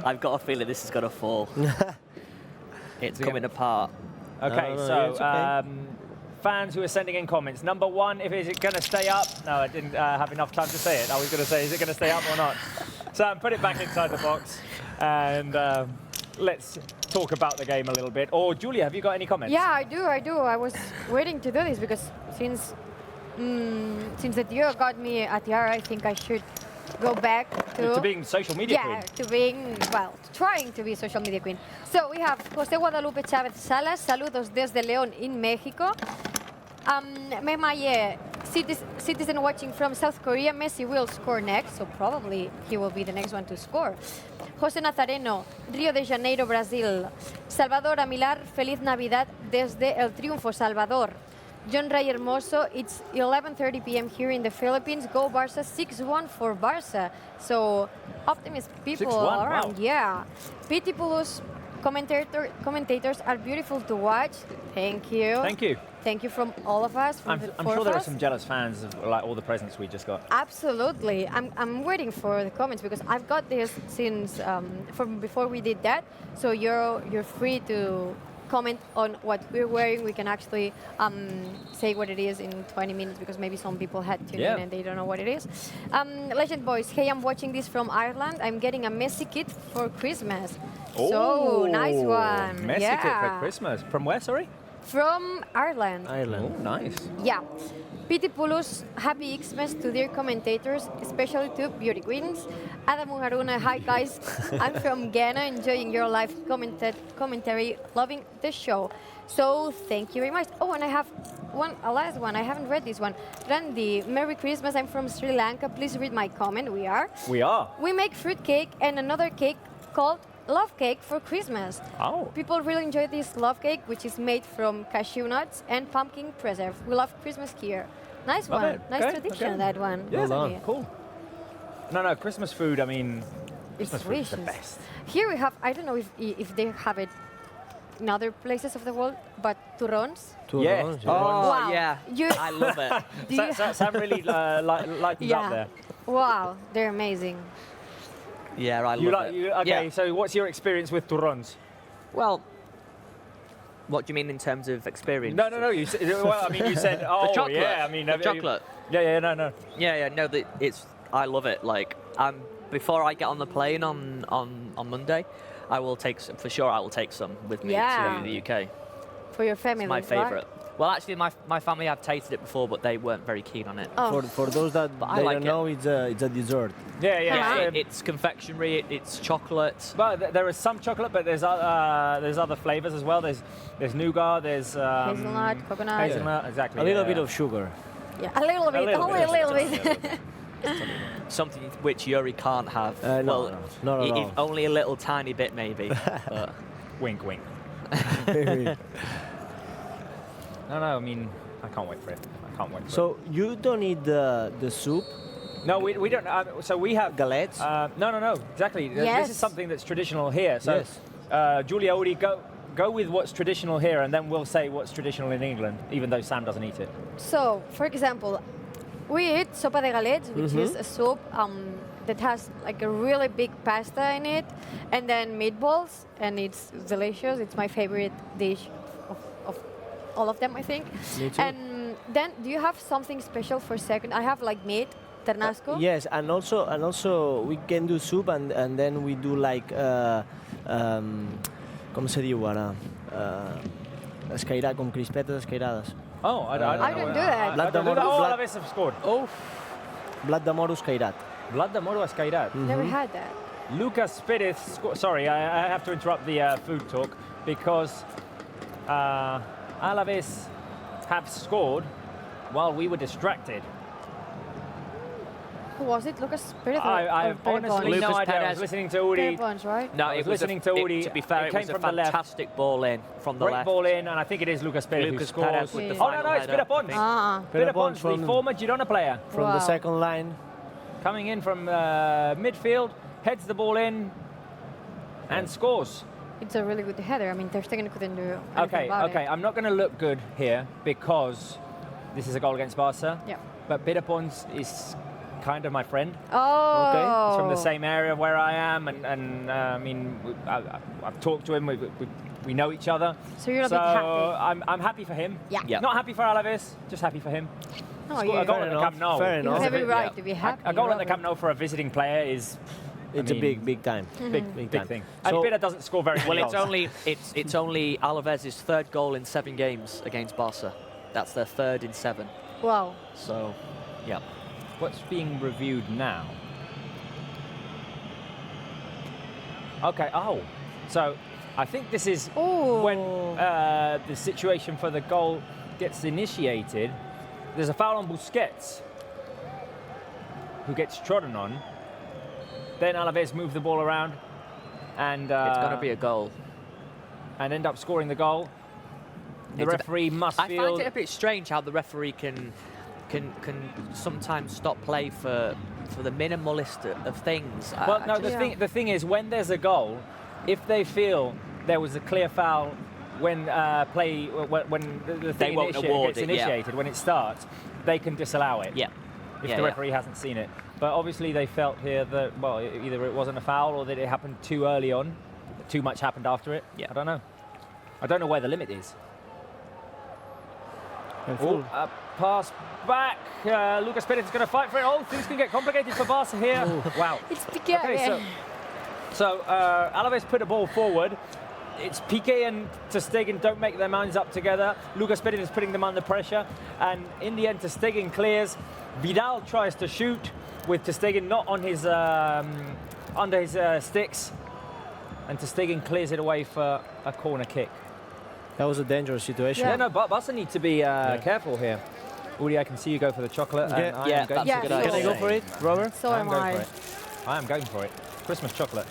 I've got a feeling this is going to fall. It's coming apart. Okay, No, so it's okay. fans who are sending in comments. Number one, is it going to stay up? No, I didn't have enough time to say it. I was going to say, is it going to stay up or not? Sam, put it back inside the box, and let's talk about the game a little bit. Or Julia, have you got any comments? Yeah, I do. I was waiting to do this because since the Dio got me at the I think I should go back To being social media queen. Yeah, to being, well, trying to be social media queen. So we have José Guadalupe Chávez Salas, saludos desde León in Mexico. Memaye, citizen watching from South Korea, Messi will score next, so probably he will be the next one to score. José Nazareno, Río de Janeiro, Brasil. Salvador Amilar, Feliz Navidad desde El Triunfo, Salvador. John Ray Hermoso, it's 11:30 p.m. here in the Philippines. Go Barça, 6-1 for Barça. So optimist people 6-1, around, wow. yeah. Pitipulus commentators are beautiful to watch. Thank you. Thank you. Thank you from all of us. From I'm the I'm four sure of there are us. some jealous fans of like all the presents we just got. Absolutely. I'm waiting for the comments because I've got this since from before we did that. So you're free to comment on what we're wearing. We can actually say what it is in 20 minutes because maybe some people had tuned in and they don't know what it is. Legend Boys, hey, I'm watching this from Ireland. I'm getting a Messi kit for Christmas. So nice one. Messi yeah. kit for Christmas. From where, sorry? From Ireland. Ireland. Oh, nice. Yeah. Pitipulus, happy Xmas to their commentators, especially to Beauty Queens. Adam Haruna, hi guys. I'm from Ghana, enjoying your live commentary, loving the show. So thank you very much. Oh, and I have a last one. I haven't read this one. Randy, Merry Christmas. I'm from Sri Lanka. Please read my comment. We are. We are. We make fruit cake and another cake called love cake for Christmas. Oh. People really enjoy this love cake, which is made from cashew nuts and pumpkin preserve. We love Christmas here. Nice Love one. it. Nice Okay, tradition, okay. that one. Yeah, Isn't it? cool. No, Christmas food, I mean, It's Christmas food is the delicious. best. Here we have, I don't know if they have it in other places of the world, but turrons. Yeah. Turrons, Oh, Wow. yeah. You- I love it. Do you Sam really lightens up there. Wow, they're amazing. Yeah, I You love like it. you, okay? Yeah. So what's your experience with turrons? Well, what do you mean in terms of experience? No. You said, well, I mean, you said, oh, the chocolate. yeah. I mean, the have you- chocolate. Yeah, no. Yeah, no. I love it. Like, before I get on the plane on Monday, I will take some, for sure. I will take some with me Yeah. to the UK. For your family, It's my right? favourite. Well, actually, my family have tasted it before, but they weren't very keen on it. Oh. For those that But I they like don't it. know, it's a dessert. Yeah. It's confectionery. It's chocolate. But there is some chocolate, but there's other flavors as well. There's nougat. There's Hazelnut, coconut. Hazelnut, exactly. A little yeah. bit of sugar. Yeah, a little bit, only a little bit. Something which Yuri can't have. No, well, not at all. only a little tiny bit, maybe. But Wink. No. I mean, I can't wait for it. So you don't eat the soup? No, we don't. So we have galettes. No. Exactly. Yes. This is something that's traditional here. So, Yes. Julia, Uri, go with what's traditional here, and then we'll say what's traditional in England, even though Sam doesn't eat it. So, for example, we eat sopa de galets, which is a soup that has like a really big pasta in it, and then meatballs, and it's delicious. It's my favorite dish of all of them, I think. Me too. And then, do you have something special for second? I have like meat, ternasco. Yes, and also we can do soup, and then we do like com se diu ara? Escairat, com crispetes escairades. Oh, I don't know. I can do that. Blat de moro, Oh, Alavés have scored. Oh, blat de moro escairat. Blat de moro escairat. Never had that. Lucas Pérez scored. Sorry, I have to interrupt the food talk because Alavés have scored while we were distracted. Who was it? Lucas Perez? I have honestly no idea. I was listening to Uri. Right? No, I was it was listening to Uri. to be fair, it it was came a from the left. fantastic ball in from the Great left. ball in, and I think it is Lucas Pérez who Lucas scores. Perez with the Oh, no, final no, it's header. Pirapons. Ah. Pirapons, the from- former Girona player. From Wow. the second line. Coming in from midfield, heads the ball in, and scores. It's a really good header. I mean, Ter Stegen couldn't do anything Okay, about okay, it. I'm not going to look good here because this is a goal against Barca. Yeah. But Pirapons is kind of my friend. Oh. Okay. He's from the same area where I am, and I mean, I've talked to him. We know each other. So you're a bit happy. I'm happy for him. Yeah. Yeah. Not happy for Alavés, just happy for him. No, Scored you a goal at the Camp Nou. Fair you enough. have every right to be happy. A goal at the Robert. Camp Nou for a visiting player is. It's a big time. Big time. thing. So- And Pira doesn't score very Well, many it's goals. only only Alavés' third goal in 7 games against Barca. That's their third in 7. Wow. So, yeah. What's being reviewed now? Okay, so I think this is when the situation for the goal gets initiated. There's a foul on Busquets, who gets trodden on. Then Alavés move the ball around, and It's going to be a goal. and end up scoring the goal. The It's a- referee must I feel. find it a bit strange how the referee can sometimes stop play for the minimalist of things. Well, no, the thing is, when there's a goal, if they feel there was a clear foul when when the thing won't award gets it, yeah. initiated, when it starts, they can disallow it. Yeah. If Yeah, the yeah. referee hasn't seen it. But obviously they felt here that, well, either it wasn't a foul or that it happened too early on, too much happened after it. Yeah. I don't know. I don't know where the limit is. Oh, Pass back. Lucas Pérez is going to fight for it. Oh, things can get complicated for Barca here. Wow. It's Piqué. Okay, so Alavés put a ball forward. It's Piqué and Ter Stegen don't make their minds up together. Lucas Pérez is putting them under pressure, and in the end, Ter Stegen clears. Vidal tries to shoot with Ter Stegen not on his under his sticks, and Ter Stegen clears it away for a corner kick. that was a dangerous situation. Yeah, no, but Barca need to be careful here. Uri, I can see you go for the chocolate. and I am going that's to a good Can I go for it, Robert? So I'm am going I. for it. I am going for it. Christmas chocolate.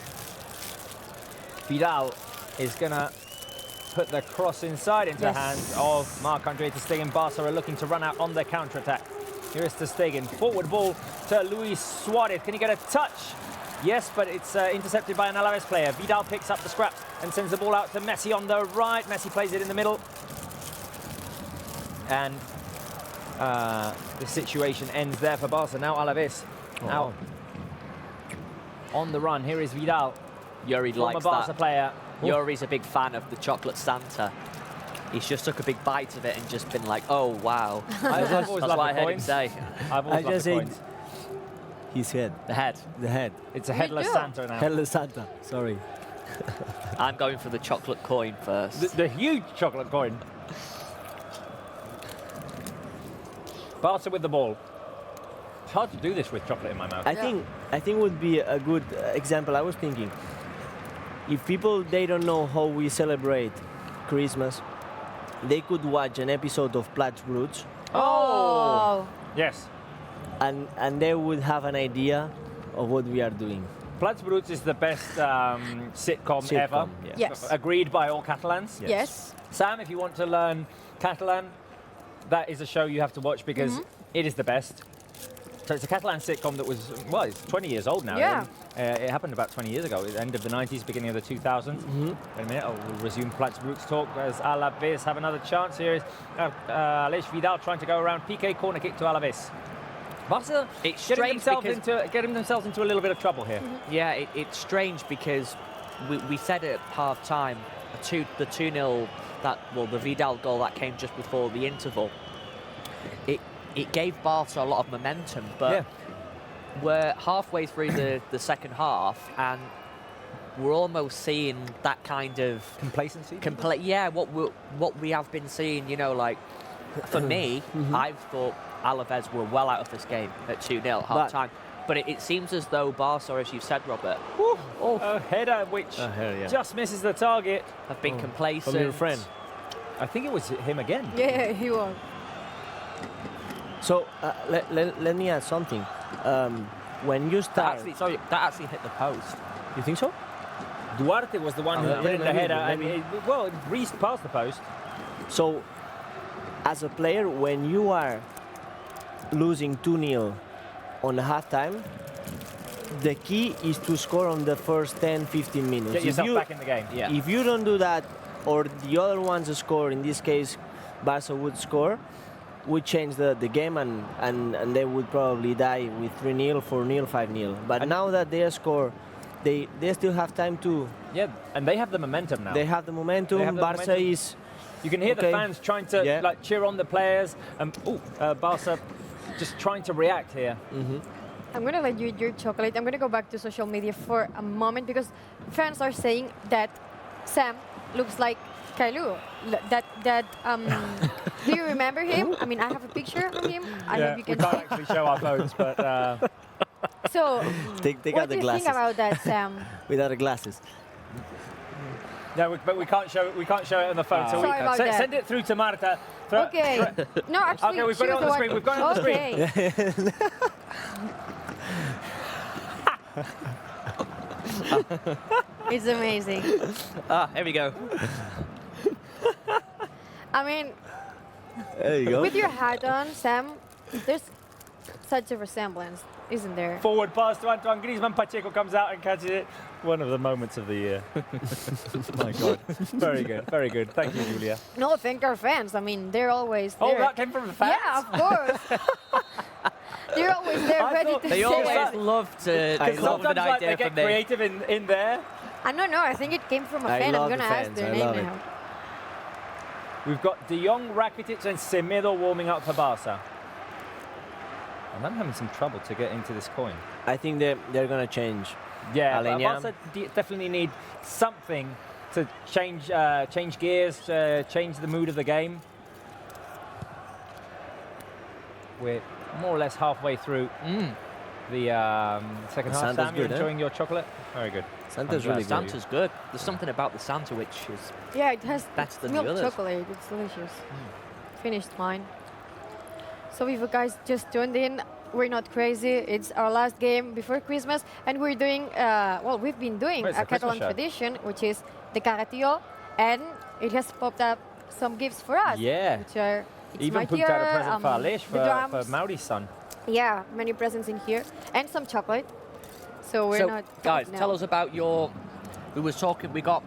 Vidal is going to put the cross inside into the hands of Marc-André Ter Stegen. Barca are looking to run out on the counter-attack. Here is Ter Stegen. Forward ball to Luis Suarez. Can he get a touch? Yes, but it's intercepted by an Alavés player. Vidal picks up the scraps and sends the ball out to Messi on the right. Messi plays it in the middle. And the situation ends there for Barca. Now Alavés out on the run. Here is Vidal. Yuri Former likes Barca that. player. Yuri's a big fan of the chocolate Santa. He's just took a big bite of it and just been like, oh, wow. I've always That's loved what I the heard him coins. say. I've always I loved just the ate coins. his head. The head. The head. It's a headless too. Santa now. Headless Santa. Sorry. I'm going for the chocolate coin first. The huge chocolate coin. Barca with the ball. It's hard to do this with chocolate in my mouth. I think would be a good example. I was thinking, if people they don't know how we celebrate Christmas, they could watch an episode of Plats Bruts, Oh. Yes. and they would have an idea of what we are doing. Plats Bruts is the best sitcom ever. yeah. Yes. Agreed by all Catalans. Yes. Sam, if you want to learn Catalan, that is a show you have to watch because it is the best. So it's a Catalan sitcom that was, well, it's 20 years old now. Yeah. It happened about 20 years ago, at the end of the 90s, beginning of the 2000s. In a minute, we'll resume Platzbrooks talk as Alavés have another chance. Here is Aleix Vidal trying to go around. PK corner kick to Alavés. Barca getting themselves into a little bit of trouble here. Yeah, it's strange because we said at half-time, the 2-0, the Vidal goal that came just before the interval, it gave Barca a lot of momentum, but we're halfway through the second half and we're almost seeing that kind of complacency. What we have been seeing, you know, like for me, I've thought Alavés were well out of this game at 2-0 at half-time. But it seems as though Barca, as you've said, Robert, a header which just misses the target. Have been complacent. From your friend. I think it was him again. Yeah, he was. So let me add something. When you start, that actually hit the post. You think so? Duarte was the one who put in the header, and it breezed past the post. So, as a player, when you are losing 2-0 on the halftime, the key is to score on the first 10-15 minutes. Get yourself back in the game. Yeah. If you don't do that, or the other ones score, in this case, Barca would score, would change the game, and they would probably die with 3-0, 4-0, 5-0. But now that they score, they still have time to... Yeah, and they have the momentum now. They have the momentum. Barca is... You can hear the fans trying to like cheer on the players. Barca just trying to react here. I'm going to let you eat your chocolate. I'm going to go back to social media for a moment because fans are saying that Sam looks like Kailu. Do you remember him? I mean, I have a picture of him. I hope you can we can't actually show our phones, but... So, take what out the do you glasses. think about that, Sam? Without the glasses. No, but we can't show it on the phone. So Sorry about that. Send it through to Marta. Okay. No, actually, okay, we've got it on the screen. We've got it on the screen. It's amazing. Here we go. I mean, there you go. With your hat on, Sam, there's such a resemblance, isn't there? Forward pass to Antoine Griezmann. Pacheco comes out and catches it. One of the moments of the year. My God. Very good. Very good. Thank you, Julia. No, thank our fans. I mean, they're always there. Oh, that came from the fans? Yeah, of course. They're always there, ready to say They always it. love to come up with an Sometimes idea they get creative in there. I don't know. I think it came from a fan. I'm going to ask their name now. We've got De Jong, Rakitic and Semedo warming up for Barca. And I'm having some trouble to get into this coin. I think they're going to change. Yeah, Barca definitely need something to change gears, change the mood of the game. We're more or less halfway through the second half. Sam, you're enjoying your chocolate? Very good. Santa's really good. Santa's good. There's something about the Santa which is it has better than milk the others. chocolate. It's delicious. Finished mine. So if you guys just tuned in, we're not crazy. It's our last game before Christmas, and we're doing, we've been doing a Catalan tradition, which is the Carratillo, and it has popped up some gifts for us. Yeah. Which are, even put out a present for Aleix, for Mauri's son. Yeah, many presents in here, and some chocolate. So we're not... Guys, tell us about your... We got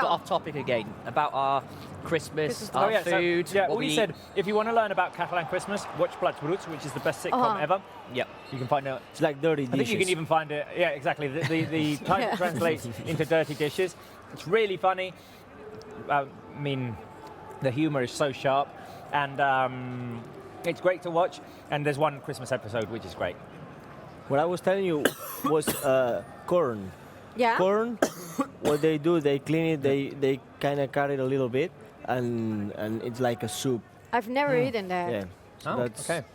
off topic again about our Christmas, our food. So, we said if you want to learn about Catalan Christmas, watch Platzbrooks, which is the best sitcom ever. Yep. You can find it. It's like Dirty Dishes. I think you can even find it. Yeah, exactly. The title translates into Dirty Dishes. It's really funny. I mean, the humour is so sharp, and it's great to watch. And there's one Christmas episode which is great. What I was telling you was corn. Yeah. Corn, what they do, they clean it, they kind of cut it a little bit, and it's like a soup. I've never eaten that. Yeah. So that's okay.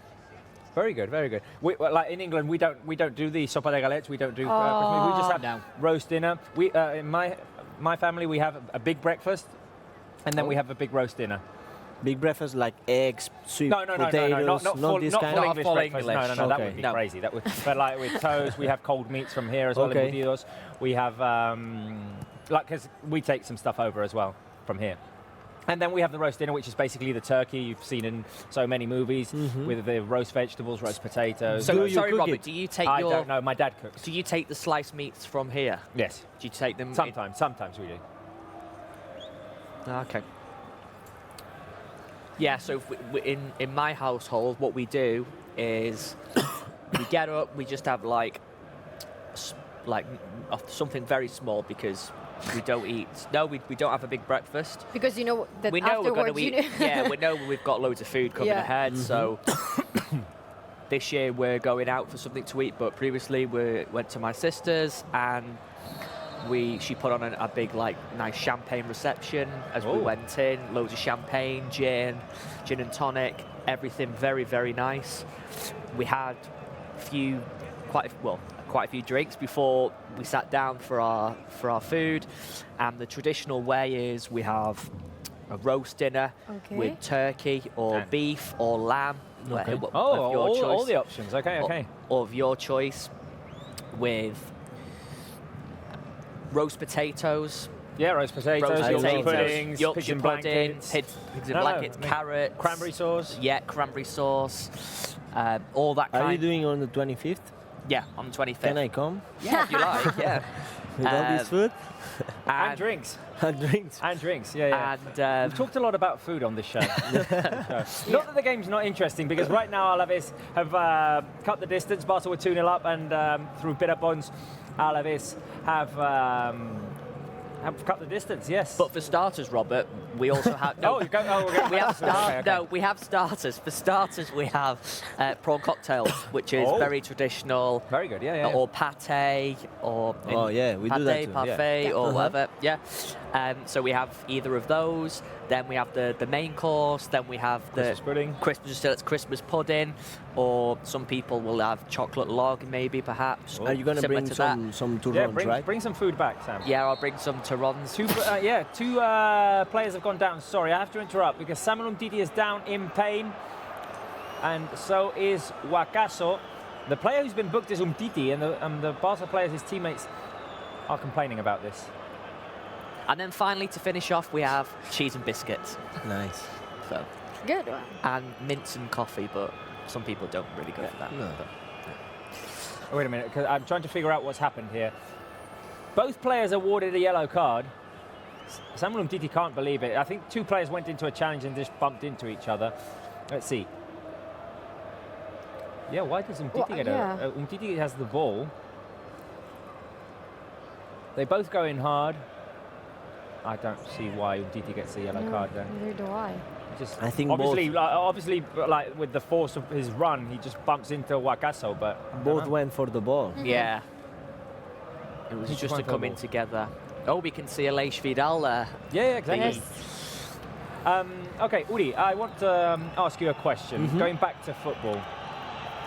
Very good, very good. Like in England, we don't do the sopa de galets. We don't do Christmas. We just have roast dinner. We in my family we have a big breakfast, and then we have a big roast dinner. Big breakfast like eggs, sweet potatoes, not full this kind of English breakfast. No, okay. that would be crazy. That would, but like with toast, we have cold meats from here as well. We have because we take some stuff over as well from here. And then we have the roast dinner, which is basically the turkey you've seen in so many movies, with the roast vegetables, roast potatoes. So, sorry, Robert, do you take I don't know. My dad cooks. Do you take the sliced meats from here? Yes. Do you take them? Sometimes we do. Okay. Yeah, so in my household, what we do is we get up, we just have like something very small because we don't eat. No, we don't have a big breakfast. Because you know that we know we're going afterwards, to eat. Yeah, we know we've got loads of food coming ahead. So this year we're going out for something to eat. But previously we went to my sister's and she put on a big nice champagne reception as we went in. Loads of champagne, gin and tonic, everything very, very nice. We had quite a few drinks before we sat down for our food, and the traditional way is we have a roast dinner with turkey or beef or lamb. Okay. Of your choice. All the options. Okay. Or of your choice, with roast potatoes. Yeah, roast potatoes, Yorkshire puddings, pigs in blankets, carrots, cranberry sauce. Yeah, cranberry sauce. All that kind. Are you doing on the 25th? Yeah, on the 25th. Can I come? Yeah, if you like, yeah. With all this food? And drinks. And drinks. And drinks, yeah. And we've talked a lot about food on this show. Not that the game's not interesting, because right now Alaves have cut the distance. Barca were 2-0 up, and through bitter bonds, Alaves have cut the distance, yes. But for starters, Robert, we also have... we have starters. For starters, we have prawn cocktails, which is very traditional. Very good, yeah. Or pâté, or... we do that too. Parfait, or whatever, yeah. So we have either of those. Then we have the main course. Then we have the Christmas pudding, or some people will have chocolate log, maybe, perhaps. Are you going to bring some turrons, right? Bring some food back, Sam. Yeah, I'll bring some turrons. Two players have gone down. Sorry, I have to interrupt because Samuel Umtiti is down in pain, and so is Wakaso. The player who's been booked is Umtiti, and the Barca players, his teammates, are complaining about this. And then finally, to finish off, we have cheese and biscuits. Nice. So good one. And mince and coffee, but some people don't really go for that. No. Oh, wait a minute, because I'm trying to figure out what's happened here. Both players awarded a yellow card. Samuel Umtiti can't believe it. I think two players went into a challenge and just bumped into each other. Let's see. Yeah, why does Umtiti get a... Umtiti has the ball. They both go in hard. I don't see why Umtiti gets a yellow card then. Neither do I. I think obviously, with the force of his run, he just bumps into Wakaso, but... Both went for the ball. Yeah. It was just a coming together. Oh, we can see Aleix Vidal there. Yeah, exactly. Yes. Okay, Uri, I want to ask you a question, going back to football.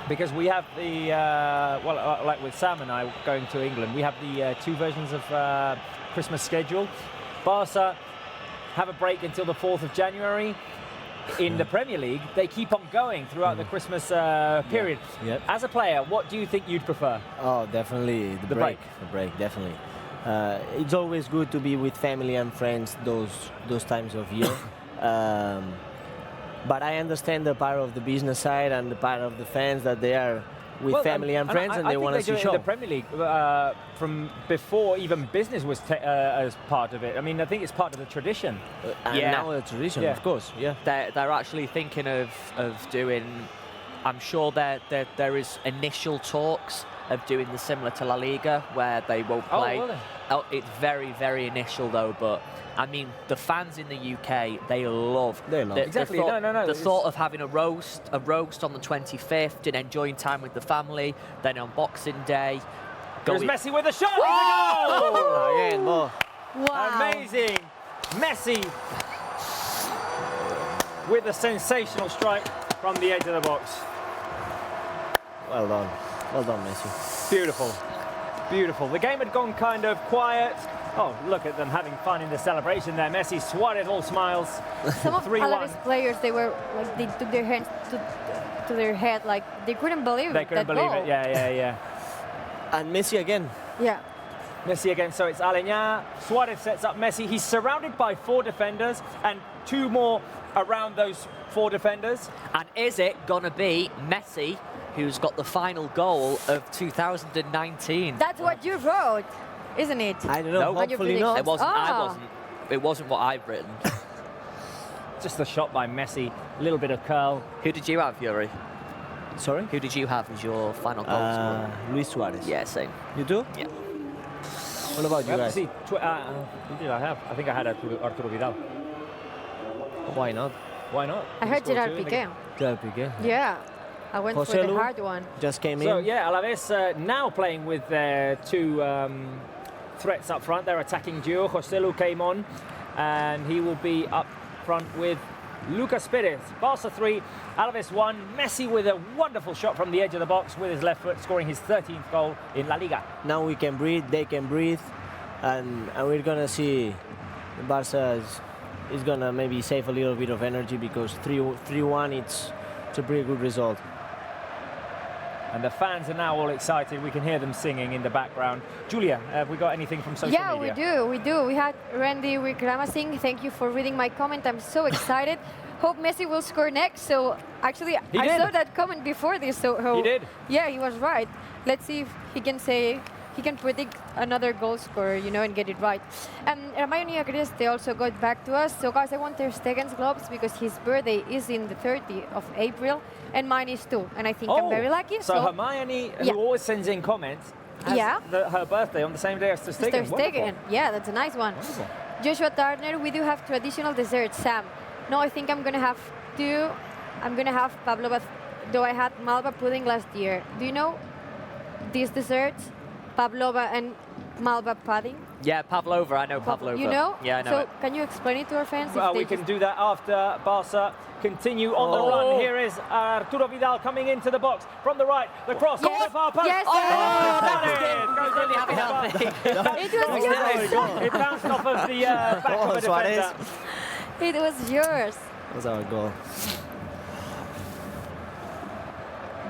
Because we have the, like with Sam and I going to England, we have the two versions of Christmas schedule. Barca have a break until the 4th of January. In the Premier League, they keep on going throughout the Christmas period. Yep. As a player, what do you think you'd prefer? Oh, definitely the break. The break, definitely. It's always good to be with family and friends those times of year. But I understand the part of the business side and the part of the fans that they are with family and friends, and they want to see show. In the Premier League from before even business was as part of it. I mean, I think it's part of the tradition. And now a tradition, of course. Yeah, they're actually thinking of doing. I'm sure there is initial talks of doing the similar to La Liga, where they won't play. Oh, really? Oh, it's very, very initial though, but I mean, the fans in the UK, they love. Exactly. The thought of having a roast on the 25th and enjoying time with the family. Then on Boxing Day, there's Messi with a shot. Oh! Again, more. Wow. Amazing, Messi with a sensational strike from the edge of the box. Well done, Messi. Beautiful. The game had gone kind of quiet. Oh, look at them having fun in the celebration there. Messi, Suarez, all smiles. Some of Alaves players, they took their hands to their head, like they couldn't believe it. They couldn't believe it. Yeah. And Messi again. Yeah. Messi again, so it's Aleñá. Suarez sets up Messi. He's surrounded by 4 defenders and 2 more around those 4 defenders. And is it gonna be Messi who's got the final goal of 2019? That's what you wrote, isn't it? I don't know. No, Hopefully not. It wasn't. I wasn't. It wasn't what I've written. Just a shot by Messi, a little bit of curl. Who did you have, Yuri? Sorry? Who did you have as your final goal scorer? Luis Suarez. Yeah, same. You too? Yeah. What about you guys? Who did I have? I think I had Arturo Vidal. Why not? Why not? I heard Gerard Piqué. Gerard Piqué. Yeah, I went for the hard one. Just came in. So yeah, Alavés now playing with their 2 threats up front. Their attacking duo. Joselu came on, and he will be up front with Lucas Perez. Barca 3, Alavés 1. Messi with a wonderful shot from the edge of the box with his left foot, scoring his 13th goal in La Liga. Now we can breathe, they can breathe, and we're gonna see Barca is gonna maybe save a little bit of energy, because 3-1 it's a pretty good result. And the fans are now all excited. We can hear them singing in the background. Julia, have we got anything from social media? Yeah, we do. We had Randy Wikrama sing, thank you for reading my comment. I'm so excited. Hope Messi will score next. So actually, I saw that comment before this. So he did? Yeah, he was right. Let's see if he can predict another goal scorer, you know, and get it right. Hermione Agreste also got back to us. So guys, I want Ter Stegen's gloves because his birthday is in the 30th of April and mine is too. And I think I'm very lucky. So Hermione, who always sends in comments, has her birthday on the same day as Ter Stegen. Ter Stegen. Yeah, that's a nice one. Wonderful. Joshua Turner, we do have traditional desserts. Sam, no, I think I'm gonna have 2. I'm gonna have pavlova, though I had Malva pudding last year. Do you know these desserts? Pavlova and Malva pudding? Yeah, Pavlova, I know Pavlova. You know? Yeah, I know So it. can you explain it to our fans? Well, we can do that after Barca continue on the run. Here is Arturo Vidal coming into the box from the right. The cross off the far post. Yes. It bounced off of the back of the defender. It was yours. That was our goal.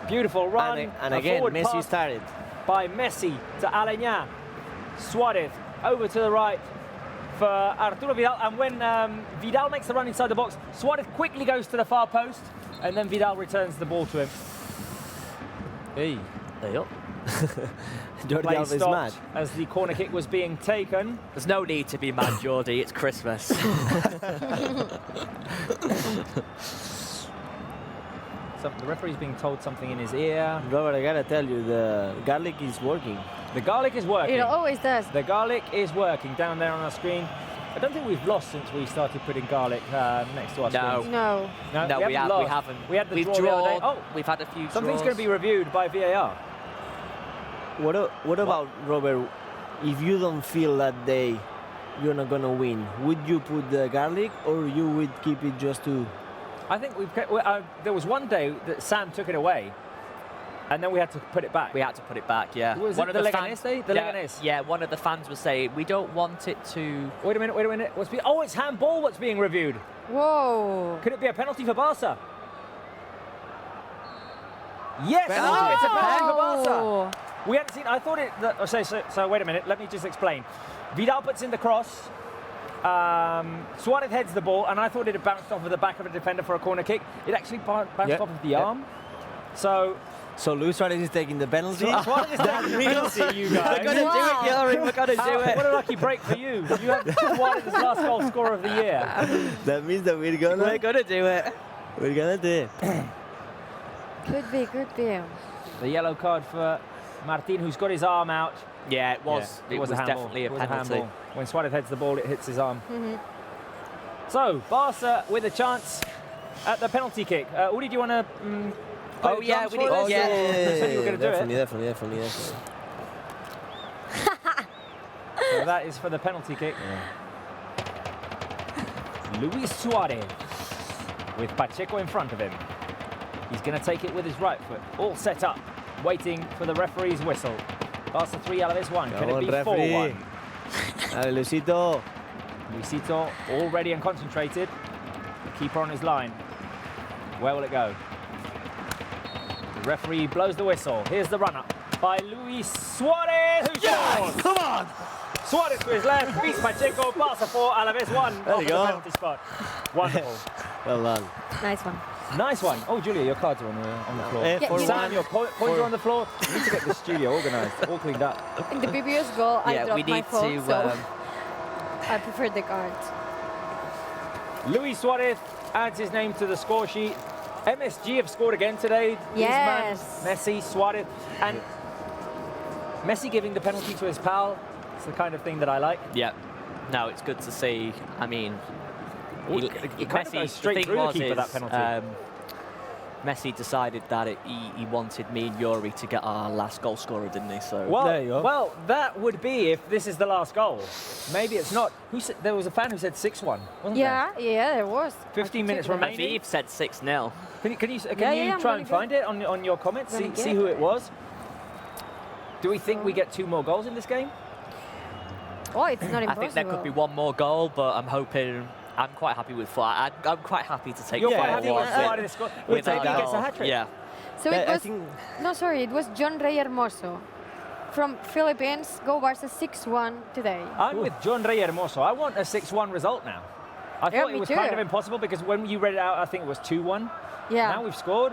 Beautiful run. And again, Messi started. By Messi to Aleñá. Suarez over to the right for Arturo Vidal. And when Vidal makes the run inside the box, Suarez quickly goes to the far post, and then Vidal returns the ball to him. Hey. Hey up. Jordi Alba is mad. As the corner kick was being taken. There's no need to be mad, Jordi. It's Christmas. The referee's being told something in his ear. Robert, I gotta tell you, the garlic is working. The garlic is working. It always does. The garlic is working down there on our screen. I don't think we've lost since we started putting garlic next to our screens. No. No, we haven't. We had the We've draw the other day. drawn. We've had a few Something's draws. going to be reviewed by VAR. What about, Robert, if you don't feel that day you're not gonna win, would you put the garlic or you would keep it just to... I think there was one day that Sam took it away, and then we had to put it back. We had to put it back, yeah. Was it the Leganés day? The Leganés? Yeah, one of the fans was saying, we don't want it to... Wait a minute. It's handball what's being reviewed. Whoa. Could it be a penalty for Barca? Yes! Penalty. It's a penalty for Barca. We hadn't seen... I thought it... So wait a minute. Let me just explain. Vidal puts in the cross. Suarez heads the ball, and I thought it had bounced off of the back of a defender for a corner kick. It actually bounced off of the arm. So Luis Suarez is taking the penalty? Suarez is taking the penalty, you guys. We're going to do it, Yuri. We're going to do it. What a lucky break for you. You have Suarez as last goal scorer of the year. That means that we're going to do it. We're going to do it. Could be. The yellow card for Martin, who's got his arm out. Yeah, it was. Yeah, it was definitely a penalty. When Suarez heads the ball, it hits his arm. Mm-hmm. So, Barca with a chance at the penalty kick. Uri, do you want to... Oh, yeah, we need... Oh, yeah. Said you were going to do it. Definitely. So that is for the penalty kick. Luis Suarez with Pacheco in front of him. He's going to take it with his right foot. All set up, waiting for the referee's whistle. Barca 3, Alavés 1. Can it be 4-1? Luisito. Luisito all ready and concentrated. The keeper on his line. Where will it go? The referee blows the whistle. Here's the run-up. by Luis Suarez, who scores. Come on! Suarez to his left, beats Pacheco, Barça 4, Alavés 1 There off you the go. penalty spot. Wonderful. Well done. Nice one. Nice one. Oh, Julia, your cards are on the floor. Yeah, for Sam, one. your points are on the floor. We need to get the studio organised, all cleaned up. In the previous goal, I Yeah, we dropped my need phone, to. so I prefer the cards. Luis Suarez adds his name to the score sheet. MSG have scored again today. Yes. Griezmann, Messi, Suarez, and Messi giving the penalty to his pal. It's the kind of thing that I like. Yeah. No, it's good to see. I mean, It kind of goes straight through the keeper, that penalty. Messi decided that he wanted me and Yuri to get our last goal scorer, didn't he? So Well, There you go. well, that would be if this is the last goal. Maybe it's not. There was a fan who said 6-1, wasn't Yeah, there was. 15 minutes remaining. Aviv said 6-0. Can you I'm try gonna and go. find it on your comments? Gonna See get who it. it was. Do we think we get 2 more goals in this game? Oh, it's not I impossible. think there could be one more goal, but I'm hoping. I'm quite happy with 4. I'm quite happy to take. You're four quite happy with with- Suarez score. We'll with take that he gets a goal. hat-trick. Yeah. So it I was. think No, sorry, it was John Rey Hermoso from Philippines. Go Barca 6-1 today. I'm with John Rey Hermoso. I want a 6-1 result now. I Yeah, thought it me was too. kind of impossible because when you read it out, I think it was 2-1. Yeah. Now we've scored.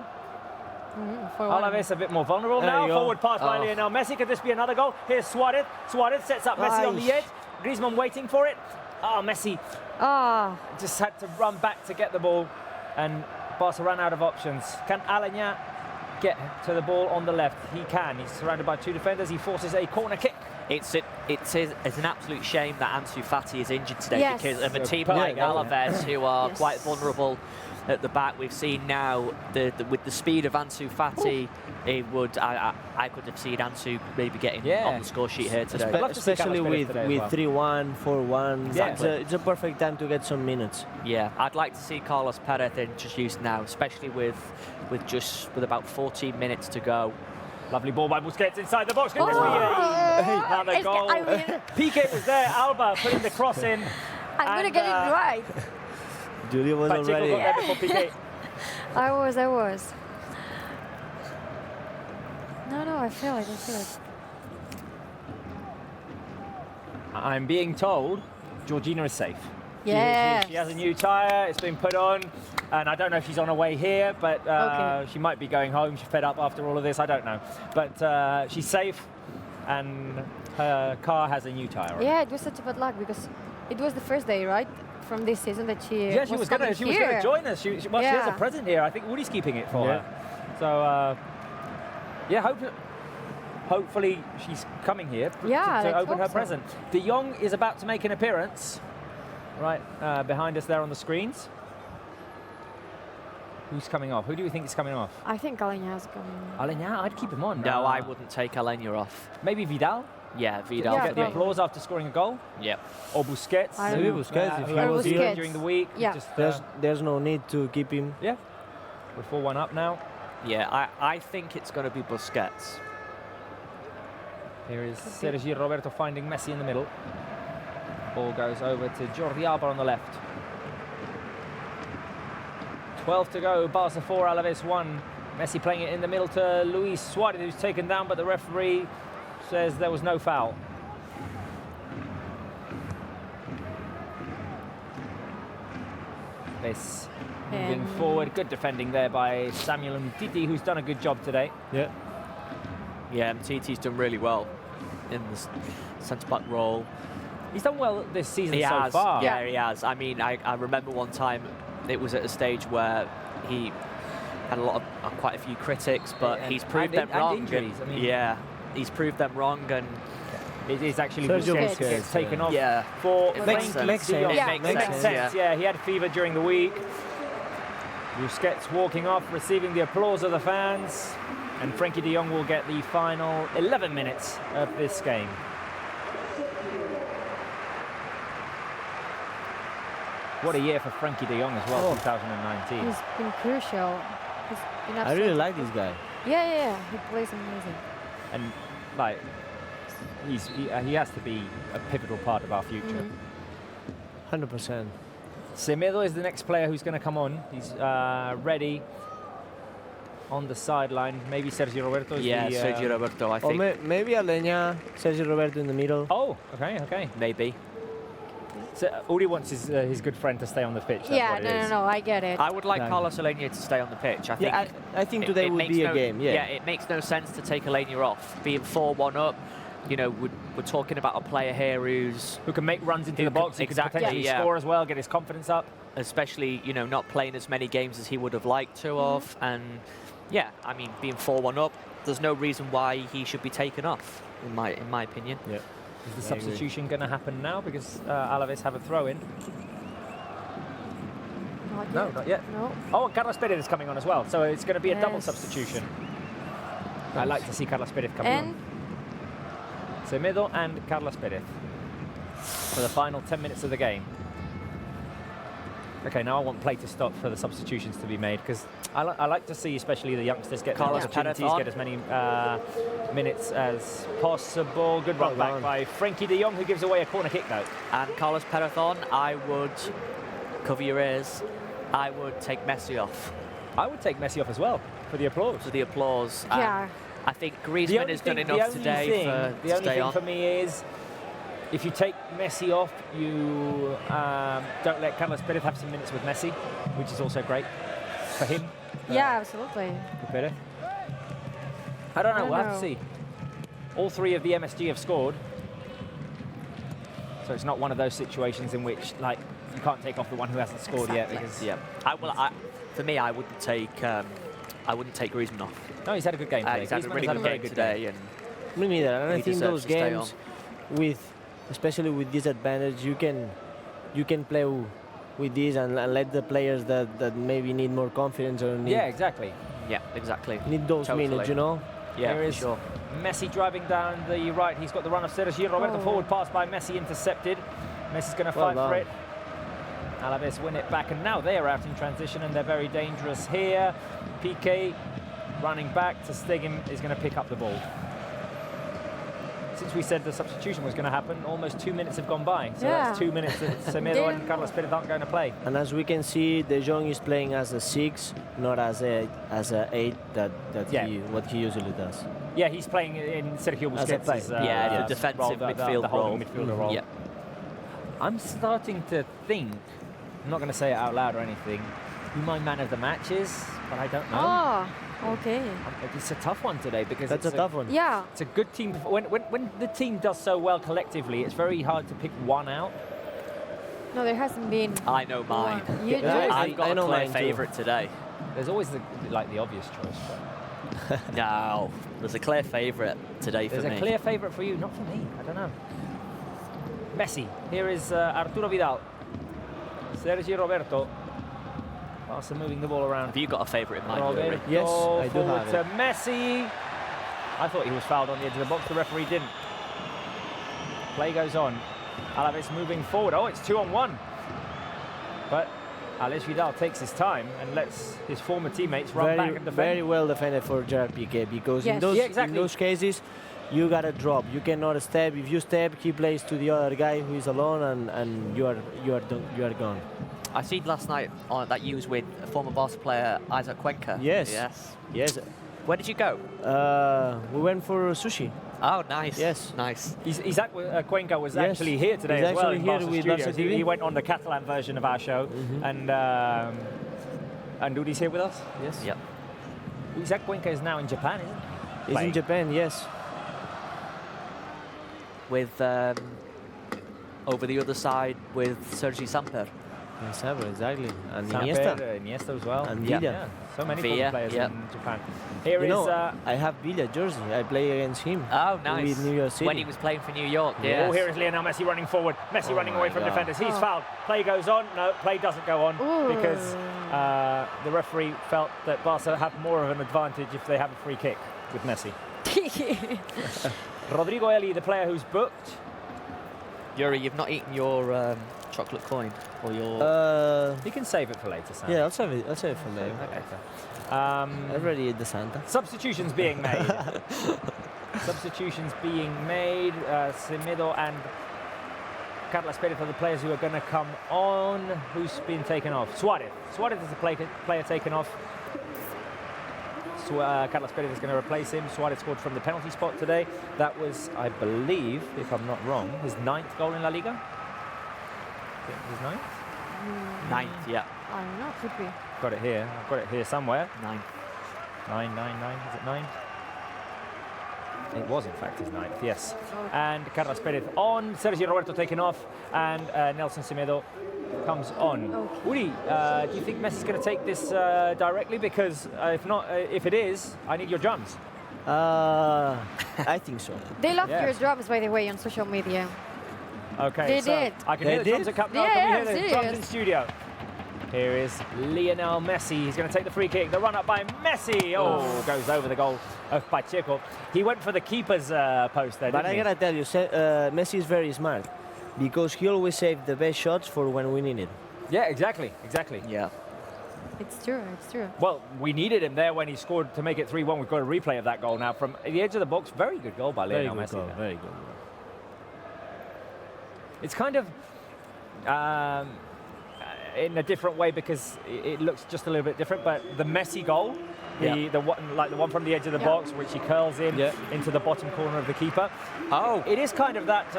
For one. Alavés a bit more vulnerable There now. you go. Forward pass by Oh. Lionel Messi. Could this be another goal? Here's Suarez. Suarez sets up Messi on the Nice. edge. Griezmann waiting for it. Messi Ah, just had to run back to get the ball, and Barca ran out of options. Can Alanya get to the ball on the left? He can. He's surrounded by 2 defenders. He forces a corner kick. It's an absolute shame that Ansu Fati is injured today Yes. because of a team Yeah, like yeah. Alavés who are Yes. quite vulnerable at the back. We've seen now with the speed of Ansu Fati, I could have seen Ansu maybe getting Yeah. on the score sheet here today. I'd love to see especially Carlos Perez with today as with well. 3-1, 4-1. Exactly. It's a perfect time to get some minutes. Yeah, I'd like to see Carlos Perez introduced now, especially with about 14 minutes to go. Lovely ball by Busquets inside the box. Could this be Oh. another It's- goal? I mean- Piqué was there. Alba putting the cross in. I'm gonna And, get it right. Julia was Pacheco already. got there before Piqué. I was. No, I feel it. I'm being told Georgina is safe. Yes. She has a new tyre, it's been put on, and I don't know if she's on her way here, but Okay. she might be going home. She's fed up after all of this, I don't know. But she's safe, and her car has a new tyre on. Yeah, it was such a bad luck because it was the first day, right, from this season that she Yeah, she was gonna here. join us. She has a Yeah. present here. I think Woody's keeping it for Yeah. her. So yeah, hopefully she's coming here Yeah, to let's open hope her so. present. De Jong is about to make an appearance, right behind us there on the screens. Who's coming off? Who do you think is coming off? I think Alenya's coming. Alenya, I'd keep him on. No, I wouldn't take Alenya off. Maybe Vidal. Yeah, Vidal. Yeah, Get the right. applause after scoring a goal. Yep. Or Busquets. I Maybe don't know. Busquets, if who he was was here Busquets. during the week. Yeah. Just, There's no need to keep him. yeah. We're 4-1 up now. Yeah, I think it's going to be Busquets. Here is Sergi Roberto finding Messi in the middle. Ball goes over to Jordi Alba on the left. 12 to go, Barca 4, Alavés 1. Messi playing it in the middle to Luis Suarez, who's taken down, but the referee says there was no foul. This moving forward, good defending there by Samuel Umtiti, who's done a good job today. Yeah. Yeah, Mtiti's done really well in the centre-back role. He's done well this season He so has. far. Yeah, he has. I mean, I remember one time it was at a stage where he had quite a few critics, but And- he's proved and them wrong. injuries, I mean- yeah, he's proved them wrong, and It is actually Sergio Busquets Busquets, gets taken off yeah, for It makes Frenkie sense. de Jong. Yeah, makes Makes sense, sense. Yeah, he had fever during the week. Busquets walking off, receiving the applause of the fans, and Frenkie de Jong will get the final 11 minutes of this game. What a year for Frenkie de Jong as well, 2019. He's been crucial. He's been I really absolutely like this guy. Yeah. He plays amazing. And like, he has to be a pivotal part of our future. 100%. Semedo is the next player who's going to come on. He's ready. on the sideline. Maybe Sergio Roberto is Yeah, the, Sergio Roberto, I Or think. maybe Aleñá, Sergio Roberto in the middle. Oh, okay. Maybe. So Uri wants his good friend to stay on the pitch. That's Yeah, what it is. no, I get it. I would like Exactly. Carlos Aleñá to stay on the pitch. I think. Yeah, I think today would makes be a no- game. Yeah. it makes no sense to take Aleñá off. Being 4-1 up, you know, we're talking about a player here who can make runs into the box, who exactly, can potentially score as well, get his confidence up. Especially, you know, not playing as many games as he would have liked to have, and yeah, I mean, being 4-1 up, there's no reason why he should be taken off, in my opinion. Yeah. Is the substitution going to happen now because Alavés have a throw-in? No, not yet. No. Oh, and Carlos Pérez is coming on as well, so it's going to be a double Yes. substitution. I like to see Carlos Pérez coming And on. Semedo and Carlos Pérez for the final 10 minutes of the game. Okay, now I want play to stop for the substitutions to be made because I like to see especially the youngsters get Carlos opportunities, Pérez on. get as many minutes as possible. Good run back by Frenkie de Jong, who gives away a corner kick though. And Carlos Pérez on, I would cover your ears. I would take Messi off. I would take Messi off as well for the applause. For the applause. Yeah. I think Griezmann has done enough today to the only stay thing on. for me is if you take Messi off, you don't let Carlos Pérez have some minutes with Messi, which is also great for him. yeah, absolutely. For Pérez. I don't know, we'll have to know. see. All three of the MSG have scored. So it's not one of those situations in which, like, you can't take off the one who hasn't scored yet because Yeah. For me, I wouldn't take Griezmann off. no, he's had a good game today. He's had a Griezmann really has good very game today, and Me neither. And I he think deserves those to stay games, especially with disadvantage, you can play with this and let the players that maybe need more confidence or need, Yeah, exactly. yeah, exactly. need those Totally. minutes, you know. Yeah, Here for is sure. Messi driving down the right. He's got the run of Sergio Roberto. Forward pass by Messi intercepted. Messi's going to Well fight for done. it. Alavés win it back, and now they're out in transition, and they're very dangerous here. Piqué running back to Stegen is going to pick up the ball. Since we said the substitution was going to happen, almost 2 minutes have gone by. So that's 2 minutes that Semedo and Carlos Pérez aren't going to play. And as we can see, De Jong is playing as a 6, not as a 8 that Yeah. what he usually does. Yeah, he's playing in Sergio As a Busquets' player. The defensive role, the midfield holding role. midfielder role. Yeah. I'm starting to think, I'm not going to say it out loud or anything, who my man of the match is, but I don't know. Oh, okay. It's a tough one today because That's it's a tough one. Yeah. It's a good team. When the team does so well collectively, it's very hard to pick one out. No, there hasn't been. I know mine. one. You do? I've got I a know clear mine too. favourite today. There's always the obvious choice. But No, there's a clear favourite today for there's me. a clear favourite for you, not for me. I don't know. Messi. Here is Arturo Vidal. Sergio Roberto. Barca moving the ball around. Have you got a favourite in mind, Yuri? Roberto Yes, I do forward have to it. Messi. I thought he was fouled on the edge of the box. The referee didn't. Play goes on. Alavés moving forward. Oh, it's 2-on-1. But Alex Vidal takes his time and lets his former teammates run back and defend. Very well defended for Gerard Piqué because Yes. in those Yeah, exactly. in those cases, you gotta drop. You cannot step. If you step, he plays to the other guy who is alone, and you are gone. I seen last night that you was with former Barca player Isaac Cuenca. Yes. Yes. Where did you go? We went for sushi. Oh, nice. Yes. Nice. Isaac Cuenca was Yes. actually here today He's as well actually in here Barca with Studios. Barca TV. He went on the Catalan version of our show, and Uri's here with us. Yes. Yep. Isaac Cuenca is now in Japan, isn't he? He's in Japan. Yes. With over the other side with Sergi Samper. Exactly. And Iniesta. Iniesta. Iniesta as well. And yeah. Villa. Yeah. So many Villa, football players yeah. in Japan. Here You is know, I have Villa jersey. I play against him. Oh, nice. With New York City. When he was playing for New York. Oh, Yes. here is Lionel Messi running forward. Messi running away from God. defenders. He's fouled. Play goes on. No, play doesn't go on because the referee felt that Barca have more of an advantage if they have a free kick with Messi. Rodrigo Eli, the player who's booked. Yuri, you've not eaten your chocolate coin or your. You can save it for later, Sam. Yeah, I'll save it. I'll save it for later. I already ate the Santa. Substitutions being made. Substitutions being made. Semedo and Carlos Pérez are the players who are going to come on. Who's been taken off? Suarez. Suarez is the player taken off. Carlos Perez is going to replace him. Suarez scored from the penalty spot today. That was, I believe, if I'm not wrong, his 9th goal in La Liga. His 9th? 9th, yeah. I don't know, could be. Got it here. I've got it here somewhere. 9. 9. Is it 9? It was, in fact, his 9th, yes. And Carlos Perez on, Sergio Roberto taken off, and Nelson Semedo comes on. Okay. Uri, do you think Messi's going to take this directly? Because if not, if it is, I need your drums. I think so. They loved Yes. your drums, by the way, on social media. Okay, They so did. I can They hear the drums did? at Camp Nou. Yeah, Can we yeah, hear the serious. drums in studio? Here is Lionel Messi. He's going to take the free kick. The run up by Messi. Oh, goes over the goal of Pacheco. He went for the keeper's post there, But didn't I he? gotta tell you, Messi is very smart because he always saves the best shots for when we need it. Yeah, exactly. Yeah. It's true, it's true. Well, we needed him there when he scored to make it 3-1. We've got a replay of that goal now from the edge of the box. Very good goal by Very Lionel good Messi. goal, very good. It's kind of in a different way because it looks just a little bit different. But the Messi goal, the one from the edge of the box, which he curls in into the bottom corner of the keeper. Oh, it is kind of that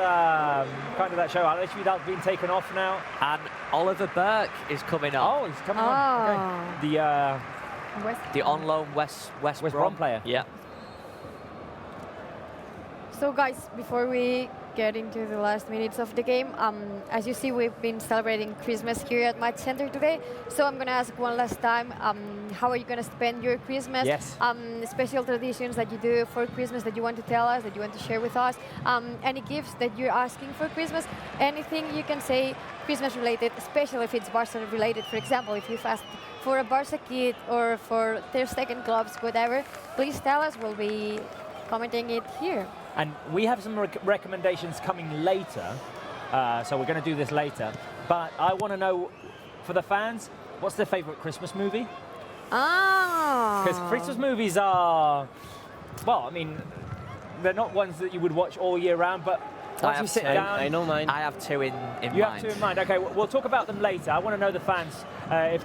show. Alex Vidal's been taken off now, and Oliver Burke is coming up. Oh, he's coming on. Okay. The on loan West Brom player. Yeah. So guys, before we get into the last minutes of the game, as you see, we've been celebrating Christmas here at Match Center today. So I'm going to ask one last time, how are you going to spend your Christmas? Yes. Special traditions that you do for Christmas that you want to tell us, that you want to share with us. Any gifts that you're asking for Christmas? Anything you can say Christmas related, especially if it's Barca related. For example, if you've asked for a Barca kit or for their second gloves, whatever, please tell us. We'll be commenting it here. And we have some recommendations coming later, so we're going to do this later. But I want to know, for the fans, what's their favourite Christmas movie? Because Christmas movies are, well, I mean, they're not ones that you would watch all year round, but once you sit down... I know mine. I have two in mind. You have two in mind. Okay, we'll talk about them later. I want to know the fans,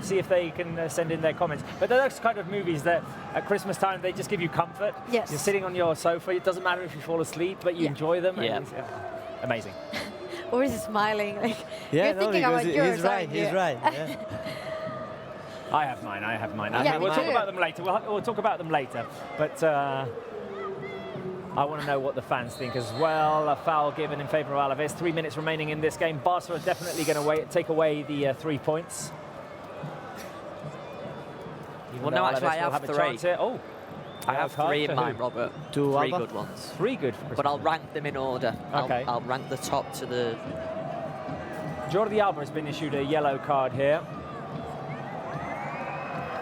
see if they can send in their comments. But they're those kind of movies that at Christmas time, they just give you comfort. Yes. You're sitting on your sofa. It doesn't matter if you fall asleep, but you enjoy them. Yeah. And amazing. Or is he smiling? Like, Yeah, you're no, thinking because about yours, he's right. aren't you? He's right. Yeah. I have mine. Yeah, Okay, we'll me talk too. about them later. We'll talk about them later. But I want to know what the fans think as well. A foul given in favour of Alavés. 3 minutes remaining in this game. Barca are definitely going to take away the 3 points. Well, no, actually, I Alavés will have a three. chance here. Oh, I have card three in for mind, who? Robert. To Three Alba? good ones. 3 good for But I'll rank them in order. Okay. I'll rank the top to the... Jordi Alba has been issued a yellow card here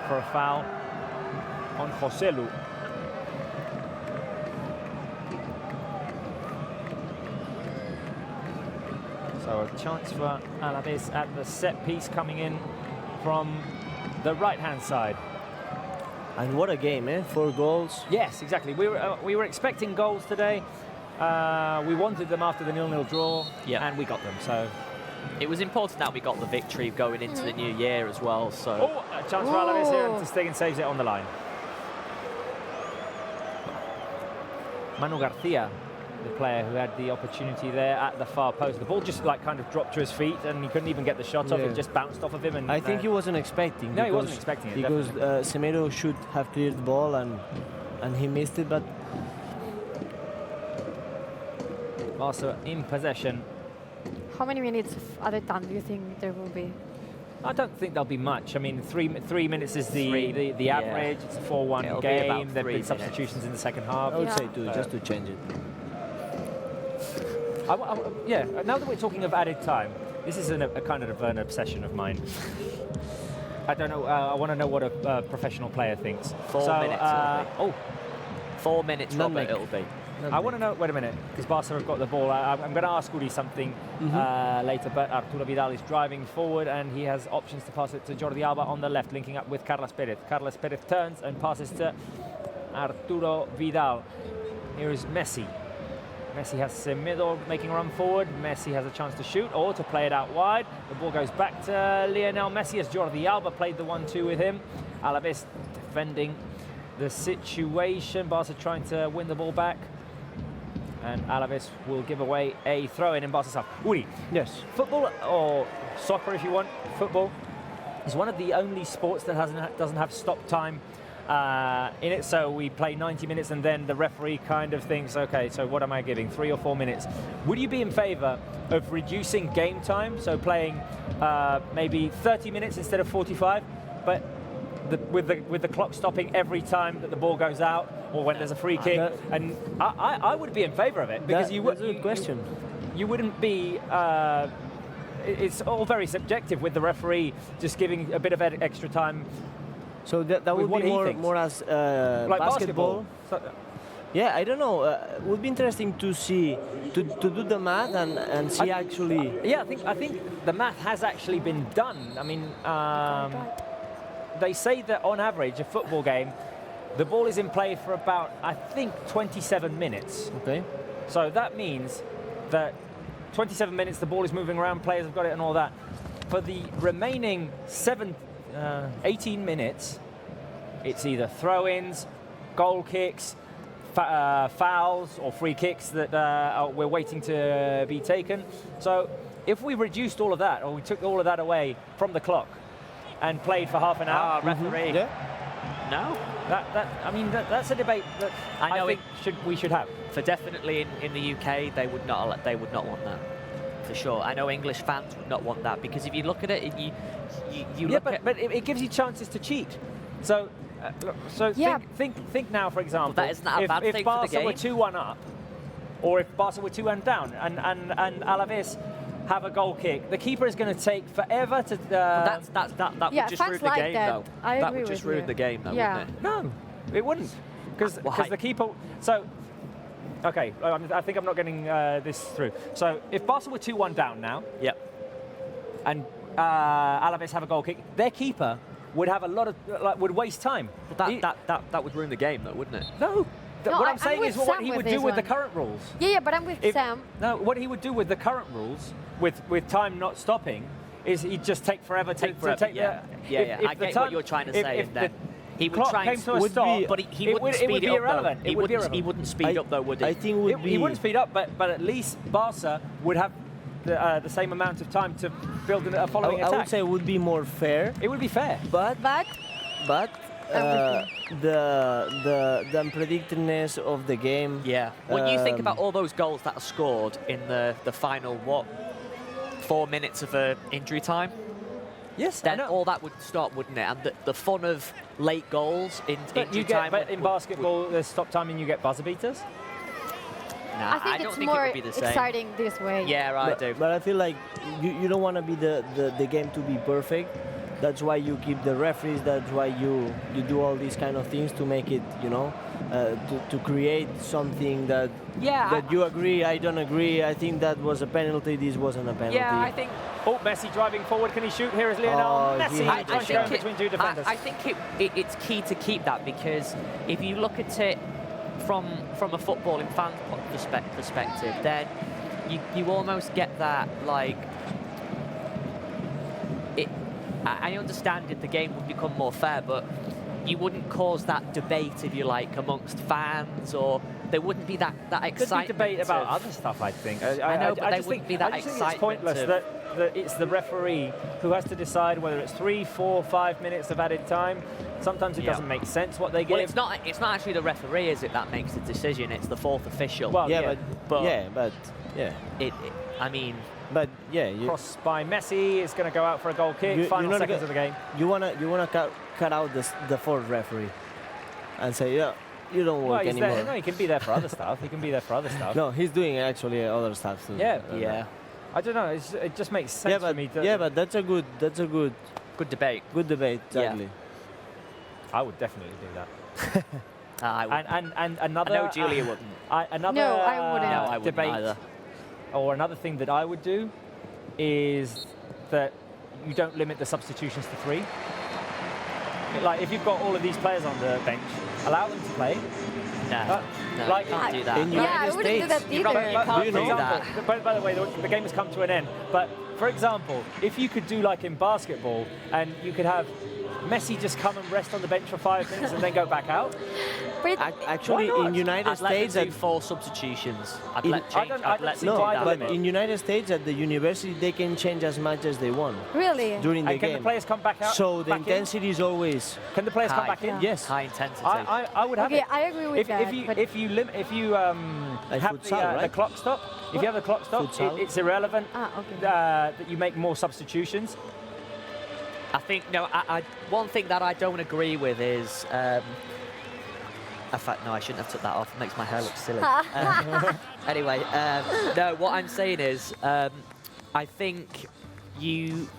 for a foul on Joselu. So a chance for Alavés at the set piece coming in from the right-hand side. And what a game, eh? 4 goals. Yes, exactly. We were expecting goals today. We wanted them after the 0-0 draw, and we got them. So It was important that we got the victory going into the new year as well. So. Oh, a chance for Alavés here, and Stegen saves it on the line. Manu Garcia, the player who had the opportunity there at the far post. The ball just kind of dropped to his feet, and he couldn't even get the shot off. Yeah. It just bounced off of him. And I think he wasn't expecting. No, he wasn't expecting it. Because Semedo should have cleared the ball, and he missed it. But Barca in possession. How many minutes of other time do you think there will be? I don't think there'll be much. I mean, three minutes is the yeah. average. It's a 4-1 It'll be about game. There've 3 been minutes. substitutions in the second half. I would say 2, just to change it. Yeah, now that we're talking of added time, this is a kind of an obsession of mine. I don't know, I want to know what a professional player thinks. 4 minutes it'll be. 4 minutes, Robert, Nick. it'll be. I want to know, wait a minute, because Barca have got the ball. I'm going to ask Uri something later, but Arturo Vidal is driving forward and he has options to pass it to Jordi Alba on the left, linking up with Carlos Perez. Carlos Perez turns and passes to Arturo Vidal. Here is Messi. Messi has Semedo making a run forward. Messi has a chance to shoot or to play it out wide. The ball goes back to Lionel Messi as Jordi Alba played the 1-2 with him. Alavés defending the situation. Barca trying to win the ball back. And Alavés will give away a throw-in in Barca's half. Uri, yes. Football, or soccer if you want, football, is one of the only sports that doesn't have stop time in it. So we play 90 minutes and then the referee kind of thinks, okay, so what am I giving, 3 or 4 minutes? Would you be in favour of reducing game time, so playing maybe 30 minutes instead of 45, but with the clock stopping every time that the ball goes out or when there's a free kick? And I would be in favour of it, because that's a good question. You wouldn't be. It's all very subjective with the referee just giving a bit of extra time. So that would be more as like basketball. Yeah, I don't know. It would be interesting to see to do the math and see actually. Yeah, I think the math has actually been done. I mean, they say that on average, a football game, the ball is in play for about, I think, 27 minutes. Okay. So that means that 27 minutes, the ball is moving around, players have got it and all that. For the remaining 18 minutes, it's either throw-ins, goal kicks, fouls or free kicks that we're waiting to be taken. So if we reduced all of that, or we took all of that away from the clock and played for half an hour, referee. Yeah. No. That's a debate that I think we should have. For definitely in the UK, they would not want that, for sure. I know English fans would not want that, because if you look at it, you look at. But it gives you chances to cheat. So think now, for example, that isn't a bad thing if Barca for the game. were 2-1 up, or if Barca were 2-1 down, and Alavés have a goal kick, the keeper is going to take forever to. That would just ruin the game, though. That would just ruin the game, though, wouldn't it? No, it wouldn't, because the keeper. So, okay, I think I'm not getting this through. So if Barca were 2-1 down now, and Alavés have a goal kick, their keeper would have a lot of would waste time. But that would ruin the game, though, wouldn't it? No. What I'm saying is what he would do with the current rules. Yeah, but I'm with Sam. No, what he would do with the current rules, with time not stopping, is he'd just take forever. Yeah. I get what you're trying to say. If the he would try and but he wouldn't speed it up, though. He wouldn't speed up, though, would he? I think he wouldn't speed up, but at least Barca would have the same amount of time to build a following attack. I would say it would be more fair. It would be fair. But the unpredictedness of the game. Yeah. When you think about all those goals that are scored in the final 4 minutes of injury time. Yes, then all that would stop, wouldn't it? And the fun of late goals in injury time. But in basketball, there's stop time and you get buzzer beaters. Nah, I think don't it's think more it would be the same. exciting this way. Yeah, I do. But I feel like you don't want to be the game to be perfect. That's why you keep the referees. That's why you do all these kind of things to make it, to create something that you agree. I don't agree. I think that was a penalty. This wasn't a penalty. Yeah, I think. Oh, Messi driving forward. Can he shoot? Here is Lionel Messi. I think between two defenders. I think it's key to keep that, because if you look at it from a footballing fan perspective, then you almost get that I understand that the game would become more fair, but you wouldn't cause that debate, if you like, amongst fans, or there wouldn't be that excitement. Could be debate about other stuff, I think. I know, but there wouldn't be that excitement. It's pointless that it's the referee who has to decide whether it's 3, 4, 5 minutes of added time. Sometimes it doesn't make sense what they give. Well, it's not actually the referee, is it, that makes the decision? It's the fourth official. Well, But cross by Messi is going to go out for a goal kick. Final seconds of the game. You wanna cut out the fourth referee and say you don't work anymore. No, he can be there for other stuff. No, he's doing actually other stuff too. Yeah. I don't know. It just makes sense for me. But that's a good debate. Good debate, exactly. Yeah. I would definitely do that. I would. And another. I know Julia wouldn't. I wouldn't. No, I wouldn't debate either. Or another thing that I would do is that you don't limit the substitutions to 3. Like, if you've got all of these players on the bench, allow them to play. No, you can't do that. In I wouldn't do that either. You can't do that. By the way, the game has come to an end. But, for example, if you could do like in basketball, and you could have Messi just come and rest on the bench for 5 minutes and then go back out? Actually, in United States, I'd do 4 substitutions. I'd let but in United States at the university they can change as much as they want. Really? During the and game. Can the players come back out? So the intensity is always. Can the players come back in? Yes. High intensity. I would have Okay, it. I agree with that. If you have the clock stop, if you have the clock stop, it's irrelevant that you make more substitutions. I think one thing that I don't agree with is. In fact, no, I shouldn't have took that off. It makes my hair look silly. Anyway, no, what I'm saying is, I think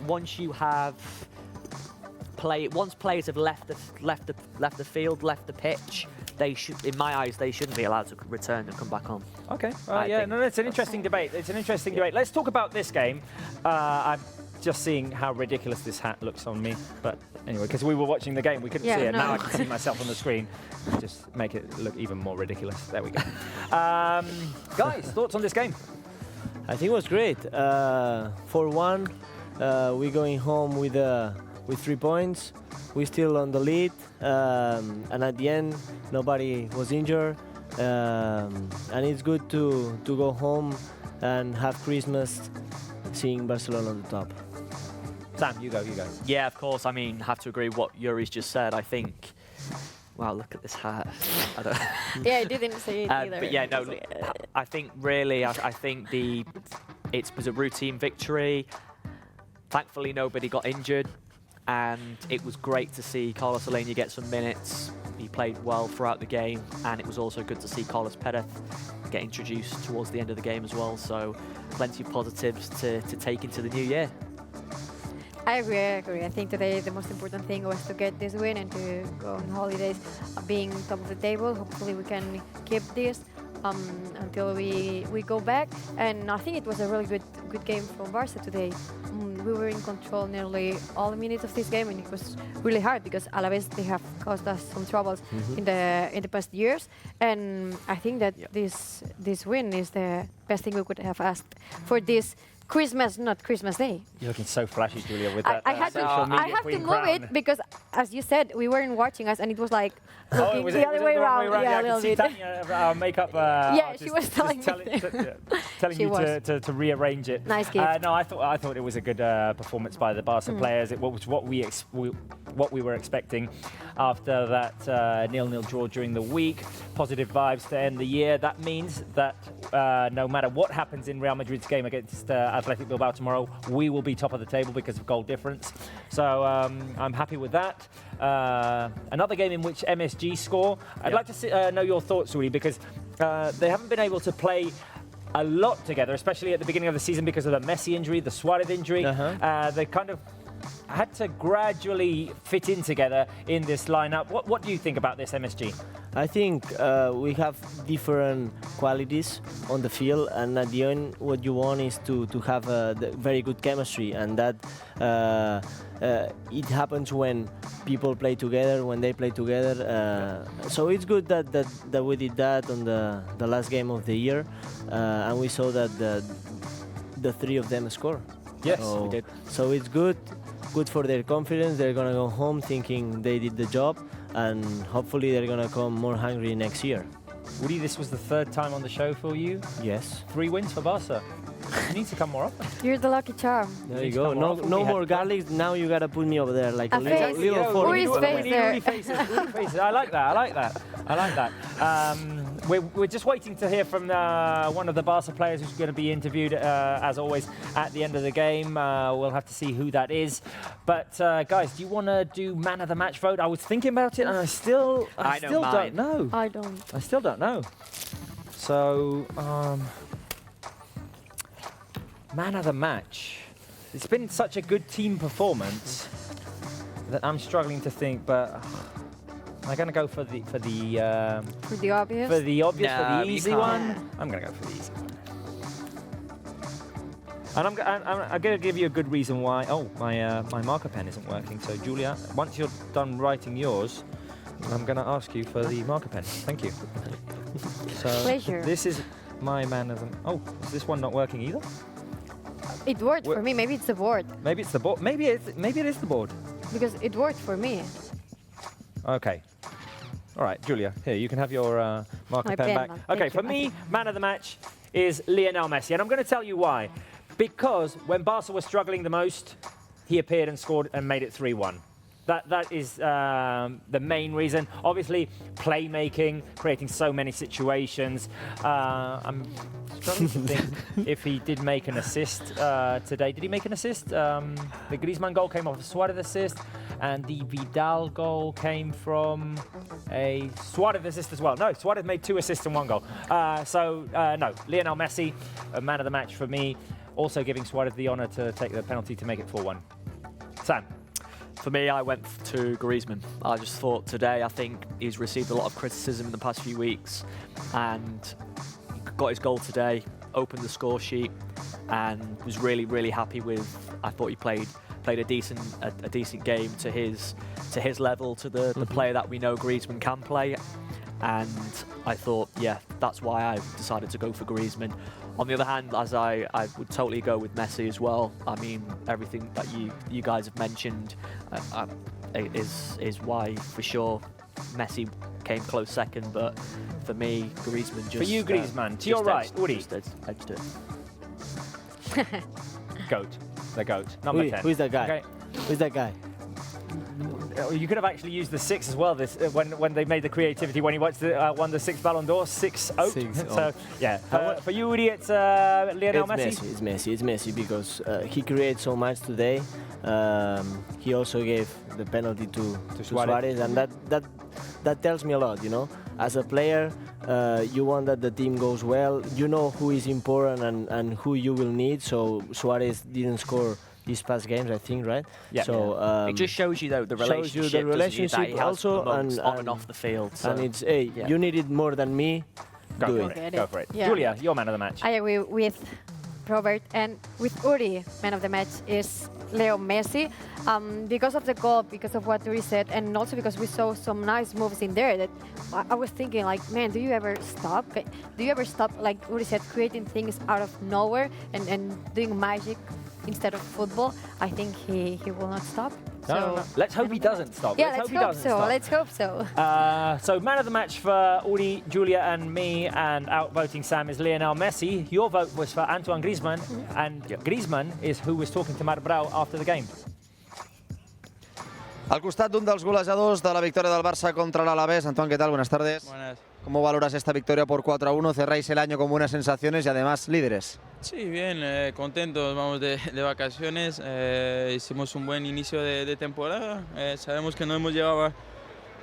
once players have left the field, left the pitch, they should, in my eyes, they shouldn't be allowed to return and come back on. Okay. It's an interesting debate. It's an interesting debate. Let's talk about this game. I'm just seeing how ridiculous this hat looks on me, but anyway, because we were watching the game, we couldn't see it. Now I can see myself on the screen. Just make it look even more ridiculous. There we go. Guys, thoughts on this game? I think it was great. 4-1. We're going home with 3 points. We're still on the lead, and at the end, nobody was injured. And it's good to go home and have Christmas seeing Barcelona on the top. Sam, you go. Yeah, of course. I mean, have to agree with what Yuri's just said. I think. Wow, look at this hat. I don't yeah, I didn't say it either. But yeah, no. I think really, I think it was a routine victory. Thankfully, nobody got injured, and it was great to see Carlos Aleñá get some minutes. He played well throughout the game, and it was also good to see Carlos Perez get introduced towards the end of the game as well. So, plenty of positives to take into the new year. I agree. I think today the most important thing was to get this win and to go on holidays being top of the table. Hopefully we can keep this until we go back. And I think it was a really good game from Barça today. We were in control nearly all the minutes of this game, and it was really hard because Alavés, they have caused us some troubles in the past years. And I think that this win is the best thing we could have asked for this Christmas, not Christmas Day. You're looking so flashy, Julia, with that I had to move it because, as you said, we weren't watching us, and it was like looking the other way around. Yeah, I can see Tanya, our makeup she was telling me to rearrange it. Nice gift. No, I thought it was a good performance by the Barca players. It was what we were expecting after that 0-0 draw during the week. Positive vibes to end the year. That means that no matter what happens in Real Madrid's game against Athletic Bilbao tomorrow, we will be top of the table because of goal difference. So I'm happy with that. Another game in which MSG score. I'd like to know your thoughts, Uli, because they haven't been able to play a lot together, especially at the beginning of the season because of the Messi injury, the Suarez injury. They kind of had to gradually fit in together in this lineup. What do you think about this, MSG? I think we have different qualities on the field, and at the end, what you want is to have a very good chemistry, and that it happens when people play together, when they play together. So it's good that we did that on the last game of the year, and we saw that the 3 of them score. Yes, we did. So it's good for their confidence. They're gonna go home thinking they did the job, and hopefully they're gonna come more hungry next year. Woody, this was the 3rd time on the show for you. Yes. 3 wins for Barca. You need to come more often. You're the lucky charm. There you go. No more garlic. Now you gotta put me over there like a little fork. I like that. We're just waiting to hear from one of the Barca players who's going to be interviewed, as always, at the end of the game. We'll have to see who that is. But guys, do you want to do man of the match vote? I was thinking about it, and I still don't know. I don't. I still don't know. So, man of the match. It's been such a good team performance that I'm struggling to think, but I'm going to go for the obvious. For the easy one. I'm going to go for the easy one. And I'm going to give you a good reason why. Oh, my marker pen isn't working. So, Julia, once you're done writing yours, I'm going to ask you for the marker pen. Thank you. So, pleasure. This is my man of the... Oh, is this one not working either? It worked for me. Maybe it's the board. Maybe it's the board. Maybe it is the board. because it worked for me. Okay. All right, Julia, here, you can have your marker My pen pen, back. man. Okay, Thank for you. me, man of the match is Lionel Messi, and I'm going to tell you why. Because when Barca was struggling the most, he appeared and scored and made it 3-1. That is the main reason. Obviously, playmaking, creating so many situations. I'm struggling to think if he did make an assist today. Did he make an assist? The Griezmann goal came off a Suarez assist, and the Vidal goal came from a Suarez assist as well. No, Suarez made 2 assists and 1 goal. No, Lionel Messi, a man of the match for me. Also giving Suarez the honour to take the penalty to make it 4-1. Sam? For me, I went to Griezmann. I just thought today, I think he's received a lot of criticism in the past few weeks and got his goal today, opened the score sheet and was really, really happy with, I thought he played a decent game to his level, to the player that we know Griezmann can play. And I thought, yeah, that's why I decided to go for Griezmann. On the other hand, as I would totally go with Messi as well. I mean, everything that you guys have mentioned is why, for sure, Messi came close second. But for me, Griezmann just... For you, Griezmann. To your right, Uri. Edged it. Goat. The GOAT. Number 10. Who's that guy? Okay. Who's that guy? You could have actually used the 6 as well. This when they made the creativity when he won the 6th Ballon d'Or, 6-0. So yeah, for you, Uri, it's Lionel Messi. It's Messi because he created so much today. He also gave the penalty to Suarez, and that tells me a lot. You know, as a player, you want that the team goes well. You know who is important and who you will need. So Suarez didn't score these past games, I think, right? Yeah. So it just shows you though the relationship, that he has also on and off the field. So. And it's you need it more than me. Go for it. Yeah. Julia, your man of the match. I agree with Robert, and with Uri, man of the match is Leo Messi, because of the goal, because of what Uri said, and also because we saw some nice moves in there that I was thinking, like, man, do you ever stop? Do you ever stop, like Uri said, creating things out of nowhere and doing magic instead of football? I think he will not stop. No. Let's hope he doesn't stop. Yeah, let's hope so. So man of the match for Uri, Julia and me, and outvoting Sam is Lionel Messi. Your vote was for Antoine Griezmann, and Griezmann is who was talking to Marc Brau after the game. Al costat d'un dels golejadors de la victòria del Barça contra l'Alavés. Antoine, ¿qué tal? Buenas tardes. Buenas. ¿Cómo valoras esta victoria por 4-1? Cerráis el año con buenas sensaciones y además líderes. Sí, bien, contentos, vamos de vacaciones, hicimos un buen inicio de temporada, sabemos que no hemos llegado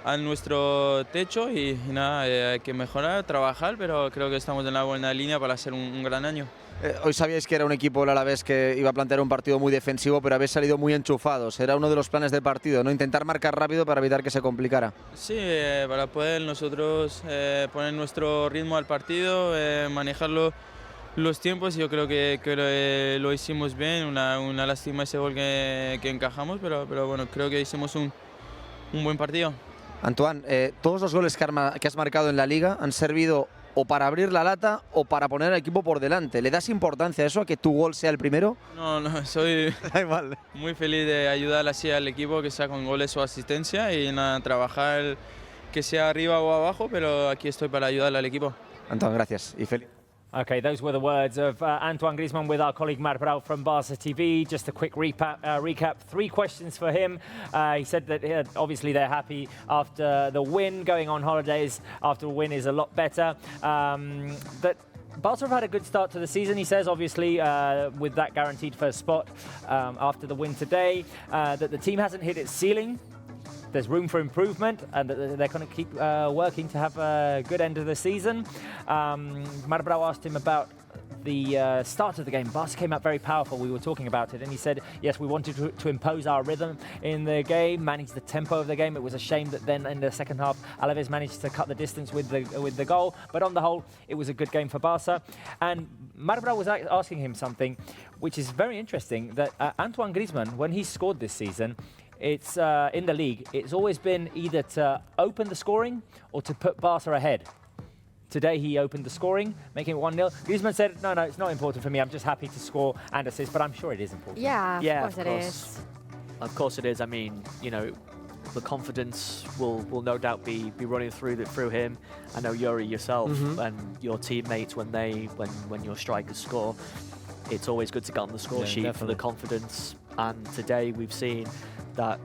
a nuestro techo y nada, hay que mejorar, trabajar, pero creo que estamos en la buena línea para hacer un gran año. Hoy sabíais que era un equipo el Alavés que iba a plantear un partido muy defensivo, pero habéis salido muy enchufados. Era uno de los planes del partido, ¿no? Intentar marcar rápido para evitar que se complicara. Sí, para poder nosotros poner nuestro ritmo al partido, manejarlo los tiempos. Yo creo que lo hicimos bien, una lástima ese gol que encajamos, pero bueno, creo que hicimos un buen partido. Antoine, todos los goles que has marcado en la Liga han servido o para abrir la lata o para poner al equipo por delante. ¿Le das importancia a eso, a que tu gol sea el primero? No, soy muy feliz de ayudar así al equipo, que sea con goles o asistencia, y nada, trabajar que sea arriba o abajo, pero aquí estoy para ayudar al equipo. Antoine, gracias y feliz. Okay, those were the words of Antoine Griezmann with our colleague Marc Brau from Barça TV. Just a quick recap. 3 questions for him. He said that obviously they're happy after the win. Going on holidays after a win is a lot better. That Barca have had a good start to the season, he says, obviously, with that guaranteed first spot after the win today. That the team hasn't hit its ceiling. There's room for improvement, and they're going to keep working to have a good end of the season. Marc Brau asked him about the start of the game. Barca came out very powerful. We were talking about it, and he said, yes, we wanted to impose our rhythm in the game, manage the tempo of the game. It was a shame that then in the second half, Alavés managed to cut the distance with the goal. But on the whole, it was a good game for Barca. And Marc Brau was asking him something, which is very interesting, that Antoine Griezmann, when he scored this season, it's in the league, it's always been either to open the scoring or to put Barca ahead. Today he opened the scoring, making it 1-0. Griezmann said, no, it's not important for me. I'm just happy to score and assist, but I'm sure it is important. Yeah, of course it is. Of course it is. I mean, you know, the confidence will no doubt be running through him. I know Yuri yourself and your teammates when your strikers score, it's always good to get on the score sheet for the confidence. And today we've seen that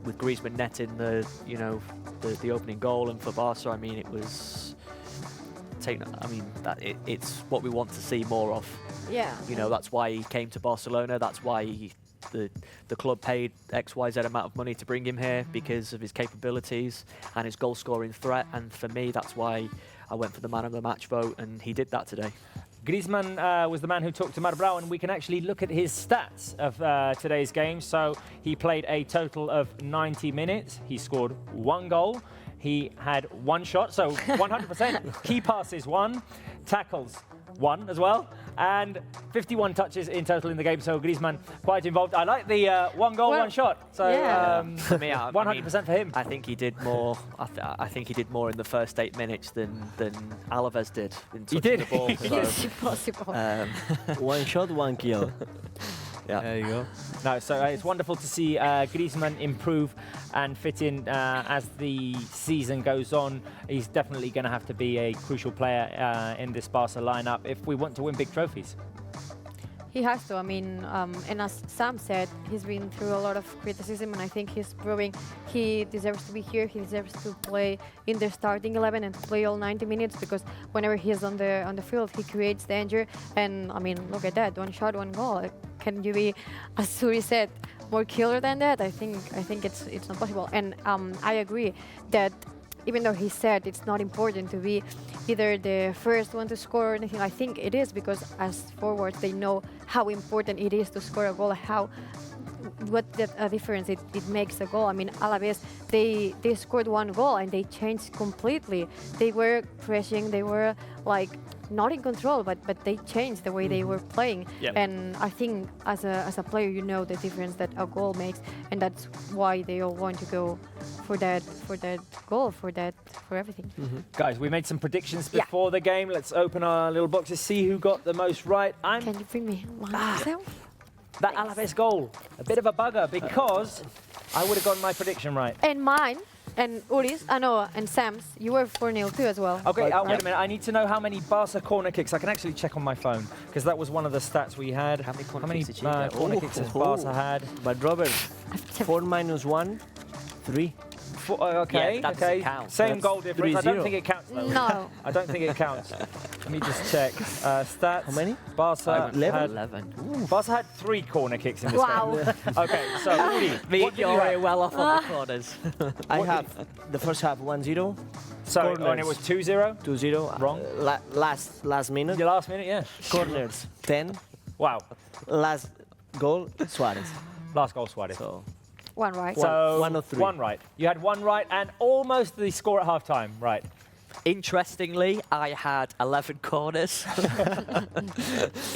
with Griezmann netting the opening goal, and for Barca, I mean, it was it's what we want to see more of. Yeah. You know, that's why he came to Barcelona. That's why the club paid XYZ amount of money to bring him here, because of his capabilities and his goal-scoring threat. And for me, that's why I went for the man of the match vote, and he did that today. Griezmann was the man who talked to Marblau, and we can actually look at his stats of today's game. So he played a total of 90 minutes. He scored 1 goal. He had 1 shot, so 100%. Key passes 1, tackles 1 as well, and 51 touches in total in the game. So Griezmann quite involved. I like the 1 goal, 1 shot. So for me, 100% for him. I think he did more. I think he did more in the first 8 minutes than Alavés did in touching the ball. It's impossible. 1 shot, 1 kill. Yeah. There you go. No, so it's wonderful to see Griezmann improve and fit in as the season goes on. He's definitely going to have to be a crucial player in this Barca lineup if we want to win big trophies. He has to. I mean, and as Sam said, he's been through a lot of criticism, and I think he's proving he deserves to be here. He deserves to play in the starting 11 and to play all 90 minutes, because whenever he's on the field, he creates danger. And I mean, look at that, 1 shot, 1 goal. Can you be, as Suri said, more killer than that? I think it's not possible. And I agree that even though he said it's not important to be either the first one to score or anything, I think it is, because as forwards they know how important it is to score a goal, what difference it makes a goal. I mean, Alavés, they scored 1 goal and they changed completely. They were pressing, they were like not in control, but they changed the way they were playing. Yep. And I think as a player, you know the difference that a goal makes, and that's why they all want to go for that goal, for everything. Guys, we made some predictions before the game. Let's open our little boxes, see who got the most right. Can you bring me one myself? That Alavés goal, a bit of a bugger, because I would have gotten my prediction right. And mine, and Uri's, and Sam's, you were 4-0 too as well. Okay, wait a minute. I need to know how many Barca corner kicks. I can actually check on my phone, because that was one of the stats we had. How many corner kicks has Barca had? But Robert, 4 minus 1, 3. Okay, yeah, okay. Same goal difference. I don't think it counts, though. No. I don't think it counts. Let me just check. Stats. How many? Barca 11. Barca had 3 corner kicks in this game. Okay, so me and Yuri well off on the corners. I have the first half 1-0. So and it was 2-0? 2-0. Wrong. Last minute. Your last minute, yeah. Corners 10. Wow. Last goal Suarez. Last goal Suarez. So 1 right. So 1 of 3. 1 right. You had 1 right and almost the score at half time. Right. Interestingly, I had 11 corners.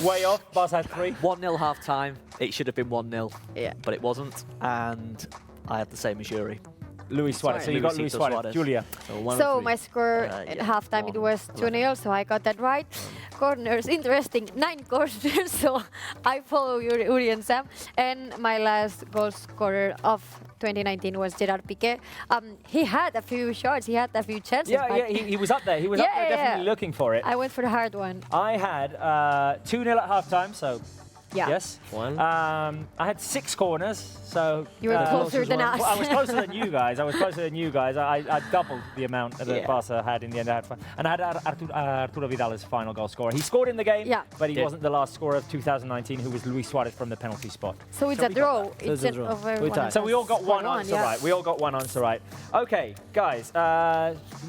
Way off. Barca had 3. 1-0 half time. It should have been 1-0. Yeah. But it wasn't. And I had the same as Yuri. Luis Suarez. So you got Luis Suarez. Julia. So my score at halftime it was 2-0, so I got that right. Corners, interesting, 9 corners, so I follow Uri and Sam. And my last goal scorer of 2019 was Gerard Piqué. He had a few shots, he had a few chances. Yeah, he was up there. He was up there definitely looking for it. I went for the hard one. I had 2-0 at halftime, so yes. 1. I had 6 corners, so you were closer than us. Well, I was closer than you guys. I doubled the amount that Barca had in the end. And I had Arturo Vidal as final goal scorer. He scored in the game, but he wasn't the last scorer of 2019, who was Luis Suarez from the penalty spot. So it's a draw. It's a draw. So we all got one answer right. We all got one answer right. Okay, guys,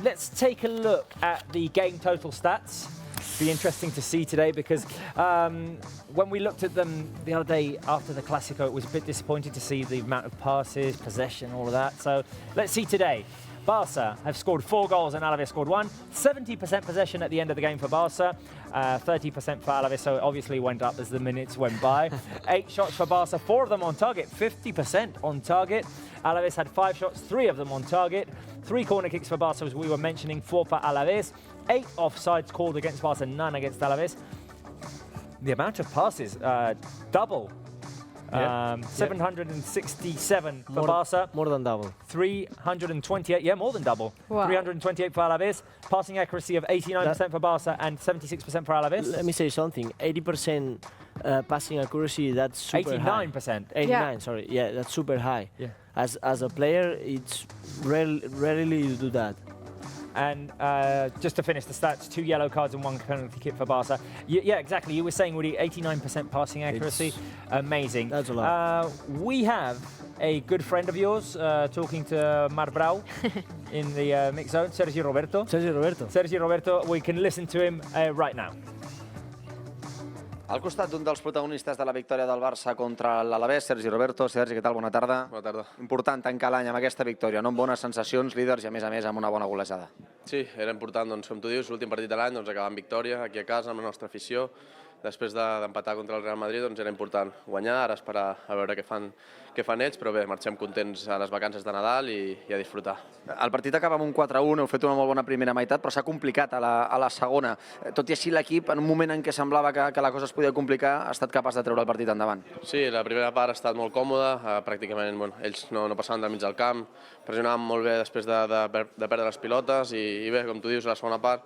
let's take a look at the game total stats. Be interesting to see today, because when we looked at them the other day after the Clásico, it was a bit disappointing to see the amount of passes, possession, all of that. So let's see today. Barca have scored 4 goals and Alavés scored 1. 70% possession at the end of the game for Barca, 30% for Alavés, so it obviously went up as the minutes went by. 8 shots for Barca, 4 of them on target, 50% on target. Alavés had 5 shots, 3 of them on target. 3 corner kicks for Barca, as we were mentioning, 4 for Alavés. 8 offsides called against Barca, none against Alavés. The amount of passes, double 767 for more, Barça. More than double. 328, yeah, more than double. Wow. 328 for Alavés. Passing accuracy of 89% for Barça and 76% for Alavés. Let me say something. 80% passing accuracy, that's super 89%. 89, sorry. Yeah, that's super high. Yeah. As a player, it's rarely you do that. And just to finish the stats, 2 yellow cards and 1 penalty kick for Barça. Yeah, exactly. You were saying, Woody, 89% passing accuracy. Amazing. That's a lot. We have a good friend of yours talking to Marbrau in the mix zone, Sergi Roberto. Sergi Roberto, we can listen to him right now. Al costat d'un dels protagonistes de la victòria del Barça contra l'Alavés, Sergi Roberto. Sergi, què tal? Bona tarda. Bona tarda. Important tancar l'any amb aquesta victòria, no? Amb bones sensacions, líders i, a més, amb una bona golejada. Sí, era important, doncs, com tu dius, l'últim partit de l'any, doncs, acabar amb victòria aquí a casa, amb la nostra afició. Després d'empatar contra el Real Madrid, doncs era important guanyar, ara esperar a veure què fan ells, però bé, marxem contents a les vacances de Nadal i a disfrutar. El partit acaba amb un 4-1, heu fet una molt bona primera meitat, però s'ha complicat a la segona. Tot i així, l'equip, en un moment en què semblava que la cosa es podia complicar, ha estat capaç de treure el partit endavant. Sí, la primera part ha estat molt còmoda, pràcticament ells no passaven del mig del camp, pressionaven molt bé després de perdre les pilotes i bé, com tu dius, a la segona part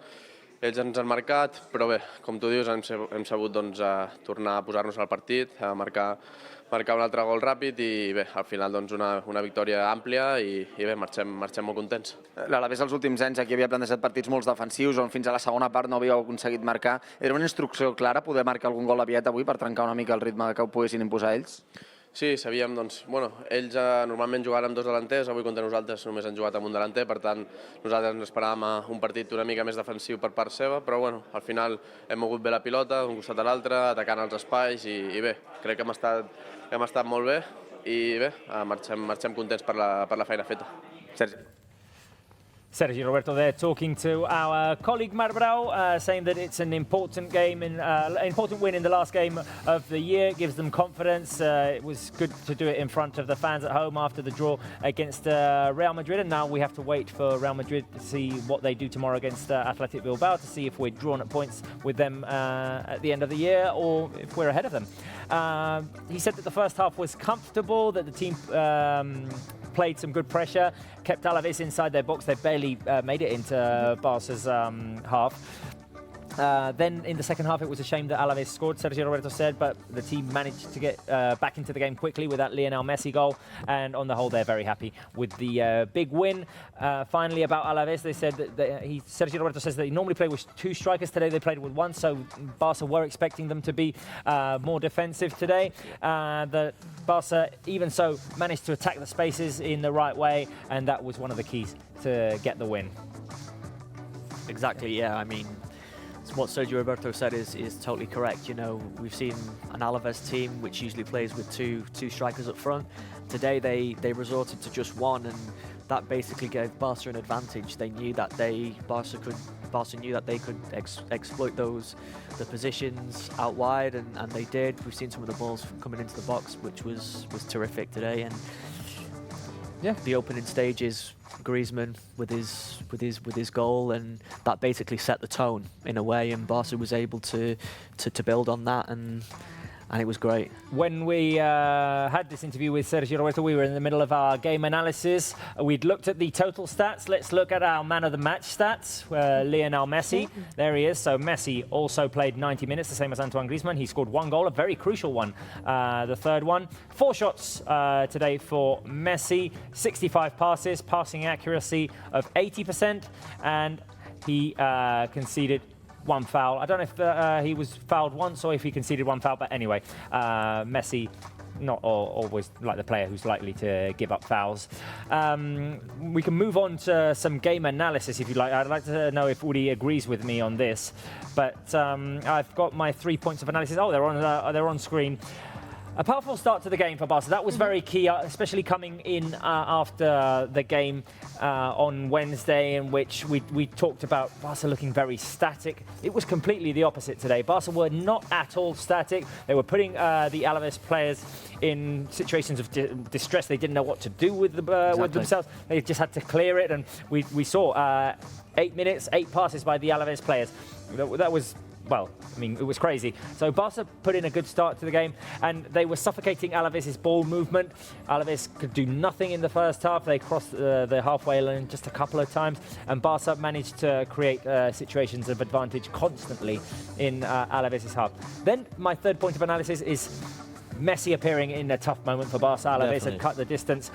ells ens han marcat, però bé, com tu dius, hem sabut doncs, tornar a posar-nos al partit, a marcar un altre gol ràpid i bé, al final doncs, una victòria àmplia i bé, marxem molt contents. L'Alavés els últims anys aquí havia plantejat partits molt defensius on fins a la segona part no havíeu aconseguit marcar. Era una instrucció clara poder marcar algun gol aviat avui per trencar una mica el ritme que ho poguessin imposar ells? Sí, sabíem, doncs, ells normalment jugaven amb 2 delanters, avui contra nosaltres només han jugat amb un delanter, per tant, nosaltres ens esperàvem un partit una mica més defensiu per part seva, però al final hem mogut bé la pilota d'un costat a l'altre, atacant els espais i bé, crec que hem estat molt bé i bé, marxem contents per la feina feta. Sergi Roberto there talking to our colleague Marbrau, saying that it's an important game, an important win in the last game of the year. It gives them confidence. It was good to do it in front of the fans at home after the draw against Real Madrid, and now we have to wait for Real Madrid to see what they do tomorrow against Athletic Bilbao, to see if we're drawn at points with them at the end of the year or if we're ahead of them. He said that the first half was comfortable, that the team played some good pressure, kept Alavés inside their box. They barely made it into Barca's half. Then in the second half, it was a shame that Alavés scored, Sergio Roberto said, but the team managed to get back into the game quickly with that Lionel Messi goal, and on the whole, they're very happy with the big win. Finally, about Alavés, they said that Sergio Roberto says that he normally played with 2 strikers. Today, they played with 1, so Barca were expecting them to be more defensive today. The Barca, even so, managed to attack the spaces in the right way, and that was one of the keys to get the win. Exactly, yeah. I mean, what Sergio Roberto said is totally correct. You know, we've seen an Alavés team which usually plays with two strikers up front. Today they resorted to just 1, and that basically gave Barca an advantage. They knew that Barca knew that they could exploit the positions out wide, and they did. We've seen some of the balls coming into the box, which was terrific today. And yeah, the opening stages, Griezmann with his goal, and that basically set the tone in a way, and Barca was able to build on that, and it was great. When we had this interview with Sergio Roberto, we were in the middle of our game analysis. We'd looked at the total stats. Let's look at our man of the match stats, Lionel Messi. There he is. So Messi also played 90 minutes, the same as Antoine Griezmann. He scored 1 goal, a very crucial one, the third one. 4 shots today for Messi, 65 passes, passing accuracy of 80%, and he conceded 1 foul. I don't know if he was fouled once or if he conceded 1 foul, but anyway, Messi, not always like the player who's likely to give up fouls. We can move on to some game analysis if you'd like. I'd like to know if Uri agrees with me on this, but I've got my 3 points of analysis. Oh, they're on screen. A powerful start to the game for Barca. That was very key, especially coming in after the game on Wednesday, in which we talked about Barca looking very static. It was completely the opposite today. Barca were not at all static. They were putting the Alavés players in situations of distress. They didn't know what to do with themselves. They just had to clear it, and we saw 8 minutes, 8 passes by the Alavés players. That was well, I mean, it was crazy. So Barca put in a good start to the game, and they were suffocating Alavés' ball movement. Alavés could do nothing in the first half. They crossed the halfway line just a couple of times, and Barca managed to create situations of advantage constantly in Alavés' half. Then my third point of analysis is Messi appearing in a tough moment for Barça-Alavés had cut the distance.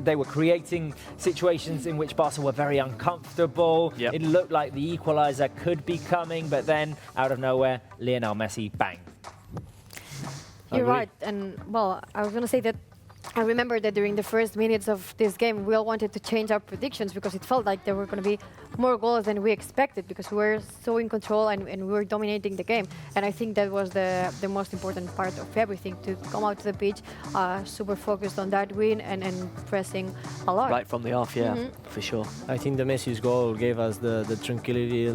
They were creating situations in which Barca were very uncomfortable. Yep. It looked like the equaliser could be coming, but then, out of nowhere, Lionel Messi, bang. You're right, and well, I was going to say that I remember that during the first minutes of this game, we all wanted to change our predictions because it felt like there were going to be more goals than we expected because we were so in control and we were dominating the game. And I think that was the most important part of everything, to come out to the pitch super focused on that win and pressing a lot. Right from the off, yeah, for sure. I think the Messi's goal gave us the tranquility.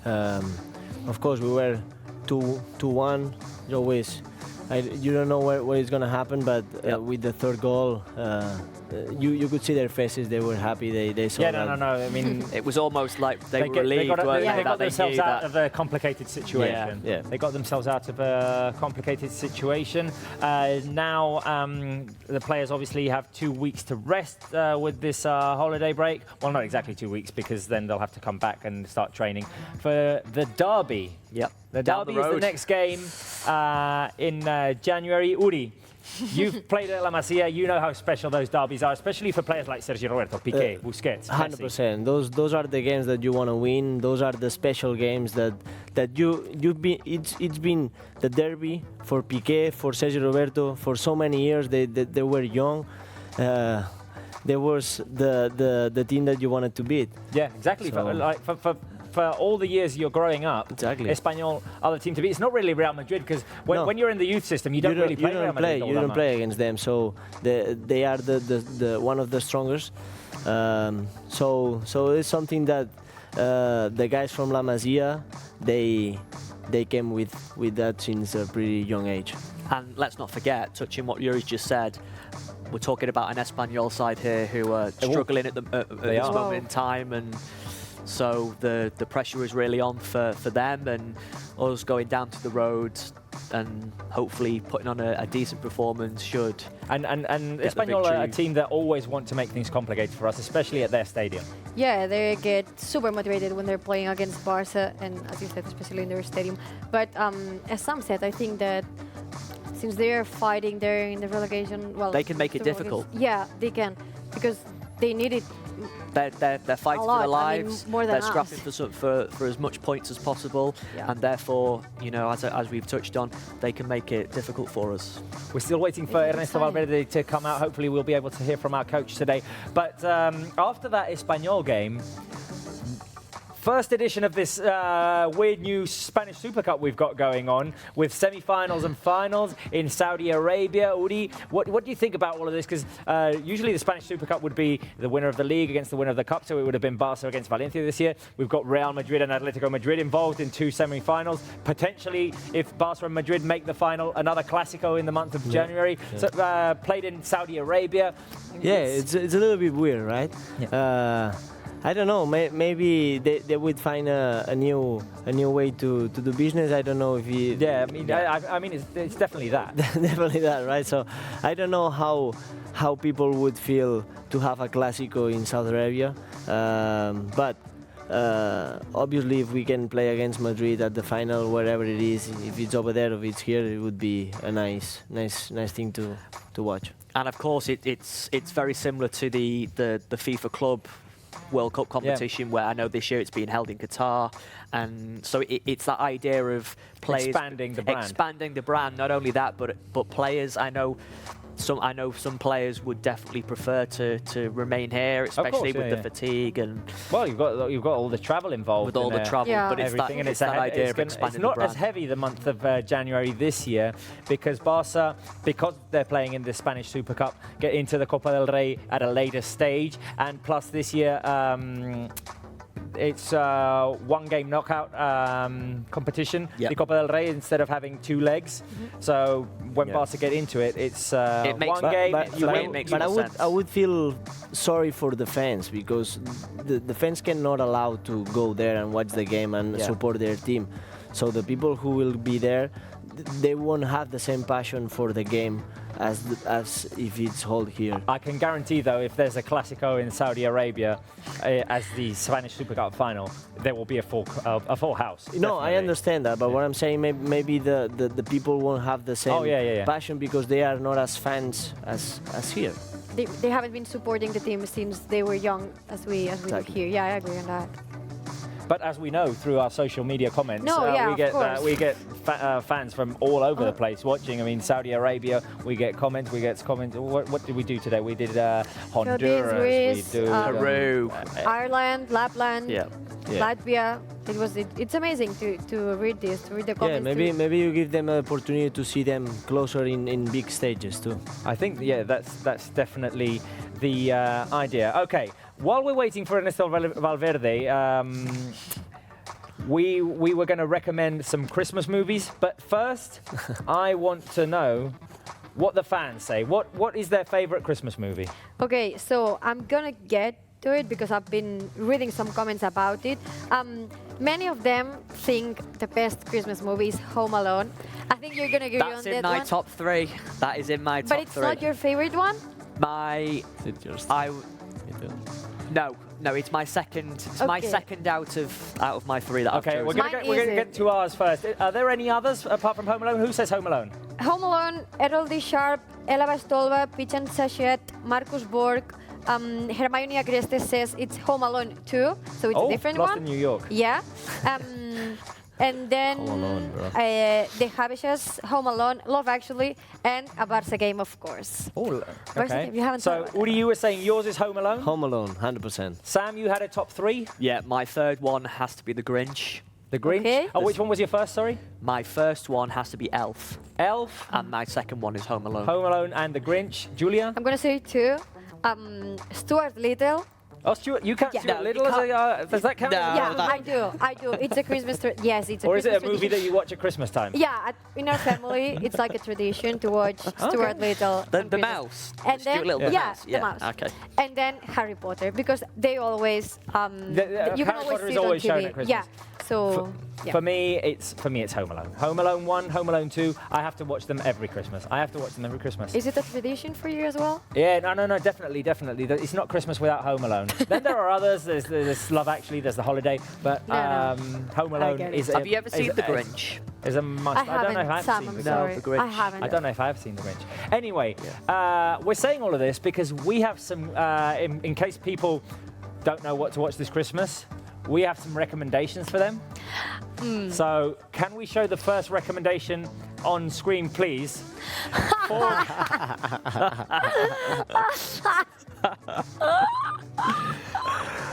Of course, we were 2-1. Always, you don't know what is going to happen, but with the third goal, you could see their faces. They were happy. They saw that. No. I mean, it was almost like they were relieved. They got themselves out that of a complicated situation. Yeah. They got themselves out of a complicated situation. Now the players obviously have 2 weeks to rest with this holiday break. Well, not exactly 2 weeks, because then they'll have to come back and start training for the derby. Yep. The derby is the next game in January. Uri, you've played at La Masia. You know how special those derbies are, especially for players like Sergio Roberto, Piqué, Busquets, 100%. Those are the games that you want to win. Those are the special games that you've been. It's been the derby for Piqué, for Sergio Roberto for so many years. They were young. There was the team that you wanted to beat. Yeah, exactly. So for all the years you're growing up, Espanyol are the team to beat. It's not really Real Madrid, because when you're in the youth system, you don't really play Real Madrid. You don't play against them, so they are the one of the strongest. So it's something that the guys from La Masia, they came with that since a pretty young age. And let's not forget, touching what Yuri's just said, we're talking about an Espanyol side here who are struggling at this moment in time, and so the pressure is really on for them, and us going down to the road and hopefully putting on a decent performance should. And Espanyol are a team that always want to make things complicated for us, especially at their stadium. Yeah, they get super motivated when they're playing against Barca, and as you said, especially in their stadium. But as Sam said, I think that since they are fighting there in the relegation, well, they can make it difficult. Yeah, they can, because they need it. They're fighting for their lives. I mean, more than they're scrapping for as much points as possible, and therefore, you know, as we've touched on, they can make it difficult for us. We're still waiting for Ernesto Valverde to come out. Hopefully, we'll be able to hear from our coach today. But after that Espanyol game, first edition of this weird new Spanish Super Cup we've got going on, with semi-finals and finals in Saudi Arabia. Uri, what do you think about all of this? Because usually the Spanish Super Cup would be the winner of the league against the winner of the cup, so it would have been Barca against Valencia this year. We've got Real Madrid and Atletico Madrid involved in 2 semi-finals. Potentially, if Barca and Madrid make the final, another Clásico in the month of January. So played in Saudi Arabia. Yeah, it's a little bit weird, right? Yeah. I don't know. Maybe they would find a new way to do business. I don't know if he. Yeah, I mean, it's definitely that. Definitely that, right? So I don't know how people would feel to have a Clásico in Saudi Arabia, but obviously, if we can play against Madrid at the final, wherever it is, if it's over there or if it's here, it would be a nice thing to watch. And of course, it's very similar to the FIFA Club World Cup competition, where I know this year it's being held in Qatar, and so it's that idea of players expanding the brand. Not only that, but players. I know some players would definitely prefer to remain here, especially with the fatigue and. Well, you've got all the travel involved. With all the travel, but it's everything, it's that idea of expanding It's not the brand. as heavy the month of January this year, because Barca, because they're playing in the Spanish Super Cup, get into the Copa del Rey at a later stage, and plus this year. it's one-game knockout competition, the Copa del Rey, instead of having 2 legs. So when Barca get into it, it's one game. I would feel sorry for the fans, because the fans cannot allow to go there and watch the game and support their team. So the people who will be there, they won't have the same passion for the game as if it's held here. I can guarantee, though, if there's a Clásico in Saudi Arabia as the Spanish Super Cup final, there will be a full house. No, definitely. I understand that, but what I'm saying, maybe the people won't have the same passion because they are not as fans as here. They haven't been supporting the team since they were young, as we did here. Yeah, I agree on that. But as we know through our social media comments, we get fans from all over the place watching. I mean, Saudi Arabia, we get comments. What did we do today? We did Honduras, Greece, we do Peru, Ireland, Lapland, Latvia. It's amazing to read this, to read the comments. Yeah, maybe you give them an opportunity to see them closer in big stages too. I think that's definitely the idea. Okay. While we're waiting for Ernesto Valverde, we were going to recommend some Christmas movies, but first, I want to know what the fans say. What is their favorite Christmas movie? Okay, so I'm gonna get to it because I've been reading some comments about it. Many of them think the best Christmas movie is Home Alone. I think you're gonna agree on that one. That's in my top 3. That is in my top 3. But it's not your favorite one? Is it yours? No, it's my second. It's my second out of my 3 that I've chosen. We're gonna get to ours first. Are there any others apart from Home Alone? Who says Home Alone? Home Alone, Errol D. Sharp, Ella Bastolba, Pichon Sachet, Marcus Borg, Hermione Agreste says it's Home Alone 2, so it's a different Lost one. in New York. Yeah. And then Home Alone, bro. the Habishas, Home Alone, Love Actually, and a Barca game, of course. Oh, Barca game, you haven't So, Uri, you were saying yours is Home Alone? Home Alone, 100%. Sam, you had a top 3? Yeah, my third one has to be The Grinch. The Grinch? Okay. Oh, which one was your first, sorry? My first one has to be Elf. Elf? And my second one is Home Alone. Home Alone and The Grinch. Julia? I'm going to say 2. Stuart Little. Oh, Stuart, you count Stuart Little as a... does that count? Yeah, I do. It's a Christmas... Yes, it's a Christmas Or is it a movie tradition. that you watch at Christmas time? Yeah, in our family, it's like a tradition to watch Stuart Little. The mouse. And Stuart then, Little, the mouse. the mouse. Okay. And then Harry Potter, because they always... you can Harry always Potter see is it on always shown TV. at Christmas. Yeah, so... For me, it's Home Alone. Home Alone 1, Home Alone 2. I have to watch them every Christmas. Is it a tradition for you as well? Yeah, no, definitely. It's not Christmas without Home Alone. Then there are others. There's Love Actually, there's The Holiday, but Home Alone is. Have you ever seen The Grinch? Is a must. I don't know if I've Sam, seen I'm The sorry. Grinch. I haven't. I don't know if I've seen The Grinch. Anyway, we're saying all of this because we have some. In case people don't know what to watch this Christmas, we have some recommendations for them. So, can we show the first recommendation on screen, please?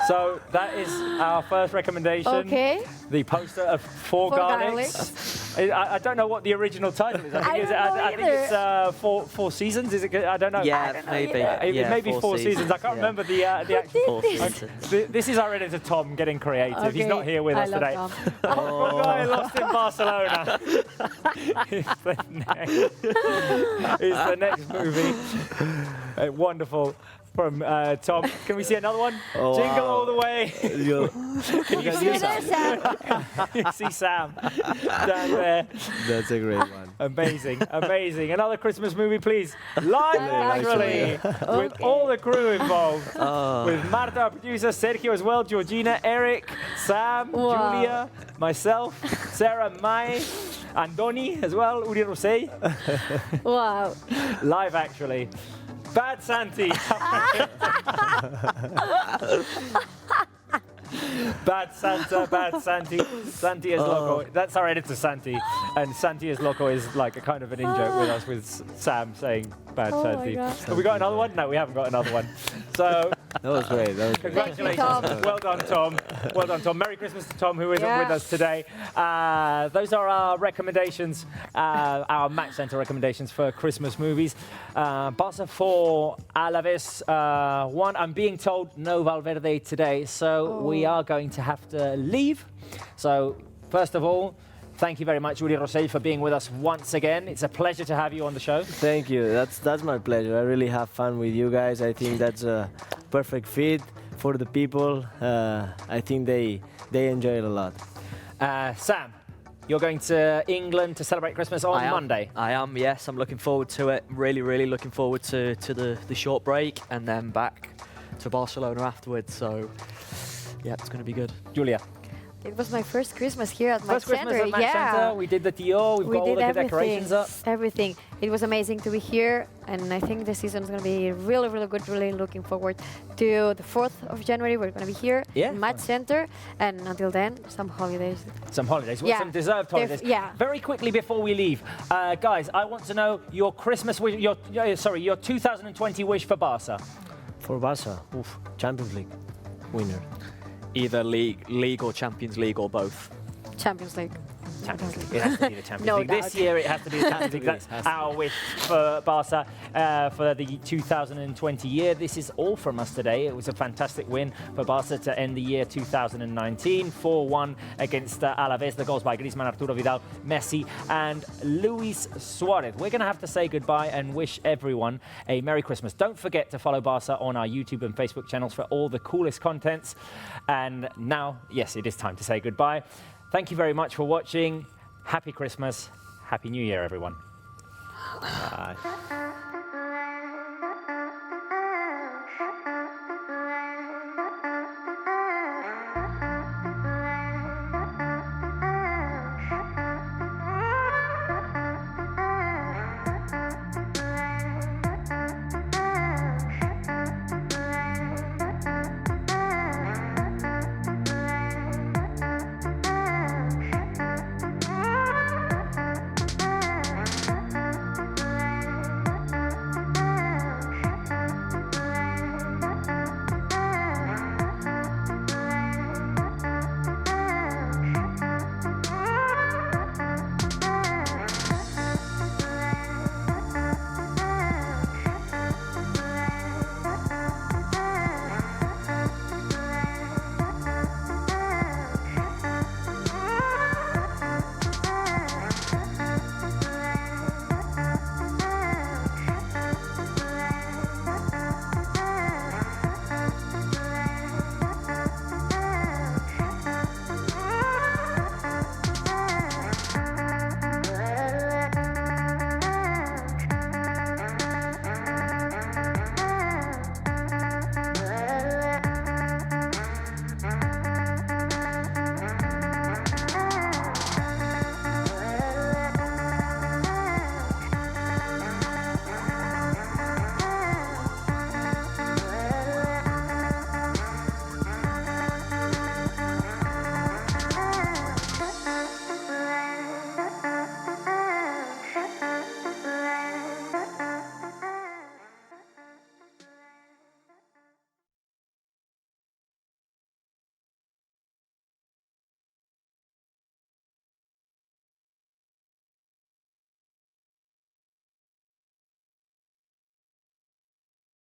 So, that is our first recommendation. Okay. The poster of Four Garlics. I don't know what the original title is. I think it's Four Seasons. Is it? I don't know. Yeah, maybe. It may be Four Seasons. I can't remember the actual. 4 seasons. This is our editor Tom getting creative. Okay. He's not here with us today. Oh, guy lost in Barcelona. It's the next movie. Wonderful. From Tom. Can we see another one? Oh, Jingle wow. all the way. Can you see Sam? You see Sam down there. That's a great one. Amazing. Another Christmas movie, please. Live actually. With all the crew involved. With Marta, our producer, Sergio as well, Georgina, Eric, Sam, Julia, myself, Sarah, Mai, Andoni as well, Uri Rosé. Wow. Live actually. Bad Santi. Bad Santa, Bad Santi. Santi is loco. That's our editor, Santi. And Santi is loco is like a kind of an in-joke with us, with Sam saying Bad Santi. Have we got another one? No, we haven't got another one. So That was great. That was great. Congratulations. Well done, Tom. Well done, Tom. Merry Christmas to Tom, who isn't with us today. Those are our recommendations, our Match Center recommendations for Christmas movies. Barca 4, Alaves 1. I'm being told no Valverde today, so we are going to have to leave. So, first of all, thank you very much, Uri Rosell, for being with us once again. It's a pleasure to have you on the show. Thank you. That's my pleasure. I really have fun with you guys. I think that's a perfect fit for the people. I think they enjoy it a lot. Sam, you're going to England to celebrate Christmas on Monday. I am, yes. I'm looking forward to it. Really, really looking forward to the short break and then back to Barcelona afterwards. So, yeah, it's going to be good. Julia. It was my first Christmas here at Match First Christmas Center. at Match Center. We did the Dior. We've got all the decorations up. Everything. It was amazing to be here, and I think the season is going to be really, really good. Really looking forward to the 4th of January. We're going to be here in Match Center, and until then, some holidays. Some holidays. Well, some deserved holidays. Very quickly before we leave, guys, I want to know your Christmas wish. Your 2020 wish for Barca. For Barca, Champions League winner. Either league or Champions League or both. Champions League. Champions League. It has to be the Champions No League. doubt. This year it has to be the Champions League. That's our wish for Barca for the 2020 year. This is all from us today. It was a fantastic win for Barca to end the year 2019. 4-1 against Alavés. The goals by Griezmann, Arturo Vidal, Messi and Luis Suarez. We're going to have to say goodbye and wish everyone a Merry Christmas. Don't forget to follow Barca on our YouTube and Facebook channels for all the coolest contents. And now, yes, it is time to say goodbye. Thank you very much for watching. Happy Christmas. Happy New Year, everyone. Bye.